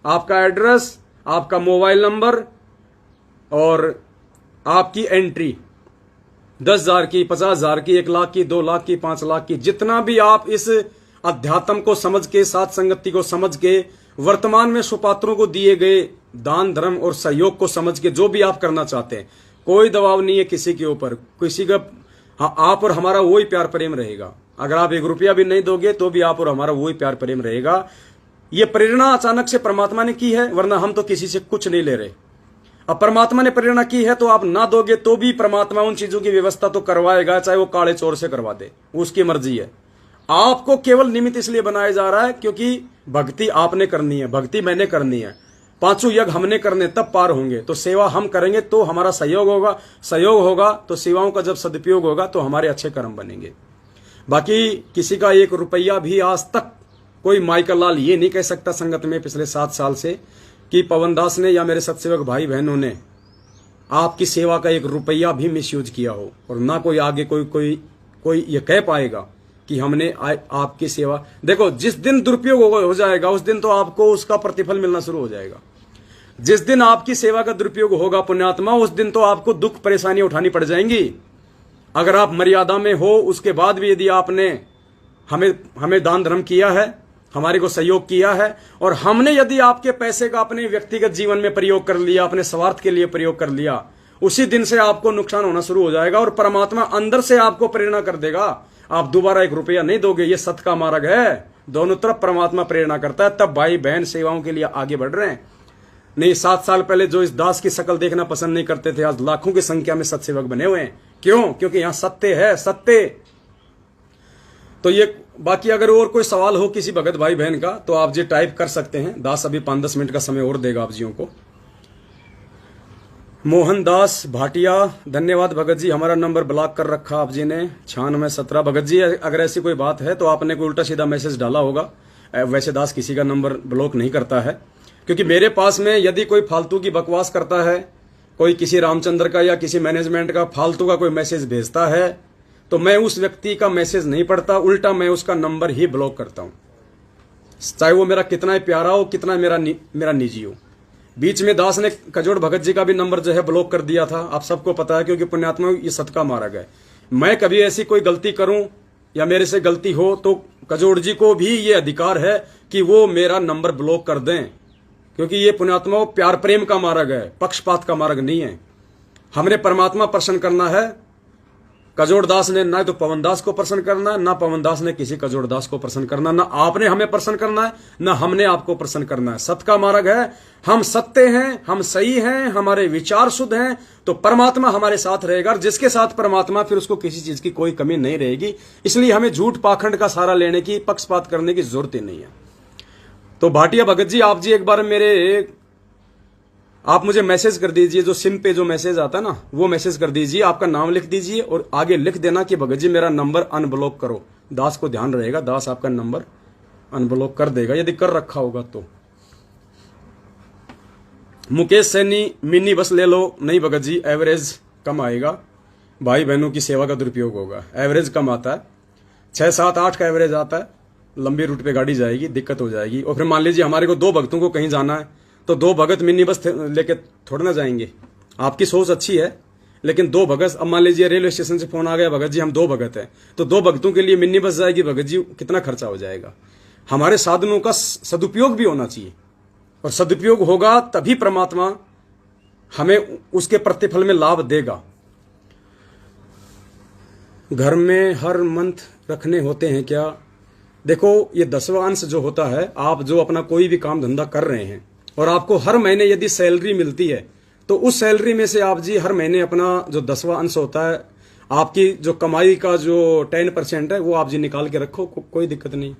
आपका एड्रेस, आपका मोबाइल नंबर और आपकी एंट्री 10,000 की, 50,000 की, 1 लाख की, 2 लाख की, 5 लाख की, जितना भी आप इस अध्यात्म को समझ के, सात संगति को समझ के, वर्तमान में सुपात्रों को दिए गए दान धर्म और सहयोग को समझ के जो भी आप करना चाहते हैं, कोई दबाव नहीं है किसी के ऊपर, किसी का। हाँ, आप और हमारा वही प्यार प्रेम रहेगा। अगर आप 1 रुपया भी नहीं दोगे तो भी आप और हमारा वही प्यार प्रेम रहेगा। ये प्रेरणा अचानक से परमात्मा ने की है, वरना हम तो किसी से कुछ नहीं ले रहे। अब परमात्मा ने प्रेरणा की है तो आप ना दोगे तो भी परमात्मा उन चीजों की व्यवस्था तो करवाएगा, चाहे वो काले चोर से करवा दे, उसकी मर्जी है। आपको केवल निमित्त इसलिए बनाया जा रहा है क्योंकि भक्ति आपने करनी है, भक्ति मैंने करनी है, 5 यज्ञ हमने करने, तब पार होंगे। तो सेवा हम करेंगे तो हमारा सहयोग होगा, सहयोग होगा तो सेवाओं का जब सदुपयोग होगा तो हमारे अच्छे कर्म बनेंगे। बाकी किसी का 1 रुपया भी आज तक कोई माइकल लाल ये नहीं कह सकता संगत में पिछले 7 साल से कि पवन दास ने या मेरे सत्सेवक भाई बहनों ने आपकी सेवा का 1 रुपया भी मिसयूज किया हो, और ना कोई आगे कोई ये कह पाएगा कि हमने आपकी सेवा। देखो, जिस दिन दुरुपयोग हो जाएगा उस दिन तो आपको उसका प्रतिफल मिलना शुरू हो जाएगा। जिस दिन आपकी सेवा का दुरुपयोग होगा पुण्यात्मा, उस दिन तो आपको दुख परेशानियां उठानी पड़ जाएंगी। अगर आप मर्यादा में हो, उसके बाद भी यदि आपने हमें दान धर्म किया है, हमारे को सहयोग किया है, और हमने यदि आपके पैसे का अपने व्यक्तिगत जीवन में प्रयोग कर लिया, अपने स्वार्थ के लिए प्रयोग कर लिया, उसी दिन से आपको नुकसान होना शुरू हो जाएगा और परमात्मा अंदर से आपको प्रेरणा कर देगा। आप दोबारा 1 रुपया नहीं दोगे। ये सत्य का मार्ग है, दोनों तरफ परमात्मा प्रेरणा करता है, तब भाई बहन सेवाओं के लिए आगे बढ़ रहे हैं। नहीं, 7 साल पहले जो इस दास की शक्ल देखना पसंद नहीं करते थे, आज लाखों की संख्या में सत्सेवक बने हुए हैं। क्यों? क्योंकि यहां सत्य है, सत्य। तो ये बाकी अगर और कोई सवाल हो किसी भगत भाई बहन का तो आप जी टाइप कर सकते हैं। दास अभी 5-10 मिनट का समय और देगा आप जियों को। मोहन दास भाटिया, धन्यवाद भगत जी, हमारा नंबर ब्लॉक कर रखा आप जी ने। 9617 भगत जी, अगर ऐसी कोई बात है तो आपने कोई उल्टा सीधा मैसेज डाला होगा। वैसे दास किसी का नंबर ब्लॉक नहीं करता है, क्योंकि मेरे पास में यदि कोई फालतू की बकवास करता है, कोई किसी रामचंद्र का या किसी मैनेजमेंट का फालतू का कोई मैसेज भेजता है, तो मैं उस व्यक्ति का मैसेज नहीं पढ़ता, उल्टा मैं उसका नंबर ही ब्लॉक करता हूं, चाहे वो मेरा कितना ही प्यारा हो, कितना मेरा निजी हो। बीच में दास ने कजोड़ भगत जी का भी नंबर जो है ब्लॉक कर दिया था, आप सबको पता है, क्योंकि पुण्यात्मा ये सत्य का मार्ग है। मैं कभी ऐसी कोई गलती करूं या मेरे से गलती हो तो कजोड़ जी को भी ये अधिकार है कि वो मेरा नंबर ब्लॉक कर दें, क्योंकि ये पुण्यात्मा प्यार प्रेम का मार्ग है, पक्षपात का मार्ग नहीं है। हमने परमात्मा प्रसन्न करना है, कजोड़दास ने ना तो पवनदास को प्रसन्न करना है, ना पवनदास ने किसी कजोड़दास को प्रसन्न करना, ना आपने हमें प्रसन्न करना है, ना हमने आपको प्रसन्न करना है। सत्य का मार्ग है, हम सत्य हैं, हम सही हैं, हमारे विचार शुद्ध हैं, तो परमात्मा हमारे साथ रहेगा। और जिसके साथ परमात्मा, फिर उसको किसी चीज की कोई कमी नहीं रहेगी। इसलिए हमें झूठ पाखंड का सहारा लेने की, पक्षपात करने की जरूरत ही नहीं है। तो भाटिया भगत जी, आप जी एक बार आप मुझे मैसेज कर दीजिए, जो सिम पे जो मैसेज आता है ना, वो मैसेज कर दीजिए, आपका नाम लिख दीजिए और आगे लिख देना कि भगत जी मेरा नंबर अनब्लॉक करो। दास को ध्यान रहेगा, दास आपका नंबर अनब्लॉक कर देगा यदि कर रखा होगा तो। मुकेश सैनी, मिनी बस ले लो। नहीं भगत जी, एवरेज कम आएगा, भाई बहनों की सेवा का दुरुपयोग होगा। एवरेज कम आता है, 6, 7, 8 का एवरेज आता है। लंबी रूट पे गाड़ी जाएगी, दिक्कत हो जाएगी। और फिर मान लीजिए हमारे को 2 भक्तों को कहीं जाना है, तो 2 भगत मिनी बस लेके थोड़ा ना जाएंगे। आपकी सोच अच्छी है, लेकिन 2 भगत, अब मान लीजिए रेलवे स्टेशन से फोन आ गया, भगत जी हम 2 भगत हैं, तो 2 भक्तों के लिए मिनी बस जाएगी, भगत जी कितना खर्चा हो जाएगा। हमारे साधनों का सदुपयोग भी होना चाहिए, और सदुपयोग होगा तभी परमात्मा हमें उसके प्रतिफल में लाभ देगा। घर में हर मंथ रखने होते हैं क्या? देखो, ये 10वां अंश जो होता है, आप जो अपना कोई भी काम धंधा कर रहे हैं और आपको हर महीने यदि सैलरी मिलती है, तो उस सैलरी में से आप जी हर महीने अपना जो 10वां अंश होता है, आपकी जो कमाई का जो 10% है, वो आप जी निकाल के रखो, कोई दिक्कत नहीं।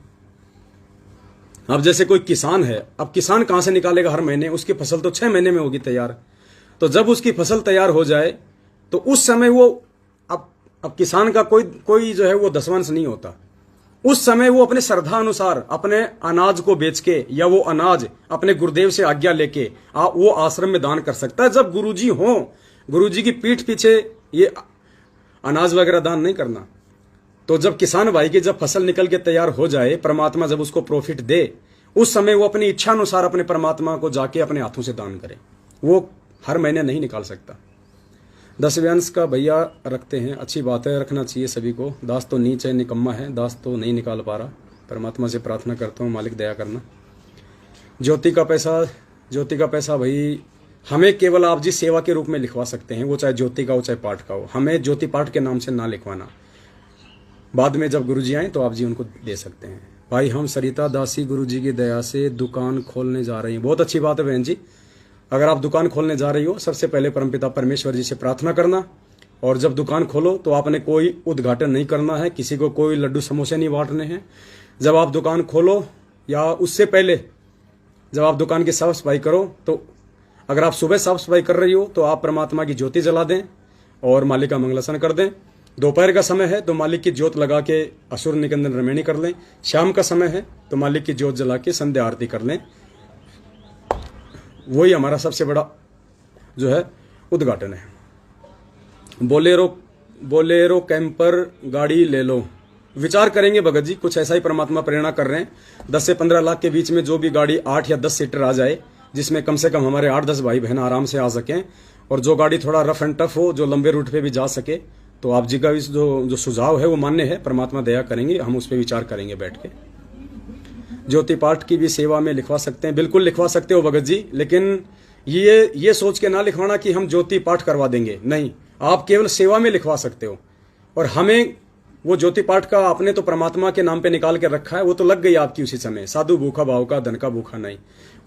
अब जैसे कोई किसान है, अब किसान कहां से निकालेगा हर महीने? उसकी फसल तो 6 महीने में होगी तैयार। तो जब उसकी फसल तैयार हो जाए, तो उस समय वो अब किसान का कोई जो है वो 10वां अंश नहीं होता। उस समय वो अपने श्रद्धा अनुसार अपने अनाज को बेच के, या वो अनाज अपने गुरुदेव से आज्ञा लेके वो आश्रम में दान कर सकता है। जब गुरुजी हो, गुरुजी की पीठ पीछे ये अनाज वगैरह दान नहीं करना। तो जब किसान भाई की जब फसल निकल के तैयार हो जाए, परमात्मा जब उसको प्रॉफिट दे, उस समय वो अपनी इच्छा अनुसार अपने परमात्मा को जाके अपने हाथों से दान करे। वो हर महीने नहीं निकाल सकता। 10वें अंश का भैया रखते हैं, अच्छी बात है, रखना चाहिए सभी को। दास तो नीच है, निकम्मा है, दास तो नहीं निकाल पा रहा। परमात्मा से प्रार्थना करता हूँ, मालिक दया करना। ज्योति का पैसा भाई हमें केवल आप जी सेवा के रूप में लिखवा सकते हैं, वो चाहे ज्योति का हो चाहे पाठ का हो। हमें ज्योति पाठ के नाम से ना लिखवाना, बाद में जब गुरुजी आए तो आप जी उनको दे सकते हैं। भाई हम सरिता दासी गुरुजी की दया से दुकान खोलने जा रही हैं। बहुत अच्छी बात है बहन जी। अगर आप दुकान खोलने जा रही हो, सबसे पहले परमपिता परमेश्वर जी से प्रार्थना करना, और जब दुकान खोलो तो आपने कोई उद्घाटन नहीं करना है, किसी को कोई लड्डू समोसे नहीं बांटने हैं। जब आप दुकान खोलो या उससे पहले जब आप दुकान की साफ सफाई करो, तो अगर आप सुबह साफ सफाई कर रही हो तो आप परमात्मा की ज्योति जला दें और मालिक का मंगलासन कर दें। दोपहर का समय है तो मालिक की ज्योत लगा के असुर निकंदन रमैनी कर लें। शाम का समय है तो मालिक की ज्योत जला के संध्या आरती कर लें। वही हमारा सबसे बड़ा जो है उद्घाटन है। बोलेरो कैंपर गाड़ी ले लो। विचार करेंगे भगत जी, कुछ ऐसा ही परमात्मा प्रेरणा कर रहे हैं। 10 से 15 लाख के बीच में जो भी गाड़ी 8 या 10 सीटर आ जाए, जिसमें कम से कम हमारे 8-10 भाई बहन आराम से आ सकें, और जो गाड़ी थोड़ा रफ एंड टफ हो, जो लंबे रूट पे भी जा सके, तो आप जी का इस जो सुझाव है वो मान्य है। परमात्मा दया करेंगे, हम उस पर विचार करेंगे बैठ के। ज्योति पाठ की भी सेवा में लिखवा सकते हैं, बिल्कुल लिखवा सकते हो भगत जी, लेकिन ये सोच के ना लिखवाना कि हम ज्योति पाठ करवा देंगे, नहीं। आप केवल सेवा में लिखवा सकते हो। और हमें वो ज्योति पाठ का आपने तो परमात्मा के नाम पे निकाल के रखा है, वो तो लग गई आपकी उसी समय। साधु भूखा भाव का, धन का भूखा नहीं,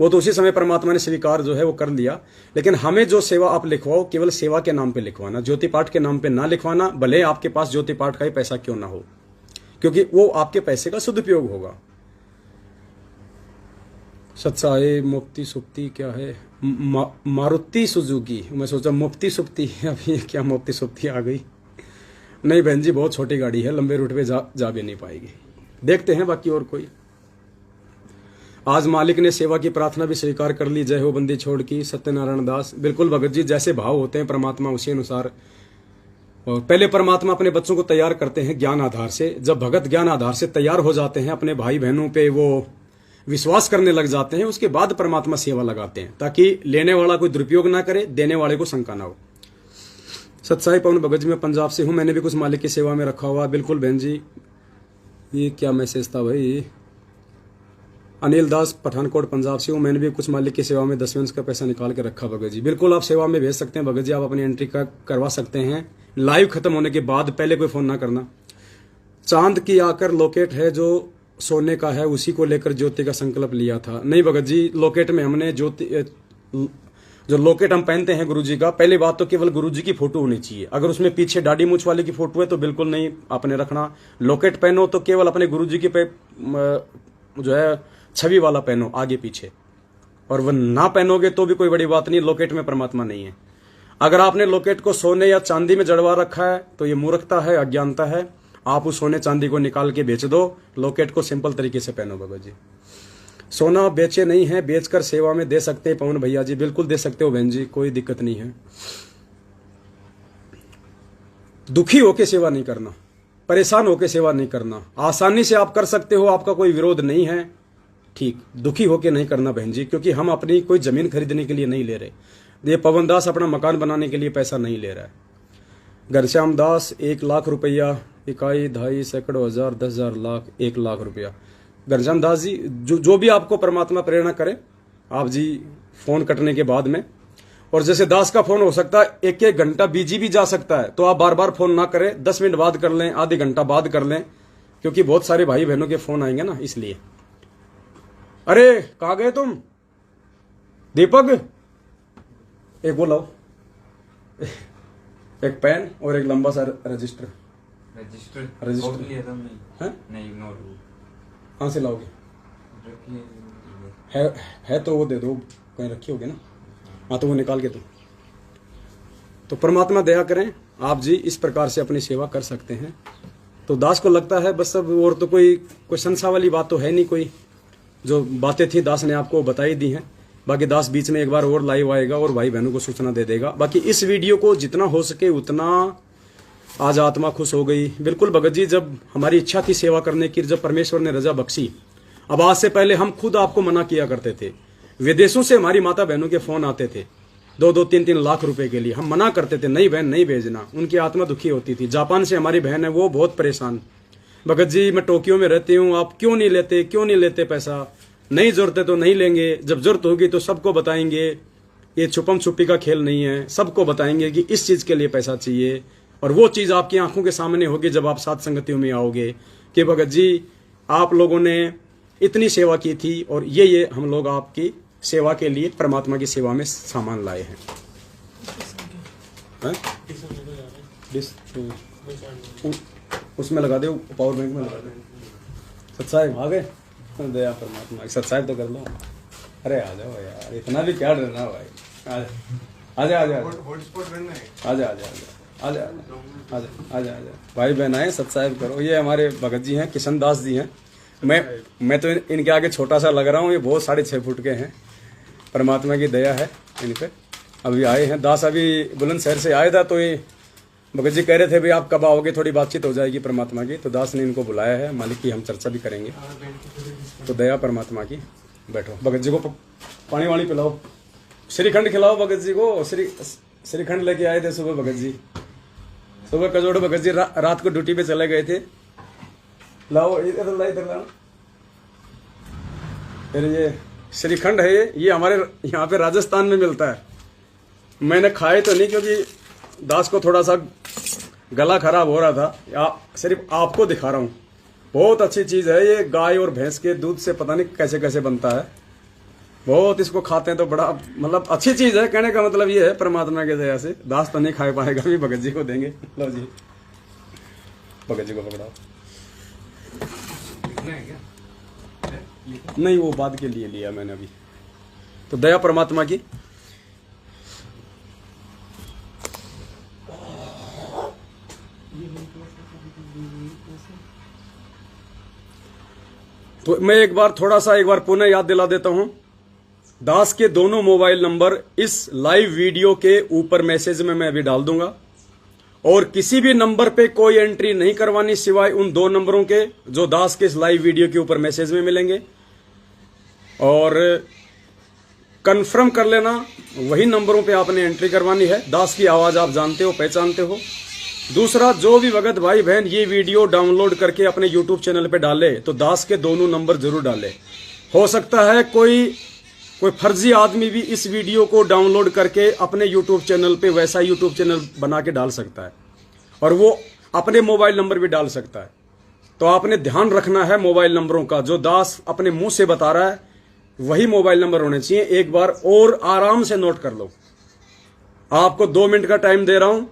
वो तो उसी समय परमात्मा ने स्वीकार जो है वो कर लिया। लेकिन हमें जो सेवा आप लिखवाओ, केवल सेवा के नाम पे लिखवाना, ज्योति पाठ के नाम पे ना लिखवाना। भले आपके पास ज्योति पाठ का ही पैसा क्यों ना हो, क्योंकि वो आपके पैसे का सदुपयोग होगा। सत्साए मुफ्ती सुप्ती क्या है? मारुति सुजुकी। मैं सोचा मुफ्ती सुप्ती, अभी क्या मुफ्ती सुप्ती आ गई। नहीं बहन जी, बहुत छोटी गाड़ी है, लंबे रूट पे जा भी नहीं पाएगी। देखते हैं बाकी और कोई। आज मालिक ने सेवा की प्रार्थना भी स्वीकार कर ली। जय हो बंदी छोड़ की, सत्यनारायण दास। बिल्कुल भगत जी, जैसे भाव होते हैं परमात्मा उसी अनुसार। और पहले परमात्मा अपने बच्चों को तैयार करते हैं ज्ञान आधार से। जब भगत ज्ञान आधार से तैयार हो जाते हैं, अपने भाई बहनों पे वो विश्वास करने लग जाते हैं, उसके बाद परमात्मा सेवा लगाते हैं, ताकि लेने वाला कोई दुरुपयोग ना करे, देने वाले को शंका ना हो। सत्साई पवन भगत जी, मैं पंजाब से हूं, मैंने भी कुछ मालिक की सेवा में रखा हुआ। बिल्कुल बहन जी। ये क्या मैसेज था भाई? अनिल दास पठानकोट पंजाब से हूँ। मैंने भी कुछ मालिक की सेवा में 10वें अंश का पैसा निकाल के रखा भगत जी। बिल्कुल आप सेवा में भेज सकते हैं भगत जी, आप अपनी एंट्री करवा सकते हैं। लाइव खत्म होने के बाद पहले कोई फोन ना करना। चांद की आकर लोकेट है जो सोने का है, उसी को लेकर ज्योति का संकल्प लिया था। नहीं भगत जी, लोकेट में हमने ज्योति जो लोकेट हम पहनते हैं गुरुजी का, पहली बात तो केवल गुरुजी की फोटो होनी चाहिए। अगर उसमें पीछे दाढ़ी मूछ वाले की फोटो है तो बिल्कुल नहीं आपने रखना। लोकेट पहनो तो केवल अपने गुरुजी की पे जो है छवि वाला पहनो आगे पीछे, और वह ना पहनोगे तो भी कोई बड़ी बात नहीं, लोकेट में परमात्मा नहीं है। अगर आपने लोकेट को सोने या चांदी में जड़वा रखा है तो ये मूर्खता है, अज्ञानता है। आप उस सोने चांदी को निकाल के बेच दो, लोकेट को सिंपल तरीके से पहनो भगत जी। सोना बेचे नहीं है, बेचकर सेवा में दे सकते हैं पवन भैया जी। बिल्कुल दे सकते हो बहन जी, कोई दिक्कत नहीं है। दुखी होके सेवा नहीं करना, परेशान होके सेवा नहीं करना। आसानी से आप कर सकते हो, आपका कोई विरोध नहीं है, ठीक। दुखी होके नहीं करना बहन जी, क्योंकि हम अपनी कोई जमीन खरीदने के लिए नहीं ले रहे। ये पवन दास अपना मकान बनाने के लिए पैसा नहीं ले रहा है। घनश्याम दास 1 लाख रुपया, इकाई, ढाई, सैकड़ों, हजार, 10,000, लाख, 1 लाख रुपया। घनश्याम दास जी, जो भी आपको परमात्मा प्रेरणा करे आप जी फोन कटने के बाद में, और जैसे दास का फोन हो सकता है 1-1 घंटा बिजी भी जा सकता है, तो आप बार बार फोन ना करें, 10 मिनट बाद कर लें, आधे घंटा बाद कर लें, क्योंकि बहुत सारे भाई बहनों के फोन आएंगे ना, इसलिए। अरे कहाँ गए तुम दीपक? एक वो लाओ, एक पेन और एक लंबा सा रजिस्टर। कहाँ से लाओगे? है तो वो दे दो, कहीं रखी होगी ना। हाँ तो वो निकाल के दो। तो परमात्मा दया करें, आप जी इस प्रकार से अपनी सेवा कर सकते हैं। तो दास को लगता है बस सब, और तो कोई संशय वाली बात तो है नहीं। कोई जो बातें थी दास ने आपको बताई दी हैं। बाकी दास बीच में एक बार और लाइव आएगा और भाई बहनों को सूचना दे देगा। बाकी इस वीडियो को जितना हो सके उतना, आज आत्मा खुश हो गई। बिल्कुल भगत जी, जब हमारी इच्छा थी सेवा करने की, जब परमेश्वर ने रजा बख्शी, अब आज से पहले हम खुद आपको मना किया करते थे। विदेशों से हमारी माता बहनों के फोन आते थे 2-2, 3-3 लाख रुपए के लिए, हम मना करते थे, नहीं बहन नहीं भेजना। उनकी आत्मा दुखी होती थी। जापान से हमारी बहन है, वो बहुत परेशान, भगत जी मैं टोक्यो में रहती हूँ, आप क्यों नहीं लेते पैसा? नहीं जरूरत है तो नहीं लेंगे, जब जरूरत होगी तो सबको बताएंगे। ये छुपम छुपी का खेल नहीं है, सबको बताएंगे कि इस चीज के लिए पैसा चाहिए, और वो चीज आपकी आंखों के सामने होगी जब आप सात संगतियों में आओगे कि भगत जी आप लोगों ने इतनी सेवा की थी, और ये हम लोग आपकी सेवा के लिए परमात्मा की सेवा में सामान लाए हैं। उसमें लगा दे, पावर बैंक में लगा दे। सत्साहेब आ गए, दया परमात्मा, सत्साहेब तो कर लो। अरे आ जाओ यार, इतना भी क्या डरना भाई। आजा भाई बहन आए, सत्साहेब करो। ये हमारे भगत जी हैं, किशन दास जी हैं। मैं तो इनके आगे छोटा सा लग रहा हूँ, ये बहुत 6.5 फुट के हैं। परमात्मा की दया है इन पे। अभी आए हैं दास, अभी बुलंदशहर से आए था, तो ये भगत जी कह रहे थे भाई आप कब आओगे, थोड़ी बातचीत हो जाएगी परमात्मा की। तो दास ने इनको बुलाया है, मालिक की हम चर्चा भी करेंगे। तो दया परमात्मा की। बैठो, भगत जी को पानी वाणी पिलाओ, श्रीखंड खिलाओ भगत जी को। श्रीखंड लेके आए थे सुबह भगत जी, सुबह कजोड़ भगत जी रात को ड्यूटी पे चले गए थे। लाओ इधर लाओ। फिर ये श्रीखंड है, ये हमारे यहाँ पे राजस्थान में मिलता है। मैंने खाए तो नहीं, क्योंकि दास को थोड़ा सा गला खराब हो रहा था। सिर्फ आपको दिखा रहा हूँ, बहुत अच्छी चीज है ये। गाय और भैंस के दूध से पता नहीं कैसे कैसे बनता है, बहुत इसको खाते हैं तो बड़ा मतलब अच्छी चीज है। कहने का मतलब ये है परमात्मा के दया से दास तो नहीं खा पाएगा, भी भगत जी को देंगे। लो जी, भगत जी को पकड़ाओ। नहीं, वो बाद के लिए लिया मैंने अभी। तो दया परमात्मा की। तो मैं एक बार पुनः याद दिला देता हूं। दास के दोनों मोबाइल नंबर इस लाइव वीडियो के ऊपर मैसेज में मैं अभी डाल दूंगा, और किसी भी नंबर पे कोई एंट्री नहीं करवानी सिवाय उन 2 नंबरों के जो दास के इस लाइव वीडियो के ऊपर मैसेज में मिलेंगे। और कंफर्म कर लेना, वही नंबरों पे आपने एंट्री करवानी है। दास की आवाज आप जानते हो, पहचानते हो। दूसरा, जो भी भगत भाई बहन ये वीडियो डाउनलोड करके अपने YouTube चैनल पे डाले तो दास के दोनों नंबर जरूर डाले, हो सकता है कोई फर्जी आदमी भी इस वीडियो को डाउनलोड करके अपने यूट्यूब चैनल पे वैसा यूट्यूब चैनल बना के डाल सकता है और वो अपने मोबाइल नंबर भी डाल सकता है। तो आपने ध्यान रखना है मोबाइल नंबरों का, जो दास अपने मुंह से बता रहा है वही मोबाइल नंबर होने चाहिए। एक बार और आराम से नोट कर लो। आपको 2 मिनट का टाइम दे रहा हूं,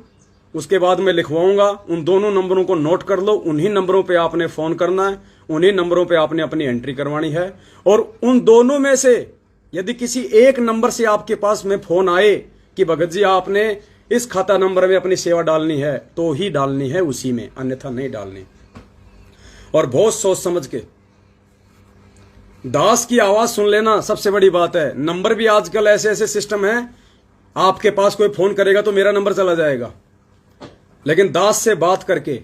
उसके बाद मैं लिखवाऊंगा। उन दोनों नंबरों को नोट कर लो। उन्हीं नंबरों पे आपने फोन करना है, उन्हीं नंबरों पे आपने अपनी एंट्री करवानी है। और उन दोनों में से यदि किसी एक नंबर से आपके पास में फोन आए कि भगत जी आपने इस खाता नंबर में अपनी सेवा डालनी है, तो ही डालनी है उसी में, अन्यथा नहीं डालनी। और बहुत सोच समझ के दास की आवाज सुन लेना सबसे बड़ी बात है। नंबर भी आजकल ऐसे ऐसे सिस्टम है, आपके पास कोई फोन करेगा तो मेरा नंबर चला जाएगा, लेकिन दास से बात करके,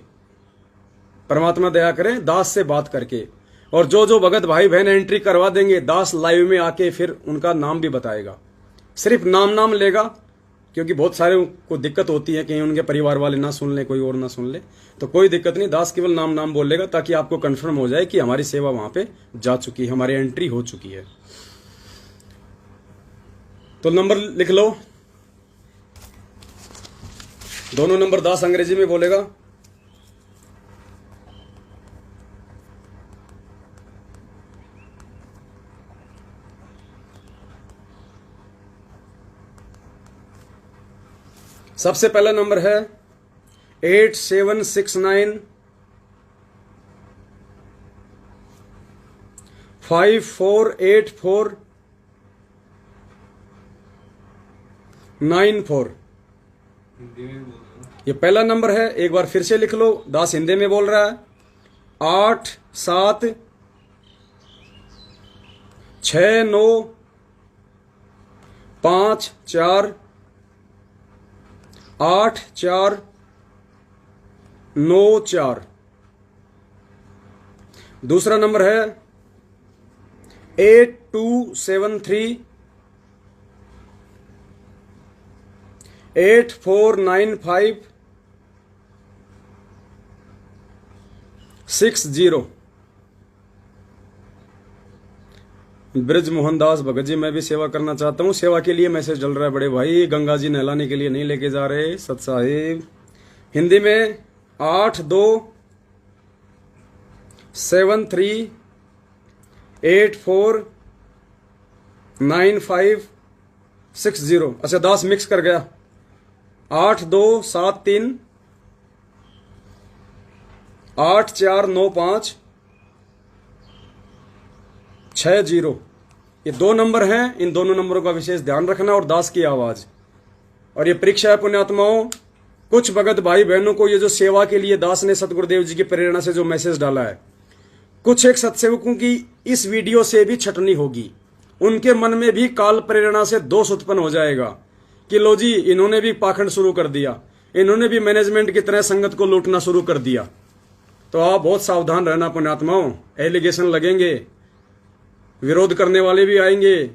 परमात्मा दया करें, दास से बात करके, और जो भगत भाई बहन एंट्री करवा देंगे, दास लाइव में आके फिर उनका नाम भी बताएगा। सिर्फ नाम लेगा, क्योंकि बहुत सारे को दिक्कत होती है कहीं उनके परिवार वाले ना सुन ले, कोई और ना सुन ले, तो कोई दिक्कत नहीं। दास केवल नाम बोलेगा ताकि आपको कंफर्म हो जाए कि हमारी सेवा वहां पे जा चुकी है, हमारी एंट्री हो चुकी है। तो नंबर लिख लो, दोनों नंबर दास अंग्रेजी में बोलेगा। सबसे पहला नंबर है 8769 5484 94। ये पहला नंबर है। एक बार फिर से लिख लो, दास हिंदी में बोल रहा है। 8 7 6 9 5 4 8 4 9 4। दूसरा नंबर है 8273 8495 60। ब्रज मोहनदास भगत जी, मैं भी सेवा करना चाहता हूँ। सेवा के लिए मैसेज चल रहा है बड़े भाई, गंगा जी नहलाने के लिए नहीं लेके जा रहे सत साहिब। हिंदी में 8273849560। अच्छा, दास मिक्स कर गया। 8273 8495 60। ये 2 नंबर हैं। इन दोनों नंबरों का विशेष ध्यान रखना। और दास की आवाज। और ये परीक्षा है पुण्यात्माओं। कुछ भगत भाई बहनों को ये जो सेवा के लिए दास ने सतगुरुदेव जी की प्रेरणा से जो मैसेज डाला है, कुछ एक सत्सेवकों की इस वीडियो से भी छटनी होगी। उनके मन में भी काल प्रेरणा से दोष उत्पन्न हो जाएगा कि लो जी, इन्होंने भी पाखंड शुरू कर दिया, इन्होंने भी मैनेजमेंट की तरह संगत को लूटना शुरू कर दिया। तो आप बहुत सावधान रहना पुण्यात्माओं। एलिगेशन लगेंगे, विरोध करने वाले भी आएंगे।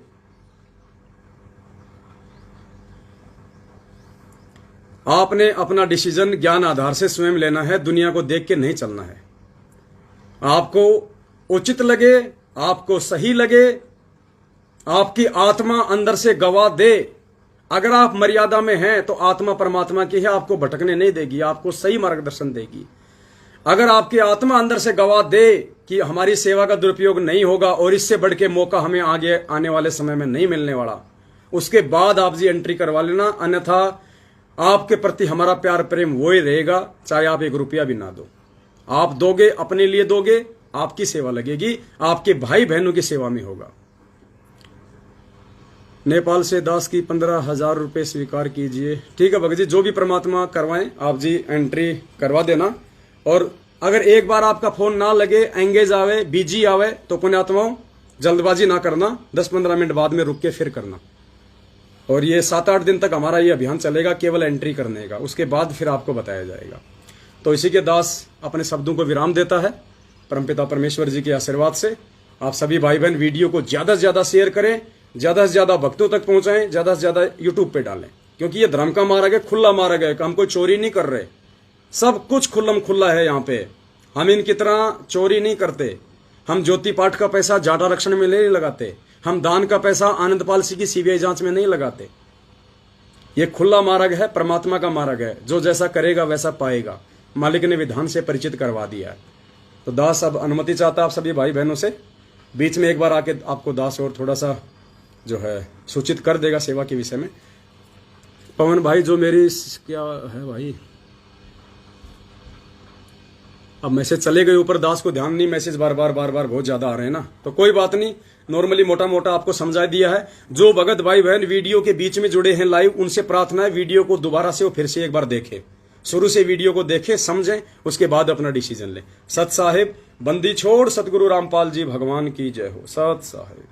आपने अपना डिसीजन ज्ञान आधार से स्वयं लेना है, दुनिया को देख के नहीं चलना है। आपको उचित लगे, आपको सही लगे, आपकी आत्मा अंदर से गवाह दे। अगर आप मर्यादा में हैं तो आत्मा परमात्मा की है, आपको भटकने नहीं देगी, आपको सही मार्गदर्शन देगी। अगर आपकी आत्मा अंदर से गवाह दे कि हमारी सेवा का दुरुपयोग नहीं होगा और इससे बढ़ के मौका हमें आगे आने वाले समय में नहीं मिलने वाला, उसके बाद आप जी एंट्री करवा लेना। अन्यथा आपके प्रति हमारा प्यार प्रेम वो ही रहेगा, चाहे आप 1 रुपया भी ना दो। आप दोगे, अपने लिए दोगे, आपकी सेवा लगेगी, आपके भाई बहनों की सेवा में होगा। नेपाल से दास की 15,000 रुपये स्वीकार कीजिए। ठीक है भगत जी, जो भी परमात्मा करवाएं आप जी एंट्री करवा देना। और अगर एक बार आपका फोन ना लगे, एंगेज आवे, बिजी आवे, तो पुण्यात्माओं जल्दबाजी ना करना, 10-15 मिनट बाद में रुक के फिर करना। और ये 7-8 दिन तक हमारा ये अभियान चलेगा केवल एंट्री करने का, उसके बाद फिर आपको बताया जाएगा। तो इसी के दास अपने शब्दों को विराम देता है परमपिता परमेश्वर जी के आशीर्वाद से। आप सभी भाई बहन वीडियो को ज्यादा से ज्यादा शेयर करें, ज्यादा से ज्यादा भक्तों तक पहुंचाएं, ज्यादा से ज्यादा यूट्यूब पे डालें, क्योंकि ये धर्म का मार्ग है, खुला मार्ग है। हम कोई चोरी नहीं कर रहे, सब कुछ खुल्लम खुल्ला है यहाँ पे। हम इनकी तरह चोरी नहीं करते। हम ज्योति पाठ का पैसा जाट आरक्षण में नहीं लगाते, हम दान का पैसा आनंदपाल सिंह की सीबीआई जांच में नहीं लगाते। ये खुला मार्ग है, परमात्मा का मार्ग है, जो जैसा करेगा वैसा पाएगा। मालिक ने विधान से परिचित करवा दिया है। तो दास अब अनुमति चाहता आप सभी भाई बहनों से, बीच में एक बार आके आपको दास और थोड़ा सा जो है सूचित कर देगा सेवा के विषय में। पवन भाई जो मेरी क्या है भाई, अब मैसेज चले गए ऊपर, दास को ध्यान नहीं, मैसेज बार बार बहुत ज्यादा आ रहे हैं ना, तो कोई बात नहीं, नॉर्मली मोटा मोटा आपको समझा दिया है। जो भगत भाई बहन वीडियो के बीच में जुड़े हैं लाइव, उनसे प्रार्थना है वीडियो को दोबारा से और फिर से एक बार देखें, शुरू से वीडियो को देखें, समझें, उसके बाद अपना डिसीजन लें। सत साहिब, बंदी छोड़, सतगुरु रामपाल जी भगवान की जय हो। सत साहिब।